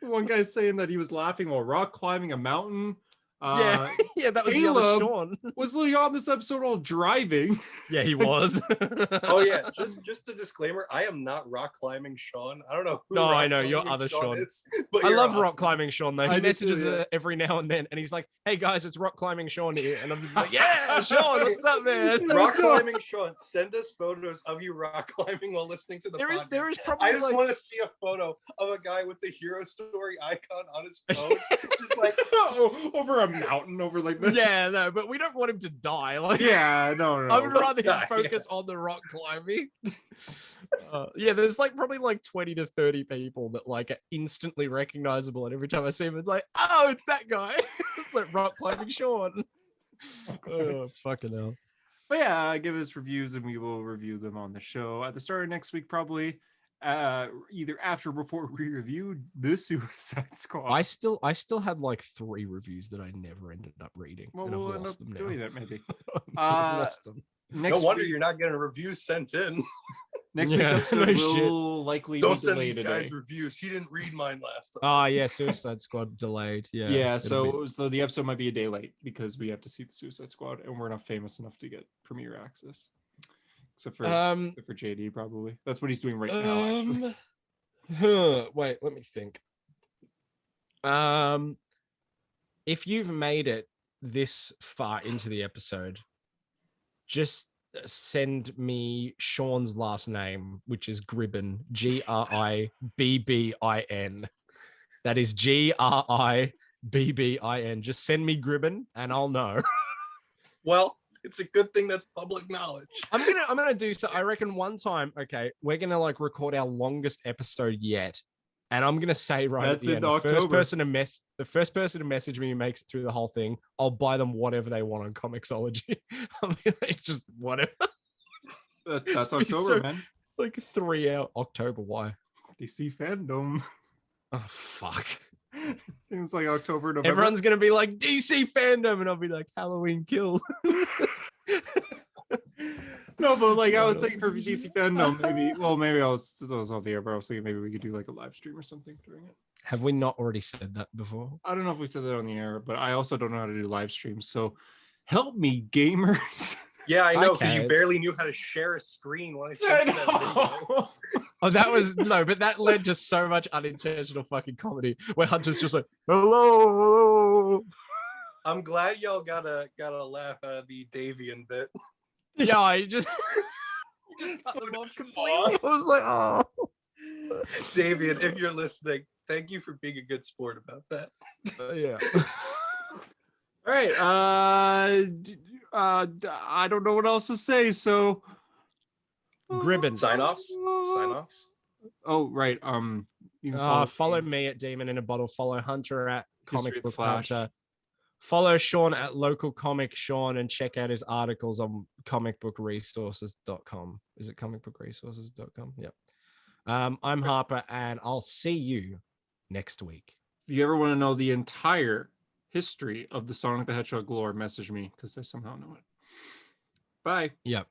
One guy's saying that he was laughing while rock climbing a mountain. Yeah, that was Caleb the other Sean. Was literally on this episode while driving. Yeah, he was. Oh yeah, just a disclaimer. I am not rock climbing Sean. I don't know who. No, I know you're other Sean. Is, but I love awesome. rock climbing Sean though. He messages every now and then, and he's like, "Hey guys, it's rock climbing Sean here," and I'm just like, "Yeah, Sean, what's up, man?" Rock climbing Sean. Send us photos of you rock climbing while listening to the podcast. There is probably. I just want to see a photo of a guy with the Hero Story icon on his phone, just like over a mountain, over like. Yeah, no, but we don't want him to die. Yeah, no. I would rather him focus on the rock climbing. There's probably 20 to 30 people that are instantly recognizable, and every time I see him, it's like, oh, it's that guy. It's like rock climbing Sean. Oh, fucking hell. But yeah, give us reviews and we will review them on the show at the start of next week, probably. Either after or before we reviewed the Suicide Squad. I still had 3 reviews that I never ended up reading. Well, we'll end up doing that maybe. I've lost them. No wonder you're not getting reviews sent in. Next week's episode will likely be delayed these guys reviews. He didn't read mine last time. Oh yeah, Suicide Squad delayed. Yeah. Yeah, so the episode might be a day late because we have to see the Suicide Squad and we're not famous enough to get premiere access. Except for JD, probably. That's what he's doing right now, actually. Wait, let me think. If you've made it this far into the episode, just send me Sean's last name, which is Gribbin, Gribbin. That is Gribbin. BBIN. Just send me Gribben and I'll know. Well, it's a good thing that's public knowledge. I'm gonna do so. I reckon one time, okay, we're gonna like record our longest episode yet. And I'm gonna say at the end, the first person to message me who makes it through the whole thing, I'll buy them whatever they want on Comixology. I mean, it's just whatever. That's October, man. Like 3 hour October. Why? DC fandom. Oh fuck. It's like October, November. Everyone's gonna be like DC fandom, and I'll be like Halloween Kill. No, but like I was thinking for DC fandom, maybe I was off the air, but I was thinking maybe we could do like a live stream or something during it. Have we not already said that before? I don't know if we said that on the air, but I also don't know how to do live streams. So help me, gamers. Yeah, I know, because you barely knew how to share a screen when I sent you that video. Oh, that was but that led to so much unintentional fucking comedy where Hunter's just like, hello. I'm glad y'all got a laugh out of the Davian bit. Yeah, I just cut them off completely. I was like, oh. Davian, if you're listening, thank you for being a good sport about that. Yeah. All right. I don't know what else to say. So, Gribben. Sign offs. Oh, right. You can follow me at Demon in a Bottle. Follow Hunter at Comic Book Hunter. Follow Sean at Local Comic Sean and check out his articles on comicbookresources.com. Is it comicbookresources.com? Yep. I'm Harper, and I'll see you next week. If you ever want to know the entire history of the Sonic the Hedgehog lore, message me because I somehow know it. Bye. Yep.